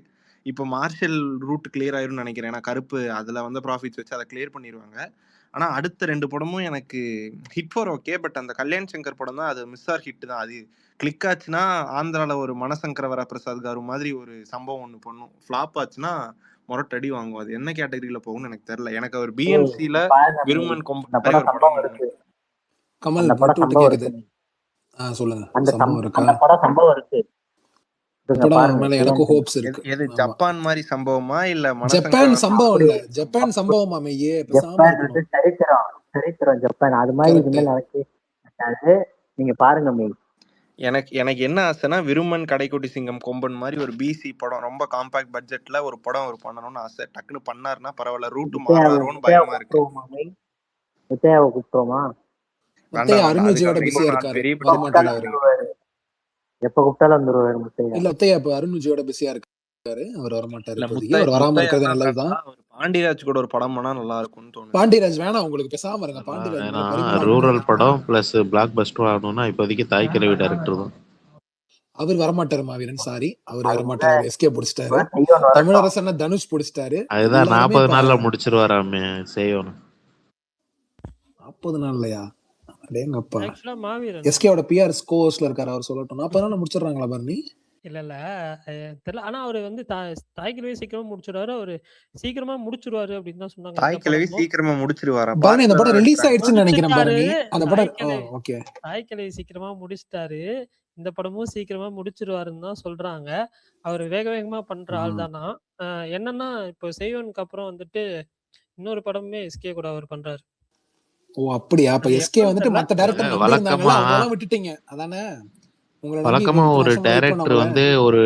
இப்ப மார்ஷல் ரூட் கிளியர் ஆயிரும் நினைக்கிறேன். ஏன்னா கருப்பு அதுல வந்து ப்ராஃபிட்ஸ் வச்சு அதை கிளியர் பண்ணிடுவாங்க. ஆனா அடுத்த 2 படமும் எனக்கு ஹிட் ஃபார் ஓகே. பட் அந்த கல்யாண் சங்கர் படம் தான், அது மிஸ் ஆர் ஹிட் தான். அது கிளிக் ஆச்சுன்னா ஆந்திரால ஒரு மனசங்கர வரப்பிரசாத் காரு மாதிரி ஒரு சம்பவம் ஒண்ணு பண்ணும். ஃபிளாப் ஆச்சுன்னா மொரட்டடி வாங்குவோம். அது என்ன கேட்டகரியில போகும்னு எனக்கு தெரியல. எனக்கு அவர் பிஎன்சில விருமன் கொம்பன் ஒரு படம் இருக்கு. கமல் போட்டு கேக்குது. சொல்லுங்க. அந்த படம் சம்பவம் இருக்கு. எனக்கு ஹோப்ஸ் இருக்கு. எது ஜப்பான் மாதிரி சம்பவமா இல்ல ஜப்பான் சம்பவம் இல்ல, ஜப்பான் சம்பவமா மெய்யே. ஜப்பான் வந்து சரித்திரம் ஜப்பான் அது மாதிரி இனிமேல் நடக்காது. நீங்க பாருங்க மெய். எனக்கு என்ன ஆசைன்னா விருமன் கடைக்குட்டி சிங்கம் கொம்பன் மாதிரி ஒரு பிசி படம், ரொம்ப காம்பாக்ட் பட்ஜெட்ல ஒரு படம் அவர் பண்ணணும்னு ஆசை. டக்குன்னு பண்ணாருன்னா பரவாயில்ல. ரூட் மாறாரோன்னு பயமா இருக்கு. முத்தையாவை கூப்பிட்டோமா? அருண் விஜயோட பிஸியா இருக்காரு. எப்ப கூப்பிட்டாலும் வந்துருவாரு முத்தையா. இல்ல முத்தையா இப்ப அருண் விஜயோட பிஸியா இருக்காரு. அவர் வர மாட்டாரு. அவர் வராம இருக்கிறது நல்லதுதான். பாண்டியராஜ் கூட ஒரு படம் பண்ணா நல்லா இருக்கும்னு தோணுது. பாண்டியராஜ் வேணாம் உங்களுக்கு, பேசாம இருங்க. பாண்டியராஜ் ரூரல் படம் பிளஸ் பிளாக் பஸ்டர் ஆகணும்னா இப்போதைக்கு தாய் கிழவி டைரக்டர் தான். அவர் வரமாட்டாரு மாவீரன். சாரி, அவர் வரமாட்டாரு. எஸ்கே பிடிச்சிட்டாரு. தமிழரசன் தனுஷ் பிடிச்சிட்டாரு. அதுதான் 40 நாள்ல முடிச்சிருவாராமே செய்யணும். 40 நாள்லயா? அடேங்கப்பா. ஆக்சுவலா மாவீரன் எஸ்கேவோட பிஆர் ஸ்கோர்ஸ்ல இருக்காரு. அவர் சொல்லட்டும் 40 நாள்ல முடிச்சிடுறாங்களா பரணி? இல்ல தெரியல. ஆனா அவரு வந்து தாய் கிழவி சீக்கிரமா முடிச்சிடுவாரு. அவரு சீக்கிரமா முடிச்சிருவாரு அப்படின்னு தான் சொன்னாங்க. தாய் கிழவி சீக்கிரமா முடிச்சிருவாரா? பரணி இந்த படம் ரிலீஸ் ஆயிடுச்சுன்னு நினைக்கிறேன் பரணி. அந்த படம் ஓகே. தாய் கிழவி சீக்கிரமா முடிச்சிட்டாரு. இந்த படமும் சீக்கிரமா முடிச்சிருவாருன்னு தான் சொல்றாங்க. அவர் வேக வேகமா பண்ற ஆள் தானா. என்னன்னா இப்போ செய்வனுக்கு அப்புறம் வந்துட்டு இன்னொரு படமே எஸ்கே கூட அவர் பண்றாரு. ஓ அப்படியா? அப்ப எஸ்கே வந்துட்டு மத்த டைரக்டர் நம்பி இருந்தாங்களா, அவங்கள விட்டுட்டீங்க அதானே? உங்களை நம்பி வழக்கமா இத்தனை ஒரு வருஷமா வெயிட் டைரக்டர் பண்ணோம்ல. வந்து ஒரு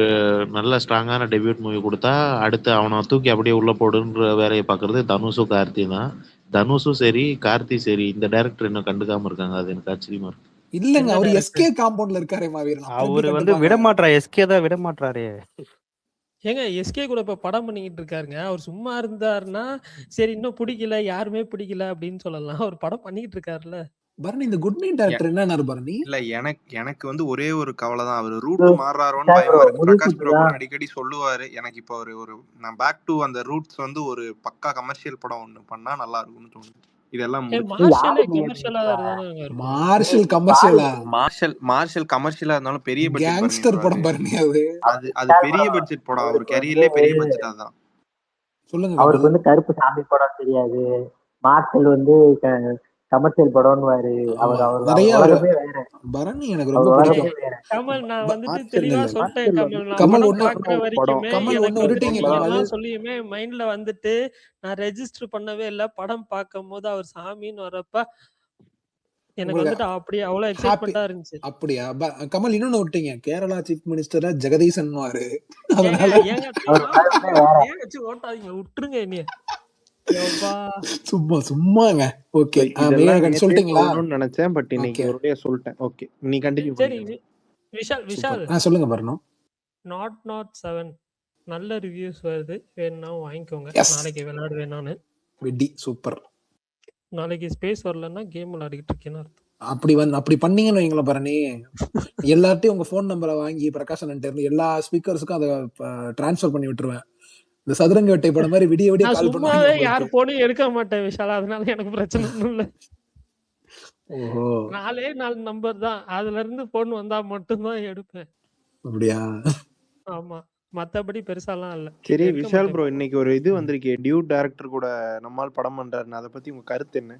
நல்ல ஸ்ட்ராங்கான டெபியூட் மூவி கொடுத்தா அடுத்து அவனை தூக்கி அப்படியே உள்ள போடுன்ற வேலையை பார்க்கறது தனுஷும் கார்த்தி தான். தனுஷும் சரி கார்த்தி சரி இந்த டைரக்டர் இன்னும் கண்டுக்காம இருக்காங்க. அது எனக்கு ஆச்சரியமா இருக்கு. இல்லங்க, எந்த அவர் டைரக்டர்? எஸ்கே காம்பவுண்ட்ல இருக்காரே மாவீரன், அப்புறம் எப்படி அவரு வந்து கண்டுப்பாங்க? விட மாட்டாரா, எஸ்கே தான் விட மாட்டாரே. ஏங்க எஸ்கே கூட இப்ப படம் பண்ணிக்கிட்டு இருக்காருங்க. அவர் சும்மா இருந்தாருன்னா சரி இன்னும் பிடிக்கல, யாருமே பிடிக்கல அப்படின்னு சொல்லலாம். அவர் படம் பண்ணிக்கிட்டு இருக்காருல்ல. பரணி இந்த குட் நைட் டைரக்டர் என்னன்னாரு பரணி? இல்ல எனக்கு வந்து ஒரே ஒரு கவலை தான். அவர் ரூட் மாறுறாரோன்னு பயமா இருக்கு. பிரகாஷ் ப்ரோ கூட அடிக்கடி சொல்லுவாரு, எனக்கு இப்போ ஒரு நான் பேக் டு அந்த ரூட்ஸ் வந்து ஒரு பக்கா கமர்ஷியல் படம் ஒண்ணு பண்ணா நல்லா இருக்கும்னு தோணுது. இதெல்லாம் மார்ஷலே கமர்ஷியலா தானே இருக்கும். மார்ஷல் கமர்ஷியலா? மார்ஷல் கமர்ஷியலா இருந்தாலும் பெரிய பட்ஜெட் கேங்ஸ்டர் படம் பரணி. அது பெரிய பட்ஜெட் படம். அவர் கேரியர்லயே பெரிய பட்ஜெட் அதான். சொல்லுங்க. அவருக்கு வந்து கருப்பு சாமி படம் தெரியாது, மார்ஷல் வந்து கமர்ஷியல் படம்னுவாரு. அவர் நிறைய உலகமே வேற. பரணி எனக்கு ரொம்ப பிடிக்கும். கமல் நான் வந்துட்டு தெளிவா சொல்லிட்டேன். கமல் நான் ஒண்ணு பாக்குற வரைக்குமே கமல் ஒண்ணு எனக்கு விட்டீங்க. இதெல்லாம் சொல்லியுமே மைண்ட்ல வந்துட்டு நான் ரெஜிஸ்டர் பண்ணவே இல்ல. படம் பார்க்கும் போது அவர் சாமின்னு வரப்ப எனக்கு வந்துட்டு அப்படியே அவ்வளவு எக்ஸைட்மெண்டா இருந்துச்சு. அப்படியா? கமல் இன்னொன்னு விட்டீங்க, கேரளா சீஃப் மினிஸ்டரா ஜெகதீசன் வாரு. அதனால ஓட்டாதீங்க, விட்டுருங்க என்னைய. சும்மாங்க. ஓகே, சொல்லிட்டீங்களா? நினைச்சேன், பட் இன்னைக்கு ஒரே சொல்லிட்டேன். ஓகே, நீ கண்டினியூ சரி. விஷால் சொல்லுங்க பரணம். நாட் 7 நல்ல ரிவ்யூஸ் வருது, வேணும்னா வாங்கிக்கோங்க. நாளைக்கு விளையாடுவேன் நானு. சூப்பர். நாளைக்கு ஸ்பேஸ் வரலன்னா கேம் விளையாடிட்டு இருக்கேன்னு அர்த்தம். அப்படி பண்ணீங்கன்னு வைங்களேன் பரணி, எல்லார்ட்டையும் உங்க போன் நம்பரை வாங்கி பிரகாஷன் இருந்து எல்லா ஸ்பீக்கர்ஸுக்கும் அதை டிரான்ஸ்ஃபர் பண்ணி விட்டுருவேன். இந்த சதுரங்க வேட்டை படம் மாதிரி விடிய விடிய கால் பண்ணுவாங்க. யார் போனும் எடுக்க மாட்டேன் விஷால், அதனால எனக்கு பிரச்சனை ஒண்ணும் இல்ல. ஓஹோ, 4 நம்பர் தான், அதுல இருந்து போன் வந்தா மட்டும்தான் எடுப்பேன். அப்படியா? ஆமா, மத்தபடி பெருசாலாம் இல்ல. சரி விஷால் ப்ரோ, இன்னைக்கு ஒரு இது வந்திருக்கே, டியூட் டைரக்டர் கூட நம்மால் படம் பண்றாருன்னு, அதை பத்தி உங்க கருத்து என்ன?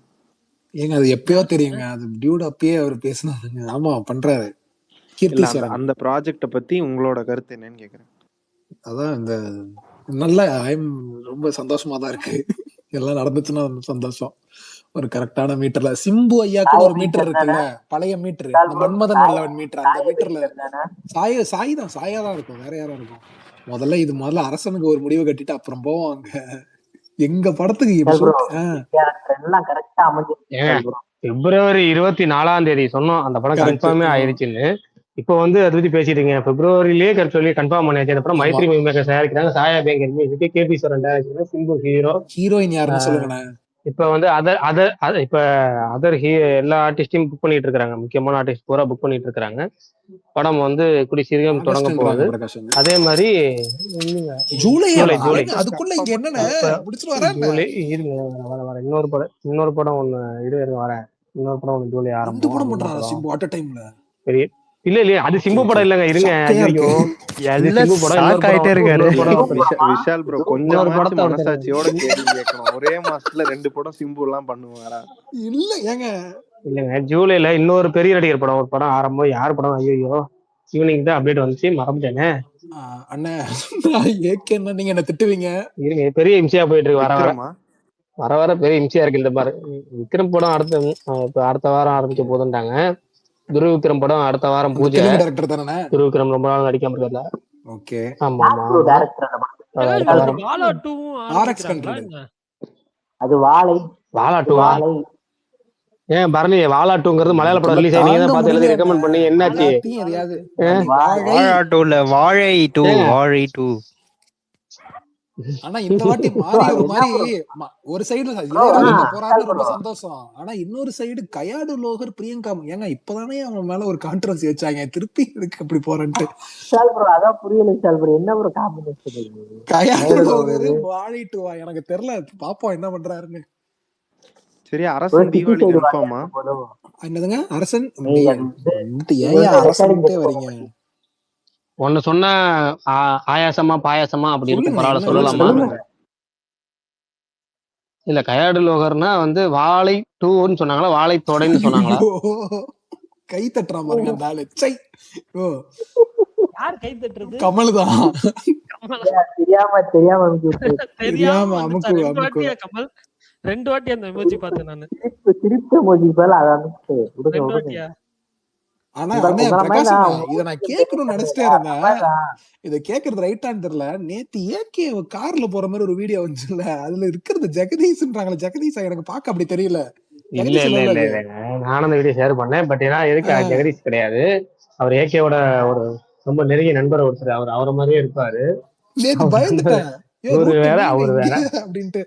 ஏங்க அது எப்பயோ தெரியுங்க, அது டியூட் அப்பயே அவர் பேசினாருங்க. ஆமா பண்றாரு. அந்த ப்ராஜெக்ட பத்தி உங்களோட கருத்து என்னன்னு கேக்குறேன். அதான் இந்த நல்ல ரொம்ப சந்தோஷமா தான் இருக்கு. எல்லாம் நடந்துச்சுன்னா சந்தோஷம். ஒரு கரெக்டான மீட்டர்ல சிம்பு ஐயாக்கு ஒரு மீட்டர் இருக்குல்ல, பழைய மீட்டர், மன்மதன் வல்லவன் மீட்டர், அந்த மீட்டர்ல சாயா தான் இருக்கும், வேற யாரும் இருக்கும். முதல்ல அரசனுக்கு ஒரு முடிவு கட்டிட்டு அப்புறம் போவோம் அங்க. எங்க படத்துக்கு பிப்ரவரி 24 சொன்னோம் அந்த படம் கன்ஃபார்மே ஆயிருச்சுன்னு. இப்போ வந்து அதை பத்தி பேசிட்டீங்க. பிப்ரவரியிலேயே சொல்லி கன்ஃபார்ம் பண்ணியாச்சு. அப்புறம் மைத்ரி மேக்கர்ஸ் தயாரிக்கிறாங்க, சாயா பேங்கர், கேபி சோரன் டைரக்ஷன், சிம்பு ஹீரோயின் யாருன்னு சொல்லுங்க. இப்ப வந்து அதர் எல்லா ஆர்டிஸ்டையும் புக் பண்ணிட்டு இருக்காங்க, முக்கியமான ஆர்டிஸ்ட் பூரா புக் பண்ணிட்டு இருக்காங்க. படம் வந்து கூடிய சீக்கிரம் தொடங்க போகுது. அதே மாதிரி ஜூலை இன்னொரு படம் ஒண்ணு வரேன். இன்னொரு படம் ஒண்ணு ஜூலை ஆரம்பம். பெரிய இல்ல அது சிம்பு படம் இல்லங்க, இருங்க. விஷால் ப்ரோ கொஞ்சம் மனசாட்சியோட கேட்கணும். ஒரே மாசத்துல 2 படம் சிம்பு எல்லாம் பண்ணுவாரா? இல்லங்க, ஜூலைல இன்னொரு பெரிய நடிகர் படம், ஒரு படம் ஆரம்பம். யார் படம்? ஐயோ ஈவினிங் தான் அப்டேட் வந்துச்சு, மறந்துட்டேனே. நீங்க என்ன திட்டுவீங்க? இருங்க, பெரிய இம்சையா போயிட்டு இருக்கு. வர பெரிய இம்சையா இருக்கு. இந்த பாரு, விக்ரம் படம் அடுத்த வாரம் ஆரம்பிக்க போதுன்றாங்க. துருவிக்ரம் படம் அடுத்த வாரம் பூஜை. துருவிக்ரம் ரொம்ப நாள் நடிக்காம இருக்கல. ஓகே, ஆமா அது வாழை 2 ஏன் பரணி, வாழா 2ங்கிறது மலையாள படம் ரிலீஸ் ஆகி நீங்க தான் பார்த்து எழுதி ரெக்கமெண்ட் பண்ணி என்னாச்சு? வாழை 2 ஆனா இந்த வாட்டி மாறி ஒரு சைடு போறாரு, ரொம்ப சந்தோஷம். ஆனா இன்னொரு சைடு கயாடு லோகர் பிரியங்கா, ஏங்க இப்பதானே அவன் மேல ஒரு கான்ட்ரவர்சி வச்சாங்க, திருப்பி இதுக்கு அப்படி போறேன்ட்டு. அதான் புரியல என்ன ஒரு காம்பினேஷன் கயாடு லோகர் வாழை 2 எனக்கு தெரியல, பாப்போம் என்ன பண்றாருன்னு. சரி, அரசன் தீபாவளி கன்ஃபார்மா? என்னதுங்க அரசன்? அரசன்ட்டே வரீங்க. ஒன்னு சொன்னா ஆயாசமா பாயாசமா அப்படி இருக்கு, பரவாயில்ல சொல்லலாமா? இல்ல, கயாடு லோகர்னா வந்து வாழை 2ன்னு சொன்னாங்களா, வாழை தொடைன்னு சொன்னாங்களா? கை தட்டுறா பாருங்க அந்த ஆளு. யார் கை தட்டுறது? கமல் தான். தெரியாம கமல் 2 வாட்டி அந்த எமோஜி பார்த்தேன் நானு. ஆனா உங்களை அண்ணே உங்களை மாதிரி பிரகாஷ் நான் அண்ணே உங்க இதை ஊருக்கு நான் தெரியும் கேட்கணும்னு நினைச்சிட்டே அந்த இருந்தேன். மாதிரி தான். இதை கேட்கறது ரைட்டான்னு தெரியல. நேத்து ஏகே கார்ல போற மாதிரி ஒரு வீடியோ வந்துச்சுல்ல, அதுல இருக்கிறது ஜெகதீஷ்ன்றாங்களே. ஜெகதீஷா எனக்கு பார்க்க அப்படி தெரியல. இல்ல ஜெகதீஷ் இல்ல இல்ல இல்ல அது. இல்லைங்க, நானும் அந்த வீடியோ ஷேர் பண்ணேன். பட் ஏன்னா எதுக்கு ஜெகதீஷ் கிடையாது, அவர் ஏகேவோட ஒரு ரொம்ப நெருங்கிய நண்பர் ஒருத்தர். அவர் அவரை மாதிரியே இருப்பாரு. நேத்து அவர் வந்து பயந்துட்டேன். யோ இவரு ரூட் வேற நீங்க அவர் வேற. இங்க அப்படின்ட்டு.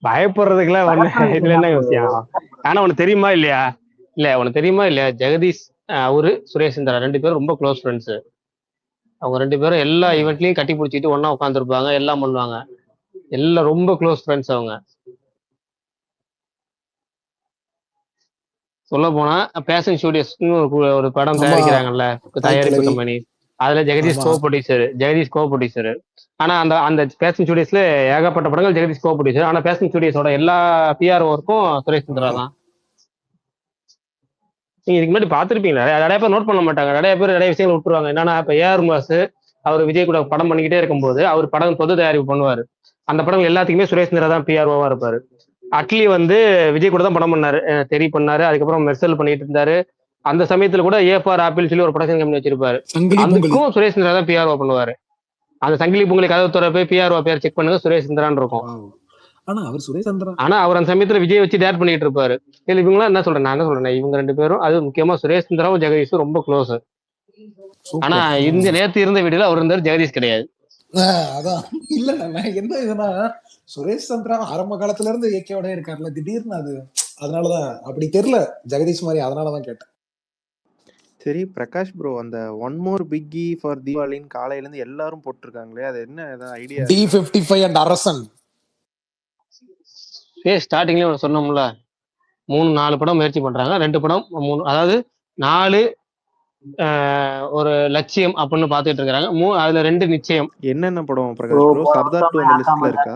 பயப்படுறதுக்குலாம் ஒண்ணு பயப்படுறதுக்கு இதுல என்ன என்ன bro? விஷயம்? ஆனா உனக்கு தெரியுமா இல்லையா, இல்ல உனக்கு தெரியுமா இல்லையா, ஜெகதீஷ் அவரு சுரேஷ் இந்திரா 2 பேரும் ரொம்ப க்ளோஸ் ஃப்ரெண்ட்ஸ். அவங்க 2 பேரும் எல்லா ஓ ஈவெண்ட்லயும் கட்டி பிடிச்சிட்டு ஒண்ணா உட்காந்துருப்பாங்க, எல்லாம் பண்ணுவாங்க. எல்லாம் ரொம்ப க்ளோஸ் ஃப்ரெண்ட்ஸ் அவங்க. சொல்ல போனா பேஷன் ஸ்டுடியோஸ்னு ஒரு படம் ஆமா, தயாரிக்கிறாங்கல்ல, தாய் தயாரிப்பு கிழவி. கம்பெனி. அதுல ஜெகதீஷ் ஆமா கோ ப்ரொடியூசர். ஆனா அந்த அந்த பேஷன் ஸ்டுடியோஸ்ல ஏகப்பட்ட படங்கள் ஜெகதீஷ் கோ ப்ரொடியூசர். ஆனா பேஷன் ஸ்டுடியோஸோட எல்லா பிஆர் ஒர்க்கும் சுரேஷ் சந்திரா ஆமா தான். நீங்க இதுக்கு முன்னாடி பாத்திருப்பீங்களா? நிறைய பேர் நோட் பண்ண மாட்டாங்க, நிறைய பேர் நிறைய விஷயங்கள் விட்டுருவாங்க. என்னன்னா இப்ப ஏஆர் மாஸ் அவர் விஜய் கூட படம் பண்ணிக்கிட்டே இருக்கும்போது அவர் படம் பொது தயாரிப்பு பண்ணுவாரு. அந்த படம் எல்லாத்துக்குமே சுரேஷ் சந்திரா தான் பிஆர்ஓவா இருப்பாரு. அட்லி வந்து விஜய் கூட தான் படம் பண்ணாரு, தெரி பண்ணாரு, அதுக்கப்புறம் மெர்சல் பண்ணிட்டு இருந்தாரு. அந்த சமயத்துல கூட ஏஃபார் ஆப்பிள் சொல்லி ஒரு ப்ரொடக்ஷன் கம்பெனி வச்சிருப்பாரு, சங்கிலி பொங்கல். அதுக்கும் சுரேஷ் சந்திரா தான் பிஆர்ஓ பண்ணுவாரு. அந்த சங்கிலி பொங்கலை கதவு துறை போய் பிஆர்ஓ பேர் செக் பண்ணுங்க, சுரேஷ் சந்திரான்னு இருக்கும். வாவ். ஆனா அவர் சுரேஷ் சந்திரா. ஆனா அவர் அந்த சமயத்துல விஜய் வச்சு டேட் பண்ணிட்டு இருப்பாரு. இல்ல இவங்களாம் என்ன சொல்றேன், நான் என்ன சொல்றேன், இவங்க 2 பேரும், அது முக்கியமா சுரேஷ் சந்திராவும் ஜெகதீஷும் ரொம்ப க்ளோஸ். ஆனா சூப்பர். இந்த நேத்து இருந்த வீடியோல அவர் இருந்தாரு, ஜெகதீஷ் கிடையாது. அதான் இல்ல நான் என்ன இதுனா, சுரேஷ் சந்திரா ஆரம்ப காலத்துல இருந்து ஏகேவோட இருக்காருல்ல, திடீர்னு அது அதனாலதான் அப்படி தெரியல ஜெகதீஷ் மாதிரி, அதனாலதான் கேட்டேன். சரி பிரகாஷ் ப்ரோ, அந்த ஒன் மோர் பிக்கி ஃபார் தீபாவளின்னு காலையில இருந்து எல்லாரும் போட்டிருக்காங்களே, அது என்ன ஏதாவது ஐடியா? D55 அண்ட் அரசன். ஸ்டார்டிங்லயே ஒன்று சொன்னோம்ல, 3-4 படம் முயற்சி பண்றாங்க, 2 படம் 3, அதாவது 4 ஒரு லட்சியம் அப்படின்னு பாத்துட்டு இருக்காங்க. அதுல 2 நிச்சயம். என்னென்ன படம் பிரகாஷ் ப்ரோ? சர்தார் 2 அந்த லிஸ்ட்ல இருக்கா?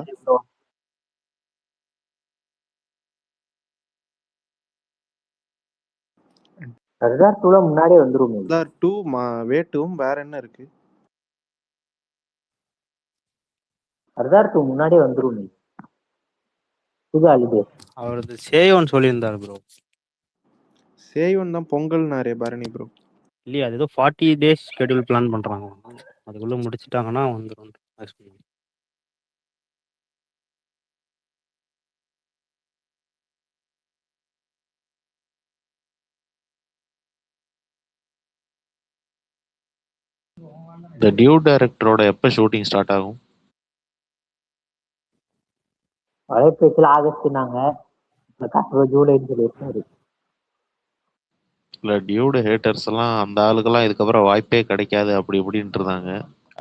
சர்தார் 2 முன்னாடியே வந்துரும். சர்தார் 2 வேட்டும் வேற என்ன இருக்கு? சர்தார் 2 முன்னாடியே வந்துரும். புது ஹாலிடே அவரது சேயோன்னு சொல்லியிருந்தாரு ப்ரோ. சேயோன் தான் பொங்கல்னாரே பரணி ப்ரோ. இல்லையா, அது ஏதோ 40 days ஷெட்யூல் பிளான் பண்றாங்க, அதுக்குள்ள முடிச்சிட்டாங்கன்னா வந்துடும். இந்த டியூ டைரக்டரோட எப்ப ஷூட்டிங் ஸ்டார்ட் ஆகும்? வலைப்பேச்சில் ஆகஸ்ட்னாங்க, ஜூலைன்னு சொல்லியிருக்காரு. இல்ல டியூடு ஹேட்டர்ஸ் எல்லாம் அந்த ஆளுக்கெல்லாம் இதுக்கப்புறம் வாய்ப்பே கிடைக்காது அப்படி இப்படின்ட்டு இருந்தாங்க.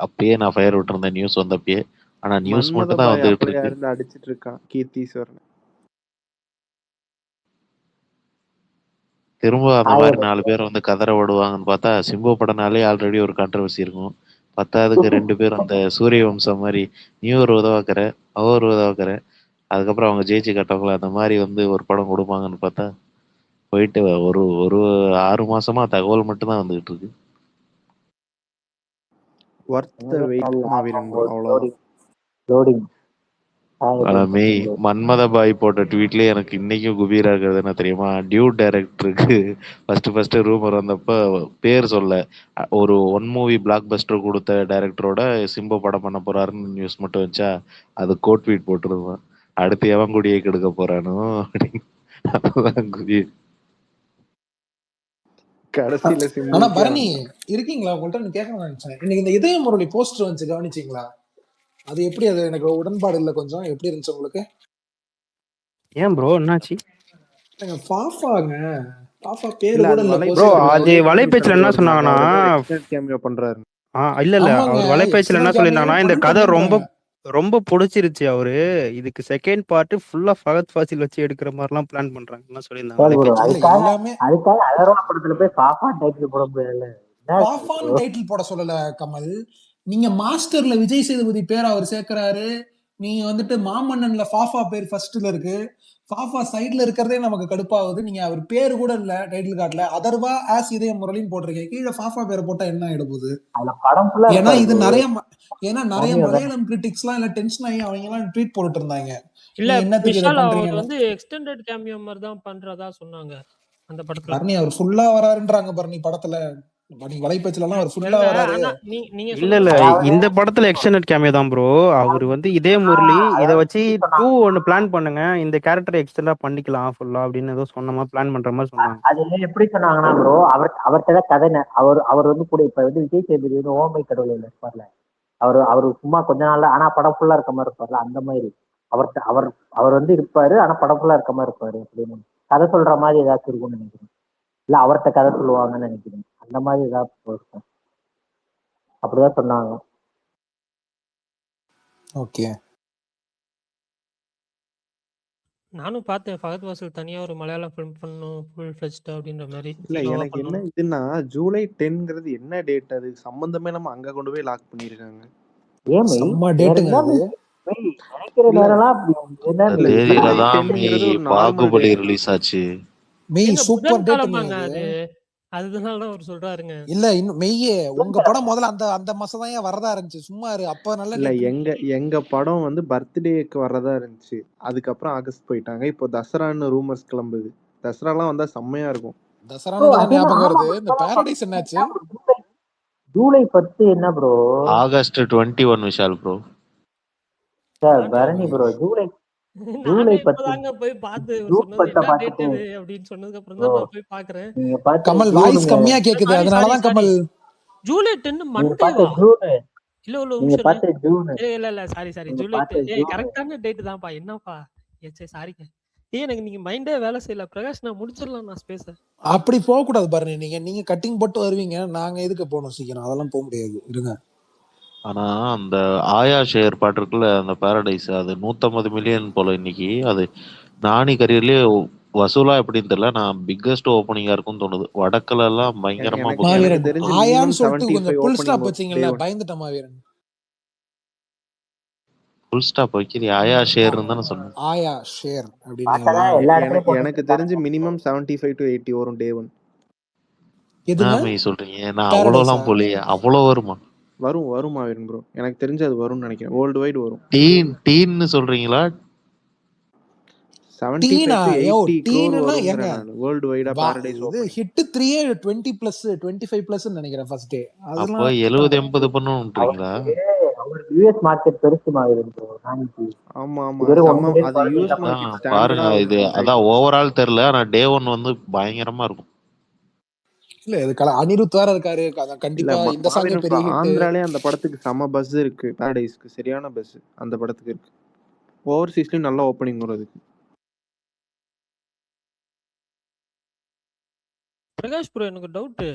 அப்பயே நான் ஃபயர் விட்டுருந்தேன் நியூஸ் வந்தப்பயே. ஆனா நியூஸ் மட்டும் தான் வந்துட்டு இருக்கு. இருந்து அடிச்சிட்டு இருக்கான் கீர்த்தீஸ்வரன். திரும்ப அந்த மாதிரி 4 பேர் வந்து கதற விடுவாங்கன்னு பார்த்தா, சிம்பு படம்னாலே ஆல்ரெடி ஒரு கான்ட்ரவர்சி இருக்கும். பத்தாவதுக்கு 2 பேர் அந்த சூரிய வம்சம் மாதிரி, நீ ஒரு உதவாக்கிற அவ ஒரு உதவாக்கிற, அதுக்கப்புறம் அவங்க ஜெயிச்சு கட்டவங்கள அந்த மாதிரி வந்து ஒரு படம் கொடுப்பாங்கன்னு பார்த்தா, போயிட்டு ஒரு 6 மாசமா தகவல் மட்டும் தான் வந்துகிட்டு இருக்கு. மெய் மன்மத பாய் போட்ட ட்வீட்லயே எனக்கு இன்னைக்கும் குபீரா இருக்கிறது என்ன தெரியுமா, டியூ டைரக்டருக்கு ஃபர்ஸ்ட் ரூமர் வந்தப்ப பேர் சொல்ல, ஒரு 1 மூவி பிளாக் பஸ்டர் கொடுத்த டைரக்டரோட சிம்பு படம் பண்ண போறாருன்னு நியூஸ் மட்டும் வச்சா, அது கோட் ட்வீட் போட்டுருவான், அடுத்து எவன் குடியை கெடுக்க போறானோ அப்படின்னு. அதுதான் குதி. கடைசியில ஆனா பரணி இருக்கீங்களா? உங்கள்ட்ட கேட்கணும்னு நினைச்சேன். இன்னைக்கு இந்த இதய முரளி போஸ்டர் வந்துச்சு, கவனிச்சிங்களா? அது எப்படி? அது எனக்கு உடன்பாடு இல்லை கொஞ்சம். எப்படி இருந்துச்சு உங்களுக்கு? ஏன் ப்ரோ, என்னாச்சு? பாஃபாங்க, பாஃபா பேரு கூட இல்ல ப்ரோ. அது வலைப்பேச்சுல என்ன சொன்னாங்கன்னா, கேமியோ பண்றாரு. இல்ல அவர் வலைப்பேச்சுல என்ன சொல்லியிருந்தாங்கன்னா, இந்த கதை ரொம்ப பிடிச்சிருச்சு அவரு, இதுக்கு செகண்ட் பார்ட் ஃபுல்லா ஃபகத் ஃபாசில் வச்சு எடுக்கிற மாதிரிலாம் பிளான் பண்றாங்கன்னு சொல்லியிருந்தாங்க. அதுக்காக அலர்வா படத்துல போய் பாஃபா டைட்டில் போட முடியல. பாஃபான் டைட்டில் போட சொல்லல கமல். நீங்க மாஸ்டர்ல விஜய் சேதுபதி பேர் அவர் சேர்க்கிறாரு, நீங்க வந்துட்டு மாமன்னன்ல ஃபாஃபா பேர் ஃபர்ஸ்ட்ல இருக்கு, ஃபாஃபா சைடுல இருக்கிறதே நமக்கு கடுப்பாகுது. நீங்க அவர் பேரு கூட இல்ல டைட்டில் கார்டுல, அதர்வா ஆஸ் இதய முரளின்னு போட்டிருக்கீங்க, கீழே ஃபாஃபா பேரை போட்டா என்ன ஆயிடுது? ஏன்னா இது நிறைய மலையாளம் கிரிட்டிக்ஸ் எல்லாம் இல்ல டென்ஷன் ஆகி அவங்க எல்லாம் ட்வீட் போட்டுட்டு இருந்தாங்க. இல்ல விஷால் அவர் வந்து எக்ஸ்டெண்டட் கேமியோ மாதிரி தான் பண்றதா சொன்னாங்க. அந்த படத்துல. பரணி அவர் ஃபுல்லா வராருன்றாங்க பரணி படத்துல. பரணி வலைப்பேச்சுலாம் அவர் ஃபுல்லா இல்ல வராரு. ஆனா நீங்க இல்ல இல்ல இந்த படத்துல எக்ஸ்டெண்டட் கேமியோ தான் ப்ரோ. அவர் வந்து இதே முரளி இதை வச்சு 2 ஒன்னு பிளான் பண்ணுங்க, இந்த கேரக்டர் எக்ஸ்டெண்டா பண்ணிக்கலாம் ஃபுல்லா அப்படின்னு ஏதோ சொன்ன மாதிரி பிளான் பண்ற மாதிரி சொன்னாங்க. அது எப்படி சொன்னாங்கன்னா ப்ரோ, அவர்கிட்ட தான் கதை அவர் வந்து கூட இப்ப வந்து விஜய் சேதுபதி வந்து ஓமை கடவுள் இருப்பார்ல, அவரு சும்மா கொஞ்ச நாள்ல ஆனா படம் ஃபுல்லா இருக்க மாதிரி இருப்பார்ல, அந்த மாதிரி அவர் வந்து இருப்பாரு ஆனா படம் ஃபுல்லா இருக்க மாதிரி இருப்பாரு அப்படின்னு கதை சொல்ற மாதிரி ஏதாச்சும் இருக்கும்னு நினைக்கிறேன். இல்ல அவர்கிட்ட கதை சொல்லுவாங்கன்னு நினைக்கிறேன். அந்த மாதிரி ஏதாவது இருக்கும். அப்படிதான் சொன்னாங்க. ஓகே. நானும் பார்த்தேன் ஃபகத் ஃபாசில் தனியா ஒரு மலையாளம் ஃபிலிம் பண்ணணும் ஃபுல் ஃபிளெஜ்ட் அப்படின்ற மாதிரி இல்ல ஹீரோவா எனக்கு என்ன பண்ணணும். இதுன்னா ஜூலை 10ங்கிறது என்ன டேட்? அது சம்பந்தமே நம்ம அங்க கொண்டு போய் லாக் பண்ணிருக்காங்க. செம்ம டேட்டுங்க அது. நினைக்கிற நேரம்லாம் என்ன இல்ல ஜூலை தேதியிலதான் 10ங்கிறது ஒரு நார்மல் பாகுபலி டேட். ரிலீஸ் ஆச்சு. மெய் ஏங்க சூப்பர் டேட்டுங்க புதன்கிழமைங்க அது. அது அதனால தான் அவர் சொல்றாருங்க. இல்ல இன்னும் மெய்யே உங்க படம் முதல்ல அந்த மாசம் தான் ஏன் வரதா இருந்துச்சு. சும்மா இரு, அப்ப நல்ல இல்ல டேட். எங்க படம் வந்து பர்த்டேக்கு வர்றதா இருந்துச்சு. அதுக்கப்புறம் ஆகஸ்ட் போயிட்டாங்க. இப்போ தசரான்னு ரூமர்ஸ் கிளம்புது. தசராலாம் வந்தா செம்மையா இருக்கும். தசரான்னு தான் ஞாபகம் வருது. இந்த பாரடைஸ் என்னாச்சு? ஜூலை 10 என்ன bro? August 21 Vishal bro. Sir Bharani bro, July நானே 10 இப்பதாங்க போய் பார்த்து இவர் ஜூன் சொன்னது 10 என்ன டேட் பார்த்துட்டு இது அப்படின்னு சொன்னதுக்கு அப்புறம் தான் நான் போய் பாக்குறேன். நீங்க பார்த்த கமல் வாய்ஸ் கம்மியா கேக்குது, சாரி சாரி அதனாலதான் சாரி கமல். ஜூலை 10 நீங்க மண்டேவா? பார்த்த ஜூன் இல்ல ஒரு நீங்க நிமிஷம் பார்த்த ஜூன் இல்ல சாரி நீங்க ஜூலை பார்த்த 10 ஜூன் கரெக்டான டேட் தான்ப்பா. என்னப்பா சரி சாரிங்க. எனக்கு நீங்க மைண்டே வேலை செய்யல பிரகாஷ். நான் முடிச்சிடலாம் நான் ஸ்பேஸ. அப்படி போக கூடாது பாருங்க. நீங்க கட்டிங் போட்டு வருவீங்க, நாங்க எதுக்கு போகணும் சீக்கிரம்? அதெல்லாம் போக முடியாது, இருங்க. ஆனா அந்த ஆயா ஷேர் பாட்டு இருக்குல்ல, அந்த பாரடைஸ், அது 150 மில்லியன் போல இன்னைக்கு. அது நானி கரியர்லயே வசூலா எப்படின்னு தெரியல, நான் பிக்கஸ்ட் ஓப்பனிங்கா இருக்கும்னு தோணுது. வடக்குல எல்லாம் பயங்கரமா எனக்கு booking எனக்கு இருக்கு. தெரிஞ்சு ஆயான்னு மினிமம் சொல்லிட்டு 75 கொஞ்சம் புல் ஸ்டாப் ஓப்பனிங் வச்சீங்கல்ல, பயந்துட்டேன் மாவீரன். ஃபுல் ஸ்டாப் வைக்கிது ஆயா ஷேர் தான் சொன்னேன். ஆயா ஷேர் அப்படின்னு பார்த்தா எல்லா இடத்துலயும் போட்டு எனக்கு தெரிஞ்சு மினிமம் 75 to 80 வரும் டே 1. எதுங்க என்ன சொல்றீங்க? நான் பாரடைஸா? அவ்வளோலாம் போலியே. அவ்வளோ வருமா? வரும் மாவீரன் ப்ரோ. எனக்கு தெரிஞ்சு அது வரும்னு நினைக்கிறேன். வேர்ல்டு வைடு வரும். டீன்னு சொல்றீங்களா? 75 டீனா? to யோ 80 crore டீன்னா வரும்ங்கறேன் ஏங்க நான். வேர்ல்டு வைடா பாரடைஸ் இது ஓப்பனிங். ஹிட் 3 20 பிளஸ் 25 பிளஸ் நினைக்கிறேன் ஃபர்ஸ்ட் டே. அப்போ அதெல்லாம் 70-80 பண்ணுன்றீங்களா? அவர் யூஎஸ் மார்க்கெட் பெருசு மாதிரி ப்ரோ. நாளைக்கு ஆமா இதுவரை 1 செம்ம. மில்லியன் அது குறைஞ்சு யூஎஸ் இல்ல. மார்க்கெட் பாருங்க ஸ்டாண்டர்டா இது இருக்கும் அதான் ரைட். ஓவரால் தெரியல, ஆனா டே 1 வந்து பயங்கரமா இருக்கும். இல்ல இது அனிருத் வேற இருக்காரு, அதான் இல்ல கண்டிப்பா இந்த சாங் மாவீரன் ப்ரோ, பெரிய ஹிட். ஆந்திராலே அந்த படத்துக்கு செம பஸ் இருக்கு. பாரடைஸ்க்கு சரியான பஸ் அந்த படத்துக்கு இருக்கு. ஓவர்சீஸ்லயும் நல்ல ஓப்பனிங் வரும் அதுக்கு. பிரகாஷ் ப்ரோ எனக்கு டவுட்.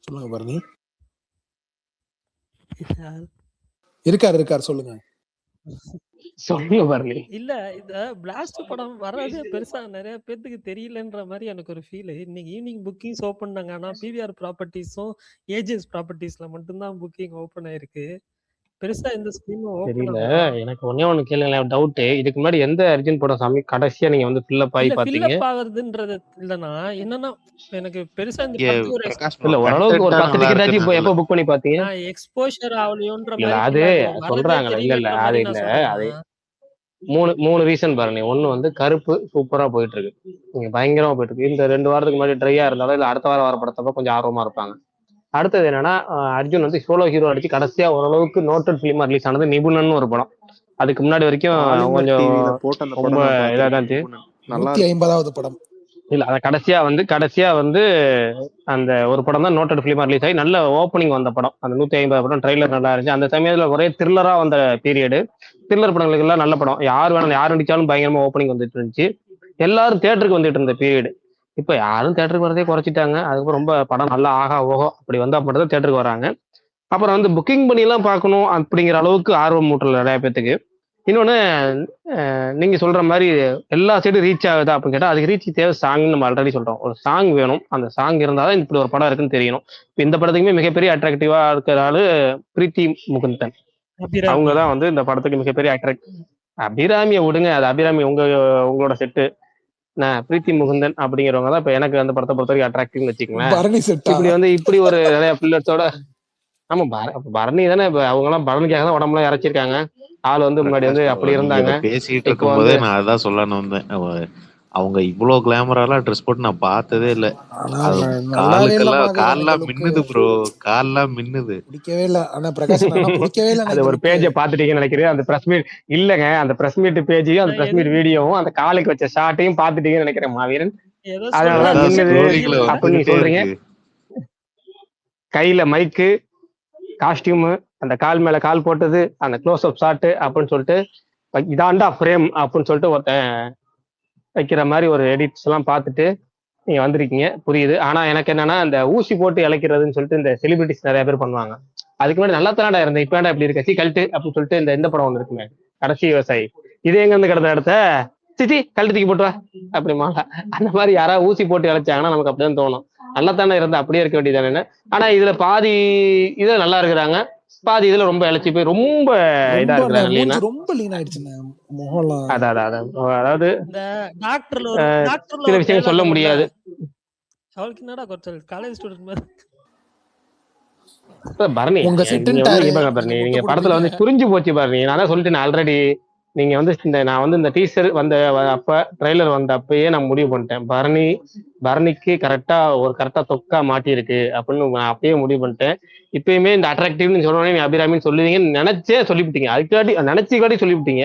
சொல்லுங்க பரணி. இருக்காரு சொல்லுங்க. சொல்லுங்க பரணி. இல்ல இந்த பிளாஸ்ட் படம் வர்றதே பெருசா நிறைய பேத்துக்கு தெரியலன்ற மாதிரி எனக்கு ஒரு ஃபீல். இன்னைக்கு ஈவினிங் புக்கிங்ஸ் ஓபன் பண்ணாங்க. ஆனா பிவிஆர் ப்ராப்பர்ட்டிஸும் ஏஜிஎஸ் ப்ராப்பர்ட்டிஸ்ல மட்டும்தான் புக்கிங் ஓபன் ஆயிருக்கு. பெருசா இந்த ஸ்கீமும் ஓபன் தெரியல. ஆகல. எனக்கு ஒண்ணே ஒண்ணு கேளுங்களேன், டவுட். இதுக்கு முன்னாடி எந்த அர்ஜுன் படம் சாமி கடைசியா நீங்க வந்து ஃபில்லப் ஆகி இல்ல பாத்தீங்க? ஃபில்லப் ஆகுறதுன்றது இல்லனா என்னன்னா எனக்கு பெருசா இந்த இங்க படத்துக்கு ஒரு பிரகாஷ் இல்ல ப்ரோ ஓரளவுக்கு ஒரு கண்டென்ட்டா 10 நல்லா டிக்கெட் ஆச்சு இருக்குன்னு எப்போ புக் பண்ணி பாத்தீங்க? நான் எக்ஸ்போஷர் ஆவலையோன்ற இல்ல மாதிரி அது பண்ணல ப்ரோ. வரதே சொல்றாங்கல்ல. இல்ல தெரியலன்ற அது மாதிரி இல்ல நான் சொல்றேன். அது மூணு ரீசன் பாருங்க. ஒண்ணு வந்து கருப்பு சூப்பரா போயிட்டு இருக்கு, நீங்க பயங்கரமா போயிட்டு இருக்கு. இந்த 2 வாரத்துக்கு முன்னாடி ட்ரையா இருந்தாலும் இல்ல அடுத்த வாரம் வர படத்தப்ப கொஞ்சம் ஆர்வமா இருப்பாங்க. அடுத்தது என்னன்னா அர்ஜுன் வந்து சோலோ ஹீரோ அடிச்சு கடைசியா ஓரளவுக்கு நோட்டட் ஃபிலிமா ரிலீஸ் ஆனது நிபுணன் ஒரு படம். அதுக்கு முன்னாடி வரைக்கும் பாலிமர் கொஞ்சம் டிவில போட்ட அந்த ரொம்ப படம் நான் இதா பார்த்திருக்கேன். தான் இருந்துச்சு. நிபுணன் நல்லா இருக்கும். 150வது படம். இல்ல அத கடைசியா வந்து அந்த ஒரு படம் தான் நோட்டட் ஃபிலிமா ரிலீஸ் ஆகி நல்ல ஓப்பனிங் வந்த படம். அந்த 150 படம் ட்ரெய்லர் நல்லா இருந்துச்சு. அந்த சமயத்துல ஒரே த்ரில்லரா வந்த பீரியடு. த்ரில்லர் படங்களுக்கு எல்லாம் நல்ல படம், யார் நடிச்சாலும் பயங்கரமா ஓப்பனிங் வந்துட்டு இருந்துச்சு. எல்லாரும் தியேட்டருக்கு வந்துட்டு இருந்த பீரியடு. இப்ப யாரும் தியேட்டருக்கு வரதே குறைச்சிட்டாங்க. அதுக்கப்புறம் ரொம்ப படம் நல்லா ஆகா ஓகோ அப்படி வந்தா மட்டும் தான் தியேட்டருக்கு வராங்க. அப்புறம் வந்து புக்கிங் பண்ணி எல்லாம் பார்க்கணும் அப்படிங்கிற அளவுக்கு ஆர்வம் மூட்டல நிறைய பேத்துக்கு. இன்னொன்னு நீங்க சொல்ற மாதிரி எல்லா சைடும் ரீச் ஆகுதா அப்படின்னு கேட்டா அதுக்கு ரீச் தேவை சாங்னு நம்ம ஆல்ரெடி சொல்றோம். ஒரு சாங் வேணும், அந்த சாங் இருந்தாதான் இப்படி ஒரு படம் இருக்குன்னு தெரியணும். இப்ப இந்த படத்துக்குமே மிகப்பெரிய அட்ராக்டிவா இருக்கிற ஆளு பிரீத்தி முகுந்தன். அவங்கதான் வந்து இந்த படத்துக்கு மிகப்பெரிய அட்ராக்ட். அபிராமியை விடுங்க, அது அபிராமி உங்களோட செட்டு. பிரீத்தி முகுந்தன் அப்படிங்கிறவங்க தான் இப்ப எனக்கு அந்த படத்தை பொறுத்த வரைக்கும் அட்ராக்டிவ்னு வச்சுக்கோங்களேன். இப்படி வந்து இப்படி ஒரு நிறைய பில்லர்ஸோட. ஆமா பரணி தானே. இப்ப அவங்க எல்லாம் பரணிக்காக தான் உடம்புலாம் இறைச்சிருக்காங்க. ஆள் வந்து முன்னாடி வந்து அப்படி இருந்தாங்க. பேசிட்டு இப்போ இருக்கும் போதே வந்து நான் அதான் சொல்லணும் வந்தேன். அவங்க இவ்வளோ கிளாமராலாம் ட்ரெஸ் போட்டு நான் பார்த்ததே இல்லை. ஆனா அது நல்லாவே இல்ல காலுக்கெல்லாம் மாவீரன் இந்த கால்லாம் லுக்கு. மின்னுது ப்ரோ, கால்லாம் மின்னுது. பிடிக்கவே இல்ல. ஆனா பிரகாஷ் ஆனா பிடிக்கவே இல்லை அது இந்த ஒரு லுக்கு. பேஜை பாத்துட்டீங்கன்னு நினைக்கிறேன். அந்த பிரஸ் மீட் இல்லங்க, அந்த பிரஸ் மீட் பேஜையும் அந்த பிரஸ் மீட் வீடியோவும் அந்த காலுக்கு வச்ச ஷாட்டையும் பாத்துட்டீங்கன்னு நினைக்கிறேன் மாவீரன். ஏதோ அதனாலதான் அதான் மின்னுது ஸ்டோரிக்குள்ள அப்படின்னு நீங்க வந்துகிட்டே சொல்றீங்க. இருக்கு. கையில மைக்கு, காஸ்டியூம், அந்த கால் மேல கால் போட்டது, அந்த க்ளோஸ் அப் ஷாட் அப்படின்னு சொல்லிட்டு இதாண்டா ஃப்ரேம் அப்படின்னு சொல்லிட்டு ஒருத்தன் வைக்கிற மாதிரி ஒரு எடிட்ஸ் எல்லாம் பார்த்துட்டு நீங்க வந்திருக்கீங்க, புரியுது. ஆனா எனக்கு என்னன்னா அந்த ஊசி போட்டு இழைக்கிறதுன்னு சொல்லிட்டு இந்த செலிபிரிட்டிஸ் நிறைய பேர் பண்ணுவாங்க. அதுக்கு முன்னாடி நல்லா தானடா இருந்தேன், இப்ப இப்படி இருக்க சி கல்ட்டு அப்படின்னு சொல்லிட்டு இந்த படம் ஒன்று இருக்குமே, கடைசி விவசாயி. இது எங்க இருந்து கிடந்த இடத்த சிச்சி கல்ட்டு தூக்கி போட்டு வா அப்படிமா. அந்த மாதிரி யாராவது ஊசி போட்டு இழைச்சாங்கன்னா நமக்கு அப்படிதான் தோணும். நல்லா தானே இருந்தா அப்படியே இருக்க வேண்டியதானே. ஆனா இதுல பாதி இதுல நல்லா இருக்கிறாங்க, பாதி இதுல ரொம்ப இழைச்சி போய் ரொம்ப இதா ரொம்ப இருக்கிறாங்க இல்லைன்னா. மூஞ்சி ரொம்ப லீன் ஆயிடுச்சுண்ணே முகம்லாம். அதாவது இந்த டாக்டர்ல சில ஒரு விஷயங்கள் சொல்ல டைலாக் வரும்ல, முடியாது. அவளுக்கு என்னடா குறைச்சல், காலேஜ் ஸ்டூடெண்ட் மாதிரி. பரணி உங்க நீங்க வந்து செட்டுன்ட்டாரு, இங்க பாருங்க பரணி, நீங்க நீங்க முட்டு படத்துல வந்து கொடுப்பீங்க. புரிஞ்சு போச்சு பரணி. நான் தான் சொல்லிட்டேன் ஆல்ரெடி. நீங்க வந்து நான் வந்து இந்த டீசர் வந்த அப்ப ட்ரெய்லர் வந்த அப்பயே நான் முடிவு பண்ணிட்டேன், பரணிக்கு கரெக்டா தொக்கா மாட்டியிருக்கு அப்படின்னு நான் அப்பயே முடிவு பண்ணிட்டேன். இப்பயுமே இந்த அட்ராக்டிவ்னு சொன்னோடனே நீ அபிராமின்னு சொல்லுவீங்கன்னு நினைச்சே சொல்லிவிட்டீங்க. அதுக்காட்டி நினைச்சுக்காட்டி சொல்லிவிட்டீங்க.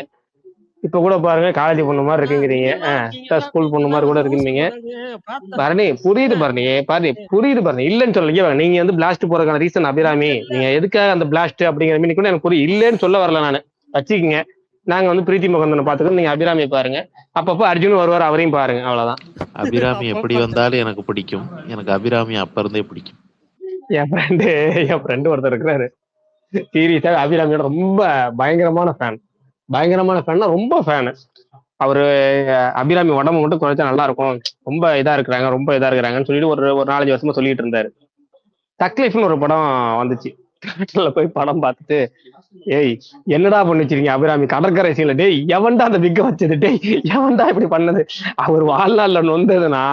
இப்ப கூட பாருங்க காலேஜ் பொண்ணு மாதிரி இருக்குங்கிறீங்க, ஸ்கூல் பொண்ணு மாதிரி கூட இருக்குங்க பரணி. புரியுது பரணி, புரியுது பரணி, இல்லைன்னு சொல்லல. நீங்க வந்து பிளாஸ்ட் போறதுக்கான ரீசன் அபிராமி, நீங்க எதுக்காக அந்த பிளாஸ்ட் அப்படிங்கிற மீனிங் கூட எனக்கு புரியும், இல்லைன்னு சொல்ல வரல நானு. வச்சுக்கீங்க, நாங்க வந்து பிரீத்தி முகந்தனை பாத்துக்கணும், நீங்க அபிராமியை பாருங்க. அப்பப்போ அர்ஜுன் வருவார், அவரையும் பாருங்க, அவ்வளவுதான். அபிராமி எப்படி வந்தாலும் எனக்கு பிடிக்கும். எனக்கு அபிராமி அப்ப இருந்தே பிடிக்கும். என் ஃப்ரெண்டு ஒருத்தர் இருக்கிறாரு, சீரியஸா அபிராமியோட ரொம்ப பயங்கரமான ஃபேன்னா ரொம்ப ஃபேனு. அவரு அபிராமி உடம்பு மட்டும் குறைச்சா நல்லா இருக்கும், ரொம்ப இதா இருக்கிறாங்கன்னு சொல்லிட்டு ஒரு 4-5 வருஷமா சொல்லிட்டு இருந்தாரு. தக்லைஃப்னு ஒரு படம் வந்துச்சு, தியேட்டர்ல போய் படம் பார்த்துட்டு, ஏய் என்னடா பண்ணி வச்சிருக்கீங்க அபிராமி கடற்கரை சீன்ல, டேய் எவன்டா அந்த விக்க வச்சது, டேய் எவன்டா இப்படி பண்ணது. அவர் வாழ்நாள்ல நொந்ததுன்னா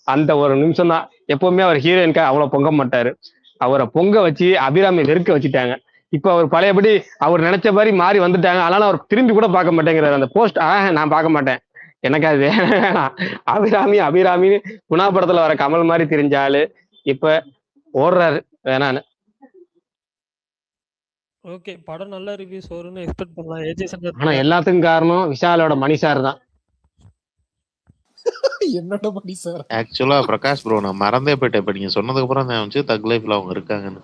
அந்த ஒரு நிமிஷம் தான். எப்பவுமே அவர் ஹீரோயின்கா அவ்வளவு பொங்க மாட்டாரு, அவரை பொங்க வச்சு அபிராமி வெறுக்க வச்சுட்டாங்க. இப்ப அவர் பழையபடி அவர் நினைச்ச மாதிரி மாறி வந்துட்டாங்க. அதனால அவர் திரும்பி கூட பார்க்க மாட்டேங்கிறாரு. அந்த போஸ்ட் நான் பார்க்க மாட்டேன், எனக்கு அது வேணாம். அபிராமின்னு குணா படத்துல வர கமல் மாதிரி தெரிஞ்சாலு இப்ப ஓடுறாரு வேணான்னு. ஓகே, படம் நல்ல ரிவ்யூஸ் வரும்னு எக்ஸ்பெக்ட் பண்ணலாம். ஏஜே சங்கர் ஆனா எல்லாத்துக்கும் காரணம் விஷாலோட மணி சார் தான். என்னோட மணி சார். ஆக்சுவலா பிரகாஷ் ப்ரோ நான் மறந்தே போயிட்டேன், இப்ப நீங்க சொன்னதுக்கு அப்புறம் நான் வந்து தக் லைஃப்ல அவங்க இருக்காங்கன்னு.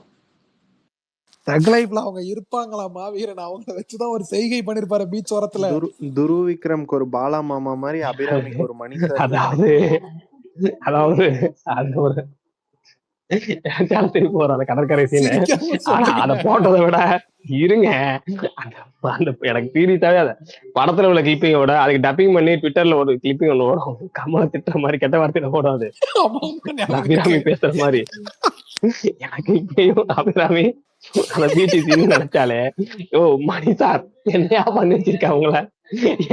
தக் லைஃப்ல அவங்க இருப்பாங்களா மாவீரன்? அவங்க வச்சுதான் ஒரு செய்கை பண்ணிருப்பாரு பீச் ஓரத்துல. துரு விக்ரம்க்கு ஒரு பாலா மாமா மாதிரி அபிராமிக்கு ஒரு மணி சார். அதாவது அது ஒரு போற அந்த கடற்கரை சீனு. ஆனா அதை போட்டதை விட இருங்க, அந்த எனக்கு சீரியஸாவே அத படத்துல உள்ள கிளிப்பிங்கை விட அதுக்கு டப்பிங் பண்ணி ட்விட்டர்ல ஒரு கிளிப்பிங் ஒண்ணு ஓடும், கமலை திட்டுற மாதிரி கெட்ட வார்த்தையில ஓடாது, அபிராமி பேசுற மாதிரி. எனக்கு இப்பயும் அபிராமி அந்த பீச்சு சீன் நினைச்சாலே, ஓ மணி சார் என்னையா பண்ணி வச்சிருக்க அவங்கள,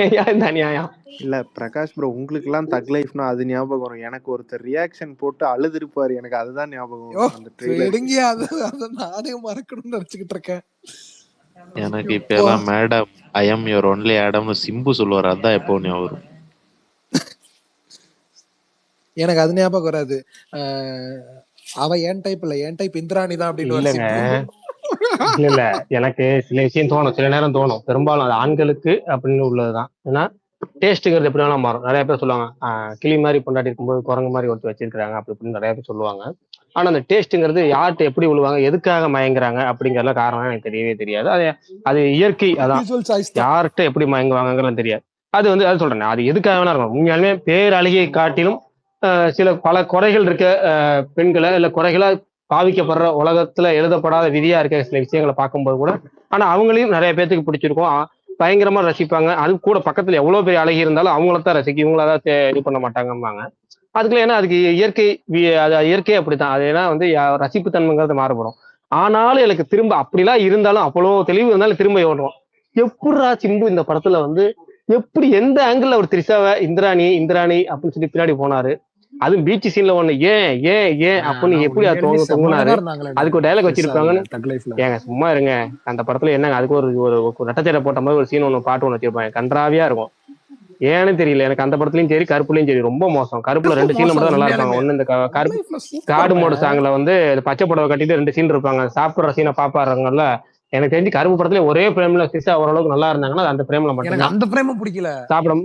ஏயா இந்த அநியாயம். இல்ல பிரகாஷ் ப்ரோ, உங்களுக்கு எல்லாம் தக் லைஃப்னா அது ஞாபகம் வரும். எனக்கு ஒருத்தர் ரியாக்ஷன் போட்டு அழுதுருப்பாரு, எனக்கு அதுதான் ஞாபகம் வரும். அந்த ட்ரெய்லர் நானே மறக்கணும்னு நினைச்சுக்கிட்டு இருக்கேன். எனக்கு இப்ப எல்லாம் madam I am your only ஆடம்னு சிம்பு சொல்லுவாரு, அதான் எப்போ ஞாபகம் வரும். எனக்கு அது ஞாபகம் வராது. அவ என் டைப் இல்ல, என் டைப் இந்திராணி தான் அப்படின்னு. இல்ல எனக்கு சில விஷயம் தோணும், சில நேரம் தோணும், பெரும்பாலும் அது ஆண்களுக்கு அப்படின்னு உள்ளதுதான். ஏன்னா டேஸ்ட்டுங்கிறது எப்படி வேணாலும் மாறும். நிறைய பேர் சொல்லுவாங்க கிளி மாதிரி பொண்டாட்டி இருக்கும்போது குரங்கு மாதிரி ஒருத்தர் வச்சிருக்காங்க அப்படி இப்படின்னு நிறைய பேர் சொல்லுவாங்க. ஆனா அந்த டேஸ்ட்டுங்கிறது யார்கிட்ட எப்படி விழுவாங்க, எதுக்காக மயங்குறாங்க அப்படிங்கிற காரணம் எனக்கு தெரியவே தெரியாது. அது இயற்கை, அதான் யார்கிட்ட எப்படி மயங்குவாங்கிறது தெரியாது. அது சொல்றேன், அது எதுக்காக வேணா இருக்கும். உண்மையாலுமே பேரழகியை காட்டிலும் பல குறைகள் இருக்க பெண்களை இல்ல குறைகளா பாவிக்கப்படுற உலகத்துல எழுதப்படாத விதியா இருக்க சில விஷயங்களை பார்க்கும்போது கூட, ஆனா அவங்களையும் நிறைய பேத்துக்கு பிடிச்சிருக்கும், பயங்கரமா ரசிப்பாங்க. அது கூட பக்கத்துல எவ்வளவு பெரிய அழகி இருந்தாலும் அவங்களத்தான் ரசிக்கும், இவங்களதான் இது பண்ண மாட்டாங்கம்பாங்க. அதுக்குள்ள ஏன்னா அதுக்கு இயற்கை அப்படித்தான். அது ஏன்னா வந்து ரசிப்பு தன்மைங்கிறது மாறுபடும். ஆனாலும் எனக்கு திரும்ப அப்படிலாம் இருந்தாலும் அவ்வளோ தெளிவு இருந்தாலும் திரும்ப ஓடுறோம். எப்படிரா சிம்பு இந்த படத்துல வந்து எப்படி எந்த ஆங்கிள் ஒரு திரிசாவை இந்திராணி அப்படின்னு சொல்லி பின்னாடி போனாரு, அதுவும் பீச் சீன்ல ஒண்ணு ஏன் அப்படின்னு எப்படி தொங்குனாரு. அதுக்கு ஒரு டைலாக் வச்சிருப்பாங்கன்னு ஏங்க சும்மா இருங்க. அந்த படத்துல என்னங்க அதுக்கு ஒரு நட்டச்சடை போட்ட மாதிரி ஒரு சீன் ஒண்ணு பாட்டு ஒண்ணு வச்சிருப்பாங்க, கன்றாவியா இருக்கும். ஏன்னு தெரியல. எனக்கு அந்த படத்துலயும் சரி, கருப்புலயும் சரி ரொம்ப மோசம். கருப்புல ரொம்ப 2 சீன்ல மோசம் மட்டும் தான் நல்லா இருப்பாங்க. உண்மையாலுமே. ஒண்ணு இந்த தக் கருப்பு லைஃப்ல காடு சூப்பர்ண்ணே. மோடு சாங்ல வந்து பச்சை புடவை கட்டிட்டு 2 சீன் இருப்பாங்க. சாப்பிடுற சீனை பாப்பாருங்கல்ல. எனக்கு தெரிஞ்சு கருப்பு படத்துல ஒரே பிரேம்ல சிசா ஓரளவுக்கு நல்லா இருந்தாங்கன்னா அது அந்த பிரேம்ல எனக்கு மட்டும்தான். அந்த ஃப்ரேமும் பிடிக்கல. சாப்பிட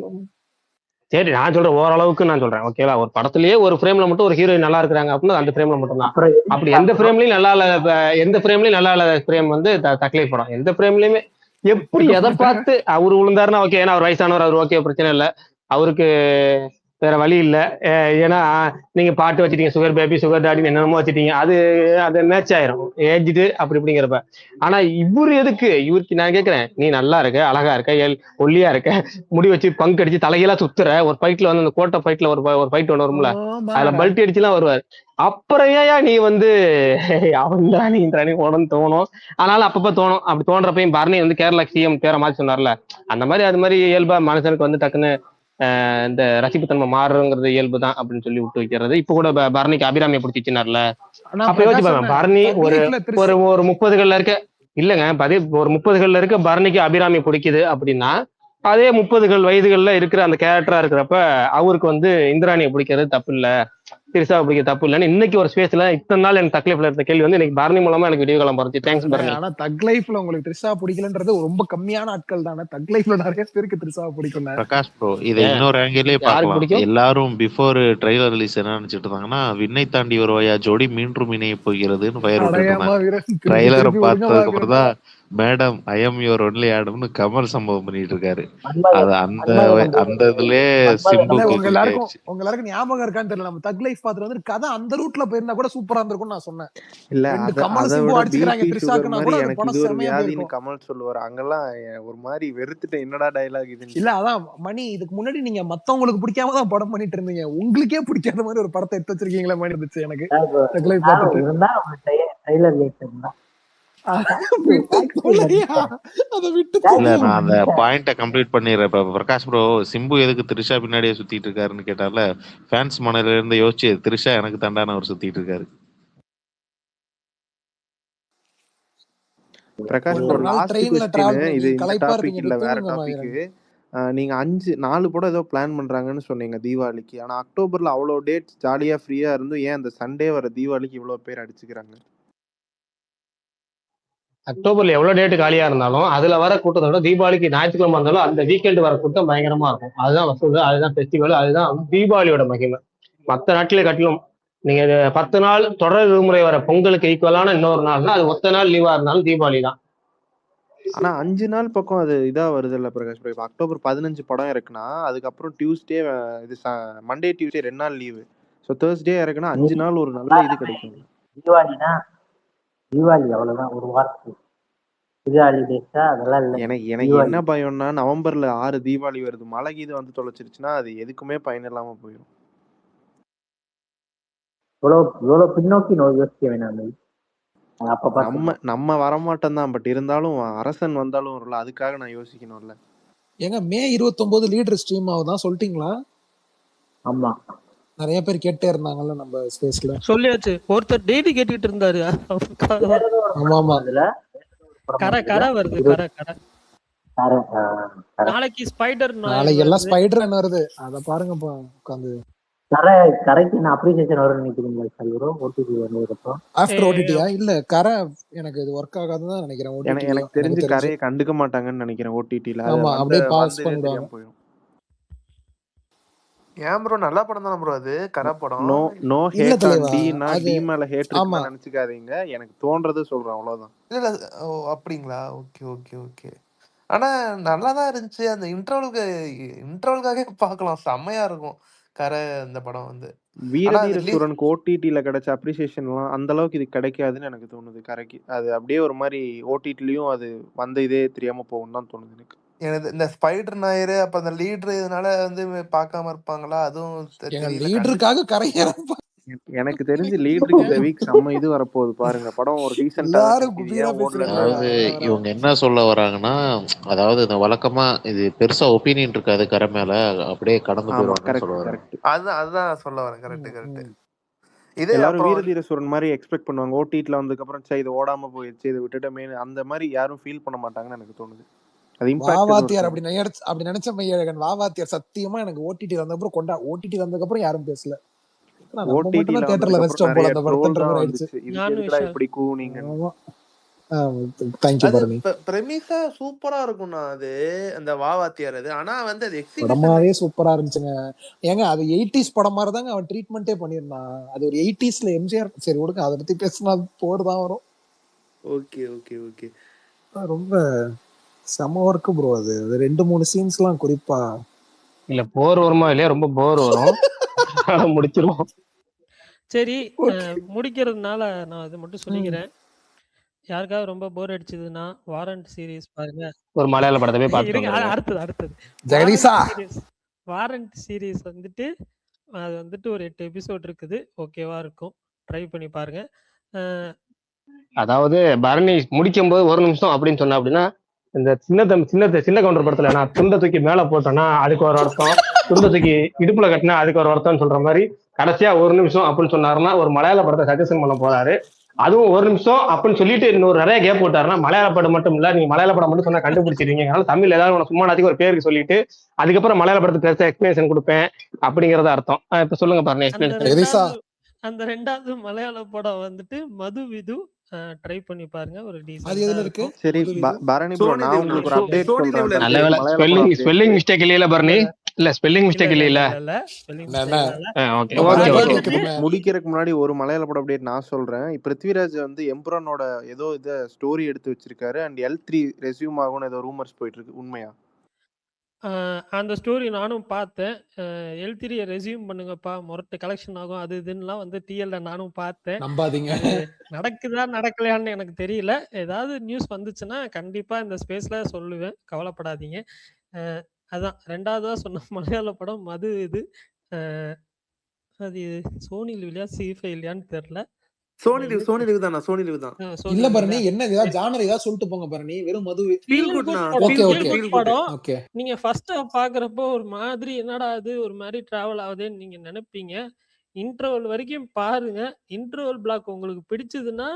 சரி நான் சொல்றேன், ஓரளவுக்கு நான் சொல்றேன். ஓகேவா? ஒரு படத்திலேயே ஒரு ஃப்ரேம்ல மட்டும் ஒரு ஹீரோயின் நல்லா இருக்கிறாங்க அப்படின்னா அந்த ஃப்ரேம்ல மட்டும்தான். அப்புறம் அப்படி எந்த ஃப்ரேம்லயும் நல்லா இல்ல, எந்த ஃப்ரேம்லயும் நல்லா இல்லாத ஃப்ரேம் வந்து தக்லைஃப் படம். எந்த ஃப்ரேம்லயுமே எப்படி எதை பார்த்து அவரு விழுந்தாருன்னா ஓகே, ஏன்னா அவர் வயசானவர், அவர் ஓகே பிரச்சனை இல்லை, அவருக்கு வேற வழி இல்லை. ஏன்னா நீங்க பாட்டு வச்சிட்டீங்க, சுகர் பேபி சுகர் டாடின்னு என்னென்னமோ வச்சிட்டீங்க, அது மேட்ச் ஆயிரும் ஏஜ்டு அப்படி இப்படிங்கிறப்ப. ஆனா இவரு எதுக்கு, இவருக்கு நான் கேட்கிறேன், நீ நல்லா இருக்க, அழகா இருக்க, ஒல்லியா இருக்க, முடி வச்சு பங்க் அடிச்சு தலையெல்லாம் சுத்துற, ஒரு ஃபைட்ல வந்து அந்த கோட்டை ஃபைட்ல ஒரு ஃபைட் ஒன்று வரும்ல, அதுல பல்ட்டி அடிச்சுலாம் வருவார். அப்புறம் ஏன் நீ வந்து அவன்றானி உடனே தோணும். ஆனாலும் அப்பப்ப தோணும். அப்படி தோன்றப்பையும் பரணி வந்து கேரளா சிஎம் பேரை மாதிரி சொன்னார்ல, அந்த மாதிரி அது மாதிரி இயல்பா மனுஷனுக்கு வந்து டக்குன்னு இந்த ரசிப்புத்தன்மை மாறுங்கிறது இயல்பு தான் அப்படின்னு சொல்லி விட்டு வைக்கிறது. இப்ப கூட பரணிக்கு அபிராமியை பிடிச்சிச்சுனார்ல, ஆனா அப்ப யோசிச்சு பிரகாஷ் பாருங்க, அண்ணா பரணி தக் ஒரு லைஃப்ல ஒரு த்ரிஷா ஒரு 30கள்ல இருக்க, இல்லங்க ஒரு 30கள்ல இருக்க பரணிக்கு அபிராமி பிடிக்குது அப்படின்னா, அதே 30 வயதுகள்ல இருக்கிற அந்த கேரக்டரா இருக்கிறப்ப அவருக்கு வந்து இந்திராணியை பிடிக்கிறது தப்பு இல்ல, திருசா பிடிக்க தப்பு இல்லைன்னு இன்னைக்கு ஒரு ஸ்பேஸ்ல இத்தனை நாள் எனக்கு தக்லைஃப்ல இருந்த கேள்வி வந்து இன்னைக்கு பரணி மூலமா எனக்கு வீடியோ காலம் பறந்துச்சு. தேங்க்ஸ் அண்ணே, பரணி. ஆனா தக் லைஃப்ல உங்களுக்கு த்ரிஷா பிடிக்கலன்றது ரொம்ப கம்மியான ஆட்கள் தானே. தக் லைஃப்ல நிறைய பேருக்கு த்ரிஷா பிடிக்கும். பிரகாஷ் ப்ரோ, இதை இன்னொரு ஆங்கிலே யாருக்கு பார்க்கலாம். பிடிக்கும்? எல்லாரும் பிஃபோர் ட்ரைலர் ரிலீஸ் என்ன நினைச்சிட்டு இருந்தாங்கன்னா, விண்ணை தாண்டி வருவாயா ஜோடி மீண்டும் இணைய போகிறதுன்னு ஃபயர் விட்டுட்டு அடையாமா இருந்தாங்க. வீரன் திருப்பி ட்ரைலரை திருப்பி ஒழுங்க பார்த்ததுக்கு அப்புறம் பாக்குறது. தான் madam I am your only ஆடம்னு கமல் சம்பவம் பண்ணிட்டு இருக்காரு. அது அந்த அந்த இதுலயே இல்ல சிம்புக்கு உங்க கிளிக் ஆயிடுச்சு. எல்லாருக்கும் ஞாபகம் இருக்கான்னு தெரியல, நம்ம தக் லைஃப் பார்த்துட்டு வந்து கதை அந்த ரூட்ல போயிருந்தா கூட சூப்பரா இருந்திருக்கும் நான் சொன்னேன். இல்ல ரெண்டு அதை கமல் அதை சிம்பு விட அடிச்சுக்கிறாங்க பிபி சுகர் த்ரிஷாக்குன்னா மாதிரி கூட அந்த எனக்கு படம் இது ஒரு செமையா வியாதின்னு போயிருக்கும். கமல் சொல்லுவார். அங்கெல்லாம் ஒரு மாதிரி வெறுத்துட்டேன், என்னடா டைலாக் இதுன்னு. இல்ல அதான் மணி, இதுக்கு முன்னாடி நீங்க மத்தவங்களுக்கு பிடிக்காம தான் படம் பண்ணிட்டு இருந்தீங்க, உங்களுக்கே பிடிக்காத மாதிரி ஒரு படத்தை எடுத்து வச்சிருக்கீங்களா மணி இருந்துச்சு எனக்கு தக் லைஃப் பார்த்துட்டு. இருந்தா ட்ரெய்லர் ரியாக்ஷன் தான். அதை விட்டு இல்ல நான் அந்த பாயிண்ட கம்ப்ளீட் பண்ணிடுறேன். இப்ப பிரகாஷ் ப்ரோ சிம்பு எதுக்கு த்ரிஷா பின்னாடியே சுத்திட்டு இருக்காருன்னு கேட்டார்ல, ஃபேன்ஸ் மனதில இருந்து யோசிச்சு த்ரிஷா எனக்கு தண்டான அவர் சுத்திட்டு இருக்காரு. பிரகாஷ் ஒரு ப்ரோ, நாள் லாஸ்ட் ட்ரெயின்ல டிராவல் கொஸ்டின், இது பண்ணி இந்த களைப்பா டாபிக் இருப்பீங்க, இல்ல போய் வேற தூங்குங்க டாபிக். மகன். நீங்க 4 படம் ஏதோ பிளான் பண்றாங்கன்னு சொன்னீங்க தீபாவளிக்கு. ஆனா அக்டோபர்ல அவ்வளோ டேட்ஸ் ஜாலியா ஃப்ரீயா இருந்தும் ஏன் அந்த சண்டே வர தீபாவளிக்கு இவ்வளவு பேர் அடிச்சுக்கிறாங்க? அக்டோபர்ல எவ்வளவு டேட் காலியா இருந்தாலும் அதுல வர கூட்டத்தை விட தீபாவளிக்கு ஞாயிற்றுக்கிழமை இருந்தாலும் அந்த வீக்கெண்ட் வர கூட்டம் பயங்கரமா இருக்கும். அதுதான் வசூல், அதுதான் ஃபெஸ்டிவல், அதுதான் தீபாவளியோட மகிமை. மற்ற நாட்டிலே காட்டிலும் நீங்க 10 நாள் தொடர் விடுமுறை வர பொங்கலுக்கு ஈக்குவலான இன்னொரு நாள்னா அது ஒத்த நாள் லீவா இருந்தாலும் தீபாவளி தான். ஆனா 5 நாள் பக்கம் அது இதா வருது இல்ல பிரகாஷ் ப்ரோ. இப்ப அக்டோபர் 15 படம் இருக்குன்னா அதுக்கப்புறம் டியூஸ்டே, இது மண்டே டியூஸ்டே 2 நாள் லீவு. ஸோ தேர்ஸ்டே இருக்குன்னா 5 நாள் ஒரு நல்ல இது கிடைக்கும். தீபாவளினா தீபாவளி அவ்வளவுதான், ஒரு வாரத்துக்கு. தீபாவளி டேஸா அதெல்லாம் இல்லை. எனக்கு என்ன பயம்னா நவம்பர்ல 6 தீபாவளி வருது, மழை இது வந்து தொலைச்சிருச்சுன்னா அது எதுக்குமே பயன் இல்லாம போயிடும். இவ்வளவு பின்னோக்கி யோசிக்க வேணாம். நம்ம வரமாட்டோம் தான், பட் இருந்தாலும் அரசன் வந்தாலும் வரல, அதுக்காக நான் யோசிக்கணும்ல. ஏங்க மே 29 லீடர் ஸ்ட்ரீம் ஆகுதான் சொல்லிட்டீங்களா? ஆமா, நிறைய பேர் கேட்டே இருந்தாங்கல்ல நம்ம ஸ்பேஸ்ல. சொல்லியாச்சு. ஒருத்தர் டெய்லி கேட்டுட்டு இருந்தாரு. ஆமா ஆமா, கரை வருது. நாளைக்கு ஸ்பைடர், நாளைக்கு எல்லாம் ஸ்பைடர் என்ன வருது அத பாருங்க உட்காந்து. கரைக்கு நான் அப்ரிசியேஷன் வரும்னு நினைக்கிறீங்களா சார்? ஓடிடி வந்ததுக்கு ஆஃப்டர் ஓடிடியா? இல்ல கரை எனக்கு இது ஒர்க் ஆகாதுன்னு தான் நினைக்கிறேன். ஓடிடி எனக்கு தெரிஞ்சு கரையை கண்டுக்க மாட்டாங்கன்னு நினைக்கிறேன் ஓடிடில. ஆமா, அப்படியே பாஸ் பண்ணிடுவாங்க. ஏன் ப்ரோ, நல்ல படம் தானே ப்ரோ அது, கரை படம். நோ ஹேட் ஆன் டி, நான் டி மேல ஹேட் இருக்குன்னு நினைச்சுக்காதீங்க, எனக்கு தோன்றது சொல்றேன் அவ்வளவுதான். இல்ல ஓ அப்படிங்களா? Okay okay okay. ஆனா நல்லா தான் இருந்துச்சு. அந்த இன்டர்வலுக்காக பார்க்கலாம், செம்மையா இருக்கும் கரை அந்த படம் வந்து. வீரதீர சூரனுக்கு ஓடிடில கிடைச்ச அப்ரிசியேஷன்லாம் அந்த அளவுக்கு இது கிடைக்காதுன்னு எனக்கு தோணுது கரைக்கு. அது அப்படியே ஒரு மாதிரி ஓடிடிலயும் அது வந்த இதே தெரியாம போகும்னு தான் தோணுது எனக்கு. இந்த ஸ்பைடர் நாயரு அப்ப அந்த லீடர் இதனால வந்து பார்க்காம இருப்பாங்களா? அதுவும் லீடருக்காக கரையேற. எனக்கு தெரிஞ்சு லீடருக்கு இந்த வீக் செம்ம இது வரப்போகுது பாருங்க. படம் ஒரு டீசென்ட்டா. அதாவது இவங்க என்ன சொல்ல வராங்கன்னா, அதாவது இந்த வழக்கமா இது பெருசா ஒப்பீனியன் இருக்காது கரை மேல, அப்படியே கடந்து போயிடுவாங்கன்னு சொல்ல வராங்க. அதுதான் சொல்ல வரேன். கரெக்ட். எல்லாரும் வீரதீர சூரன் மாதிரி எக்ஸ்பெக்ட் பண்ணுவாங்க. ஓடிடில வந்ததுக்கு அப்புறம் இது ஓடாம போயிடுச்சு, இதை விட்டுட்டு அந்த மாதிரி யாரும் ஃபீல் பண்ண மாட்டாங்கன்னு எனக்கு தோணுது. அது இம்பாக்ட்னு வாவாத்தியார் இருக்கும். அப்படி நினைச்ச மையழகன். வாவாத்தியார் சத்தியமா எனக்கு ஓடிடி வந்தப்புறம் ஓடிடி வந்ததுக்கு அப்புறம் யாரும் பேசல. நம்ம மட்டும் ஓடிடில தான் தியேட்டர்ல வந்ததுக்கு அப்புறம் ரசிச்சோம் போல நிறைய அந்த ட்ரோல் படத்துன்ற தான் மாதிரி ஆயிடுச்சு. வந்துச்சு. இதுக்கு நானும் எதுக்குடா விஷால் இப்படி கூவுனீங்கன்னு. ஆமா. தேங்க்யூ அது பரணி. பிரமிஸா சூப்பரா இருக்கும்ண்ணா அது, அந்த வாவாத்தியார் அது. ஆனா வந்து அது எக்ஸிபிஷன் படமாவே சூப்பரா இருந்துச்சுங்க. ஏங்க அது 80s படம் மாதிரி தாங்க அவன் ட்ரீட்மெண்ட்டே பண்ணியிருந்தான். அது ஒரு 80sல எம்ஜிஆர். சரி விடுங்க, அதை பத்தி பேசினா போர் தான் வரும். Okay okay okay. ரொம்ப செம ஒர்க்கு ப்ரோ. அது 2-3 சீன்ஸ்லாம் குறிப்பா. இல்ல போர் வருமா இல்லையா, ரொம்ப போர் வரும். முடிச்சிருவோம். சரி, முடிக்கிறதுனால நான் இது மட்டும் சொல்லிக்கிறேன். யாருக்காவது ரொம்ப போர் அடிச்சதுன்னா வாரண்ட் சீரிஸ் பாருங்க. ஒரு மலையாள படத்தை போய் பார்த்துட்டு இருங்க, வந்துருங்க. அடுத்தது ஜெகதீஷா. வாரண்ட் சீரிஸ் வந்துட்டு அது வந்துட்டு ஒரு 8 எபிசோட் இருக்குது. ஓகேவா இருக்கும், ட்ரை பண்ணி பாருங்க. அதாவது பரணி முடிக்கும் போது 1 நிமிஷம் அப்படின்னு சொன்னா அப்படின்னா, இந்த சின்ன கவுண்டர் படத்துல நான் துண்டை தூக்கி மேல போட்டேன்னா அதுக்கு ஒரு அர்த்தம், துண்டை தூக்கி இடுப்புல கட்டினா அதுக்கு ஒரு அர்த்தம்னு சொல்ற மாதிரி கடைசியா 1 நிமிஷம் அப்படின்னு சொன்னாருன்னா ஒரு மலையாள படத்தை சஜஷன் பண்ண போறாரு. அதுவும் 1 நிமிஷம் அப்படின்னு சொல்லிட்டு இன்னொரு நிறைய கேப் போட்டாருன்னா மலையாள படம் மட்டும் இல்ல, நீங்க மலையாள படம் மட்டும் சொன்னா கண்டுபிடிச்சிருவீங்க. அதனால தமிழ் ஏதாவது உனக்கு சும்மா நாளைக்கு ஒரு பேருக்கு சொல்லிட்டு அதுக்கப்புறம் மலையாள படத்துக்கு பெருசா எக்ஸ்பிளேஷன் கொடுப்பேன் அப்படிங்கறத அர்த்தம். இப்ப சொல்லுங்க பாருங்க. அந்த 2வது மலையாள படம் வந்துட்டு மது விது. ட்ரை பண்ணி பாருங்க, ஒரு அது டீசன்ட்டா எதுல இருக்கு? இருக்கும். சரி பரணி ப்ரோ, நான் உங்களுக்கு ஒரு அப்டேட் சொல்றேன். நல்ல வேளை ஸ்பெல்லிங் மிஸ்டேக் இல்லையில பரணி. இல்ல ஸ்பெல்லிங் மிஸ்டேக் இல்ல. முடிக்கிறதுக்கு முன்னாடி ஒரு மலையாள படம் அப்டேட் நான் சொல்றேன். பிருத்விராஜ் வந்து எம்புரனோட ஏதோ இத ஸ்டோரி எடுத்து வச்சிருக்காரு. அண்ட் L3 ரெஸ்யூம் ஆகும்னு ஏதோ ரூமர்ஸ் போயிட்டு இருக்கு. உண்மையா? அந்த ஸ்டோரி நானும் பார்த்தேன். L3 ரெஸ்யூம் பண்ணுங்கப்பா, மொரட்டு கலெக்ஷன் ஆகும் அது இதுன்னுலாம் வந்து டிஎல்ல நானும் பார்த்தேன். நம்பாதீங்க. அது நடக்குதா நடக்கலையான்னு எனக்கு தெரியல. ஏதாவது நியூஸ் வந்துச்சுன்னா கண்டிப்பா இந்த ஸ்பேஸ்ல சொல்லுவேன், கவலைப்படாதீங்க. அதான் 2வதா சொன்ன மலையாள படம் மது இது. அது சோனி லிவ்லையா C5 இல்லையான்னு தெரியல. சோனி லிவ் தானா? சோனி லிவ் தான். இல்ல பரணி, என்ன ஏதாவது ஜானர் ஏதாவது சொல்லிட்டு போங்க பரணி. வெறும் மது ஃபீல் குட்னா. படம். நீங்க ஃபர்ஸ்ட் பாக்குறப்போ ஒரு மாதிரி என்னடா அது ஒரு மாதிரி டிராவல் ஆகுதுன்னு நீங்க நினைப்பீங்க. இன்டர்வல் வரைக்கும் பாருங்க. இன்டர்வல் பிளாக் உங்களுக்கு பிடிச்சதுன்னா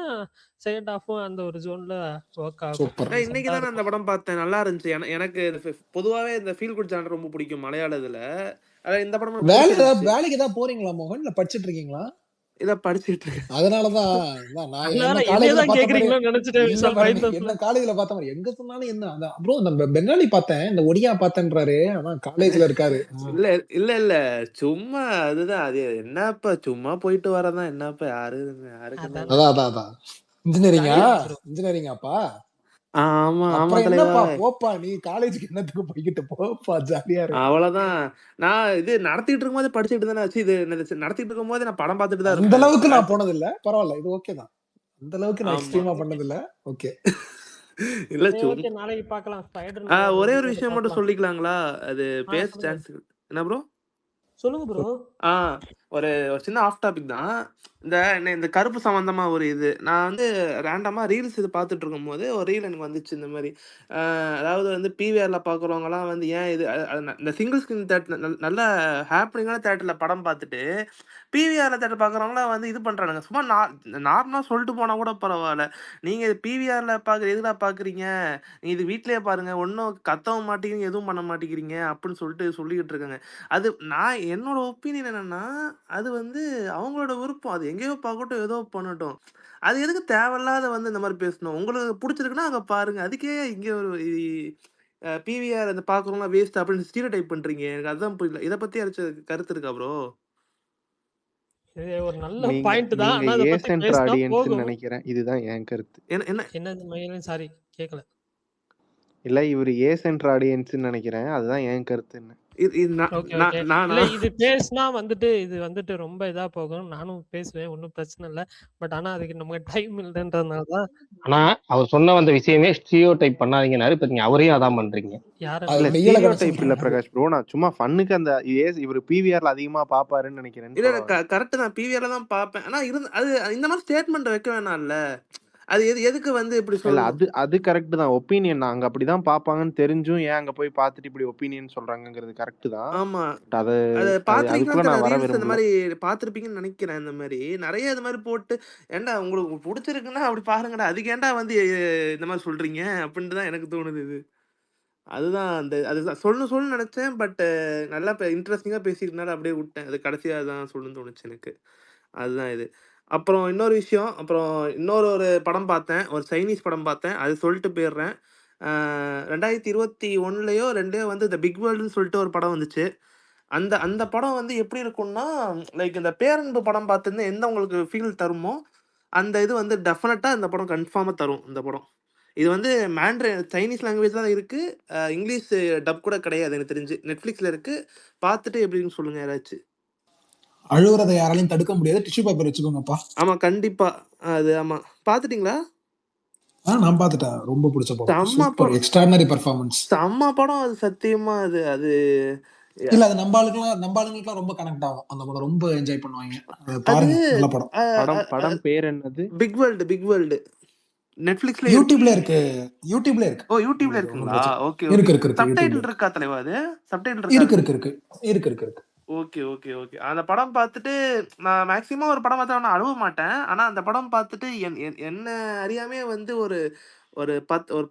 செகண்ட் ஹாஃபும் அந்த ஒரு ஜோன்ல ஒர்க் ஆகும். இன்னைக்கு தான் அந்த படம் பார்த்தேன், நல்லா இருந்துச்சு. எனக்கு பொதுவாவே இந்த ஃபீல் குட் ஜானர் ரொம்ப பிடிக்கும் மலையாளத்துல. அதான் இந்த படம் வேலைக்கு தான் போறீங்களா மோகன், இல்ல படிச்சிட்டு இருக்கீங்களா? இத படிச்சிட்டு இருக்கேன். அதனாலதான் நான் என்ன காலேஜ்ல பார்த்த மாதிரி எங்க சொன்னாலும் என்ன ப்ரோ, நம்ம பெங்காலி பார்த்தேன், இந்த ஒடியா பார்த்தேன்றாரு. அதான் காலேஜ்ல இருக்காரு. இல்ல சும்மா அதுதான். அது என்னப்பா சும்மா போயிட்டு வரதான், என்னப்பா யாருக்கு அதான் இன்ஜினியரிங்காப்பா. ஆமா ஆமா என்னப்பா போப்பா, நீ காலேஜுக்கு என்னத்துக்கு போய்கிட்டு போப்பா, ஜாலியா இருக்கு. அவ்வளவுதான். நான் இது நடத்திட்டு இருக்கும் போது படிச்சுட்டு தானே ஆச்சு. இது நடத்திட்டு இருக்கும் போது நான் படம் பார்த்துட்டு தான் அந்த அளவுக்கு நான் போனது இல்ல. பரவாயில்ல, இது ஓகே தான். அந்த அளவுக்கு நான் எக்ஸ்ட்ரீமா பண்ணது இல்ல. ஓகே இல்ல நாளைக்கு பார்க்கலாம். ஒரே ஒரு விஷயம் மட்டும் சொல்லிக்கலாங்களா? அது பேச சான்ஸ் என்ன ப்ரோ? சொல்லுங்க ப்ரோ. ஒரு சின்ன ஆஃப் டாபிக் தான். இந்த கருப்பு சம்பந்தமா ஒரு இது நான் வந்து ரேண்டமா ரீல்ஸ் இது பார்த்துட்டு இருக்கும்போது ஒரு ரீல் எனக்கு வந்துச்சு. இந்த மாதிரி அதாவது வந்து பிவிஆர்ல பாக்குறவங்கலாம் வந்து ஏன் இது இந்த சிங்கிள் ஸ்கிரீன் தேட்டர் நல்ல ஹாப்பனிங்கான தேட்டர்ல படம் பார்த்துட்டு பிவிஆர்ல தேட்டர் பாக்குறவங்களாம் வந்து இது பண்றானுங்க. சும்மா நார்மலா சொல்லிட்டு போனா கூட பரவாயில்ல. நீங்க இது பிவிஆர்ல எதுல பாக்குறீங்க, நீங்க இது வீட்லயே பாருங்க, ஒன்னும் கத்தவும் மாட்டேங்கிறீங்க, எதுவும் பண்ண மாட்டேங்கிறீங்க அப்படின்னு சொல்லிக்கிட்டு இருக்காங்க. அது நான் என்னோட ஒப்பீனியன் என்னன்னா, அது வந்து அவங்களோட விருப்பம். அது எங்கேயோ பார்க்கட்டும், ஏதோ பண்ணட்டும். அது எதுக்கு தேவையில்லாத வந்து இந்த மாதிரி பேசணும்? உங்களுக்கு பிடிச்சிருக்குன்னா அங்க பாருங்க. அதுக்கே இங்க ஒரு பிவிஆர் அந்த பாக்குறவங்க வேஸ்ட் அப்படின்னு ஸ்டீரியோ டைப் பண்றீங்க. எனக்கு அதுதான் புரியல. இத பத்தி யாராச்சும் கருத்து இருக்கா ப்ரோ? இது ஒரு நல்ல பாயிண்ட் தான். ஆனா அத பத்தி பேசினா போகும் நினைக்கிறேன். இதுதான் என் கருத்து. என்னது மயிலன், சாரி கேக்கல. இல்ல இவரு ஏ சென்டர் ஆடியன்ஸ்னு நினைக்கிறேன். அதுதான் என் கருத்துன்னு. இது பேசினா இது வந்துட்டு ரொம்ப இதா போகும். நானும் பேசுவேன், ஒன்னும் பிரச்சனை இல்ல. பட் ஆனா அதுக்கு நமக்கு டைம் இல்லன்றதுனாலதான். ஆனா அவர் சொன்ன வந்த விஷயமே ஸ்டீரியோ டைப் பண்ணாதீங்கன்னாரு. இப்ப நீங்க அவரையும் அதான் பண்றீங்க. ஸ்டீரியோ டைப் இல்ல பிரகாஷ் ப்ரோ, நான் சும்மா ஃபன்னுக்கு அந்த இவர் பிவிஆர்ல அதிகமா பாப்பாருன்னு நினைக்கிறேன். இல்ல கரெக்ட் தான், பிவிஆர்ல தான் பாப்பேன். ஆனா அது இந்த மாதிரி ஸ்டேட்மெண்ட் வைக்க வேணாம்ல. அது எதுக்கு வந்து இப்படி சொல்ல? அது கரெக்ட் தான். ஒப்பீனியன் அங்க அப்படிதான் பாப்பாங்கன்னு தெரிஞ்சும் ஏன் அங்க போய் பார்த்துட்டு இப்படி ஒப்பீனியன் சொல்றாங்கங்கிறது கரெக்ட் தான். ஆமா, அது நான் வர விரும்பல. இந்த மாதிரி பாத்திருப்பீங்கன்னு நினைக்கிறேன். இந்த மாதிரி நிறைய இது மாதிரி போட்டு ஏன்டா உங்களுக்கு பிடிச்சிருக்குன்னா அப்படி பாருங்கடா, அதுக்கு ஏன்டா வந்து இந்த மாதிரி சொல்றீங்க அப்படின்னு தான் எனக்கு தோணுது. இது அதுதான் அதுதான் சொல்லணும்னு நினைச்சேன். பட் நல்லா இன்ட்ரெஸ்டிங்கா பேசிக்கிறதுனால அப்படியே விட்டேன். அது கடைசியா அதான் சொல்லணும்னு தோணுச்சு எனக்கு. அதுதான் இது. அப்புறம் இன்னொரு விஷயம், அப்புறம் ஒரு படம் பார்த்தேன். ஒரு சைனீஸ் படம் பார்த்தேன். அது சொல்லிட்டு போயிடுறேன். 2021லயோ 2 வந்து த பிக் வேர்ல்டுன்னு சொல்லிட்டு ஒரு படம் வந்துச்சு. அந்த அந்த படம் வந்து எப்படி இருக்கும்னா, லைக் இந்த பேரன்பு படம் பார்த்துருந்து எந்த உங்களுக்கு ஃபீல் தருமோ, அந்த இது வந்து டெஃபினட்டா இந்த படம் கன்ஃபார்மா தரும் இந்த படம். இது வந்து சைனீஸ் லாங்குவேஜ்ல தான் இருக்கு. இங்கிலீஷ் டப் கூட கிடையாது எனக்கு தெரிஞ்சு. நெட்ஃப்ளிக்ஸ்ல இருக்கு. பார்த்துட்டு எப்படின்னு சொல்லுங்க யாராச்சும். அழுவுறதை யாராலையும் தடுக்க முடியாது. டிஷ்யூ பேப்பர் வச்சுக்கோங்கப்பா. ஆமா கண்டிப்பா. அது ஆமா. பார்த்துட்டீங்களா? நான் பார்த்துட்டேன். ரொம்ப பிடிச்ச படம். செம்ம சூப்பர் படம். Extraordinary performance. செம்ம படம் அது சத்தியமா அது அது இல்ல அது நம்ம ஆளுங்களுக்குலாம் ரொம்ப கனெக்ட் ஆகும். அந்த படம் ரொம்ப என்ஜாய் பண்ணுவாங்க. பாருங்க நல்ல படம். படம் பேர் என்னது? Big world. நெட்ஃப்ளிக்ஸ்ல யூடியூப்ல இருக்கு. ஓ யூடியூப்ல இருக்குங்களா? ஓகே இருக்கு. சப்டைட்டில் இருக்கா தலைவா? அது சப்டைட்டில் இருக்கு. ஓகே. அந்த படம் பார்த்துட்டு நான் மேக்ஸிமம் ஒரு படம் பார்த்தா நான் அழுவ மாட்டேன். ஆனா அந்த படம் பார்த்துட்டு என்ன அறியாமே வந்து ஒரு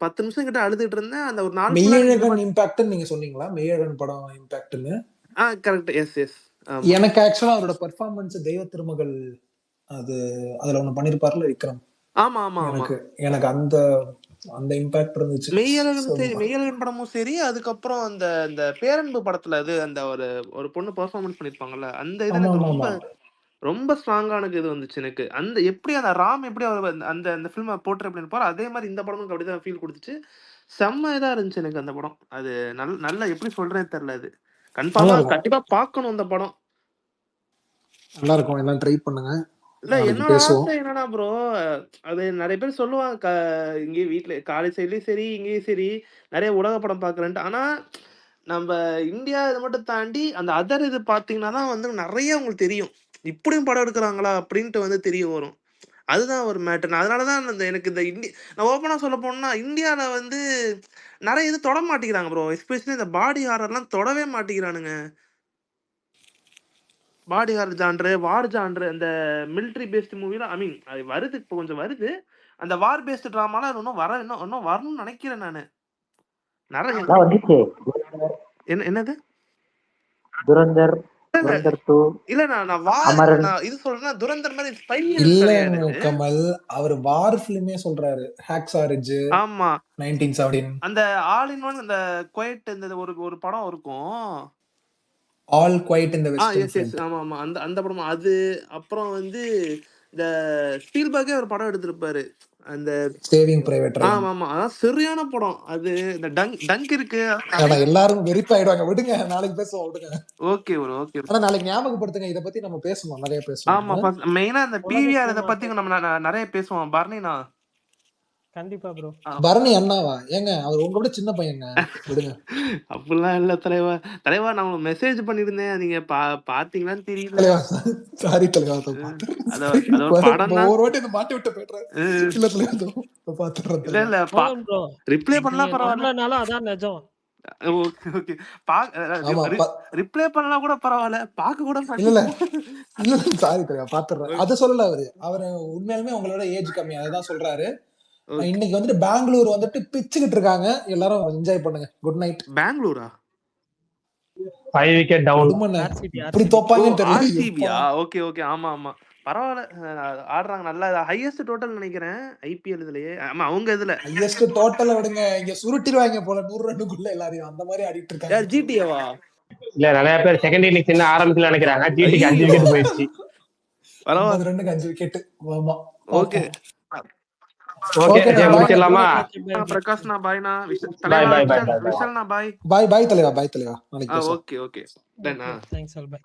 10 நிமிஷம் கிட்ட அழுதுட்டு இருந்தேன். அந்த ஒரு 4 மெய்யழகன் இம்பாக்ட் நீங்க சொன்னீங்களா? மெய்யழகன் படம் இம்பாக்ட்னு. கரெக்ட். எஸ். எனக்கு ஆக்சுவலா அவரோட பெர்ஃபார்மன்ஸ் தெய்வ திருமகள் அதுல ஒண்ணு பண்ணிருப்பார்ல விக்ரம். ஆமா. எனக்கு அந்த இம்பாக்ட் இருந்துச்சு. மெய்யழகன் படமும் சரி. அதுக்கப்புறம் அந்த பேரன்பு படத்துல அது அந்த ஒரு பொண்ணு பெர்ஃபார்மன்ஸ் பண்ணிருப்பாங்கல்ல, அந்த இது எனக்கு ரொம்ப ஸ்ட்ராங்கான இது வந்துச்சு எனக்கு. அந்த எப்படி அந்த ராம் எப்படி அவர் அந்த ஃபில்மை போர்ட்ரே பண்ணிருப்பாரு, அதே மாதிரி இந்த படமும் அப்படிதான் ஃபீல் கொடுத்துச்சு. செம்ம இதா இருந்துச்சு எனக்கு அந்த படம். அது நல்ல எப்படி சொல்றேன்னு தெரியல. அது கண்டிப்பா பார்க்கணும் அந்த படம். நல்லா இருக்கும். எல்லாம் ட்ரை பண்ணுங்க. இல்ல என்னோட ஆசை என்னன்னா ப்ரோ, அது நிறைய பேர் சொல்லுவாங்க இங்கே வீட்டுல காலேஜ் சைட்லயும் சரி இங்கேயும் சரி நிறைய உலக படம் பாக்குறேன்ட்டு. ஆனா நம்ம இந்தியா இதை மட்டும் தாண்டி அந்த அதர் இது பாத்தீங்கன்னா தான் வந்து நிறைய உங்களுக்கு தெரியும், இப்படியும் படம் எடுக்கிறாங்களா அப்படின்ட்டு வந்து தெரிய வரும். அதுதான் ஒரு மேட்டர். அதனாலதான் எனக்கு இந்த நான் ஓப்பனா சொல்ல போனா இந்தியாவில வந்து நிறைய இது தொட மாட்டேங்கிறாங்க ப்ரோ. எஸ்பெஷலி இந்த பாடி ஹாரர்லாம் தொடவே மாட்டேங்கிறானுங்க. பாடி ஹாரர் ஜான்ரு, வார் ஜான்ரு, அந்த மிலிட்ரி பேஸ்ட் மூவிலாம் ஐ மீன் அது வருது, இப்போ கொஞ்சம் வருது. அந்த வார் பேஸ்ட் ட்ராமாலாம் இன்னும் வரணும்னு நினைக்கிறேன் நானு. நிறைய என்னது துரந்தர் இல்ல நான் இது சொல்றேன்னா துரந்தர் மாதிரி ஸ்பை இல்ல கமல் அவர் வார் ஃபிலிமே சொல்றாரு. ஹாக்ஸாரிட்ஜ். ஆமா 1917 அந்த ஆல் இன் ஒன் அந்த குவைட் இந்த ஒரு படம் இருக்கும், all quiet in the western front. ஆமா அந்த படம். அது அப்புறம் வந்து இந்த ஸ்பீல்பர்கே ஒரு படம் எடுத்திருப்பாரு, அந்த சேவிங் பிரைவேட் ரையான். ஆமா அதான் சரியான படம். அது இந்த டங்க் இருக்கு. எல்லாரும் வெரிஃபை ஆயிடுவாங்க. விடுங்க நாளைக்கு பேசுவோம். விடுங்க. ஓகே ஆனா நாளைக்கு ஞாபகப்படுத்துங்க, இத பத்தி நம்ம பேசணும், நிறைய பேசணும். ஆமா மெயினா இந்த பிவிஆர் இத பத்தி நம்ம நிறைய பேசுவோம். பர்னினா கண்டிப்பா ப்ரோ. பரணி அண்ணாவா? ஏங்க அவர் உங்க விட சின்ன பையங்க. விடுங்க. அப்படிலாம் இல்ல தலைவா. நான் உங்களுக்கு மெசேஜ் பண்ணிருந்தேன், நீங்க பாத்தீங்களான்னு தெரியல. சாரி தலைவா. ஒரு வாட்டி மாட்டி விட்டு போயிடுறேன். இல்ல தலைவா பாத்துறேன். இல்ல ரிப்ளை பண்ணலாம் பரவாயில்ல. அதான் நிஜம். ஓகே ரிப்ளை பண்ணலாம் கூட பரவாயில்ல, பாக்க கூட இல்ல சாரி தலைவா பாத்துறேன். அத சொல்லல அவரு உண்மையாலுமே உங்களோட ஏஜ் கம்மி, அதான் சொல்றாரு. இன்னைக்கு வந்துட்டு பெங்களூர் வந்துட்டு பிச்சுக்கிட்டு இருக்காங்க. எல்லாரும் என்ஜாய் பண்ணுங்க. Good night. பெங்களூரா 5 விக்கெட் டவுன். இப்படி தோப்பாங்கன்னு தெரியல. ஆர்சிபியா? ஓகே ஆமா பரவாயில்ல, ஆடுறாங்க நல்லா. ஹையஸ்ட் டோட்டல் நினைக்கிறேன் ஐபிஎல் இதுலயே. ஆமா அவங்க இதுல ஹையஸ்ட் டோட்டல் விடுங்க, இங்க சுருட்டிடுவாங்க போல 100 ரன்னுக்குள்ள எல்லாரையும். அந்த மாதிரி ஆடிட்டு இருக்காங்க. ஜிடிஏவா? இல்ல நிறைய பேர் செகண்ட் இன்னிங்ஸ் என்ன ஆரம்பிக்கல நினைக்கிறாங்க. ஜிடிக்கு 5 விக்கெட் போயிடுச்சு. பரவாயில்ல 50 ரன்னுக்கு 5 விக்கெட். ஆமா ஓகே முடிச்சிடலாமா? பிரகாஷ்னா பாய்னா, விஷல்னா பாய். பாய் தலைவா. நாளைக்கு okay done. Thanks all. By.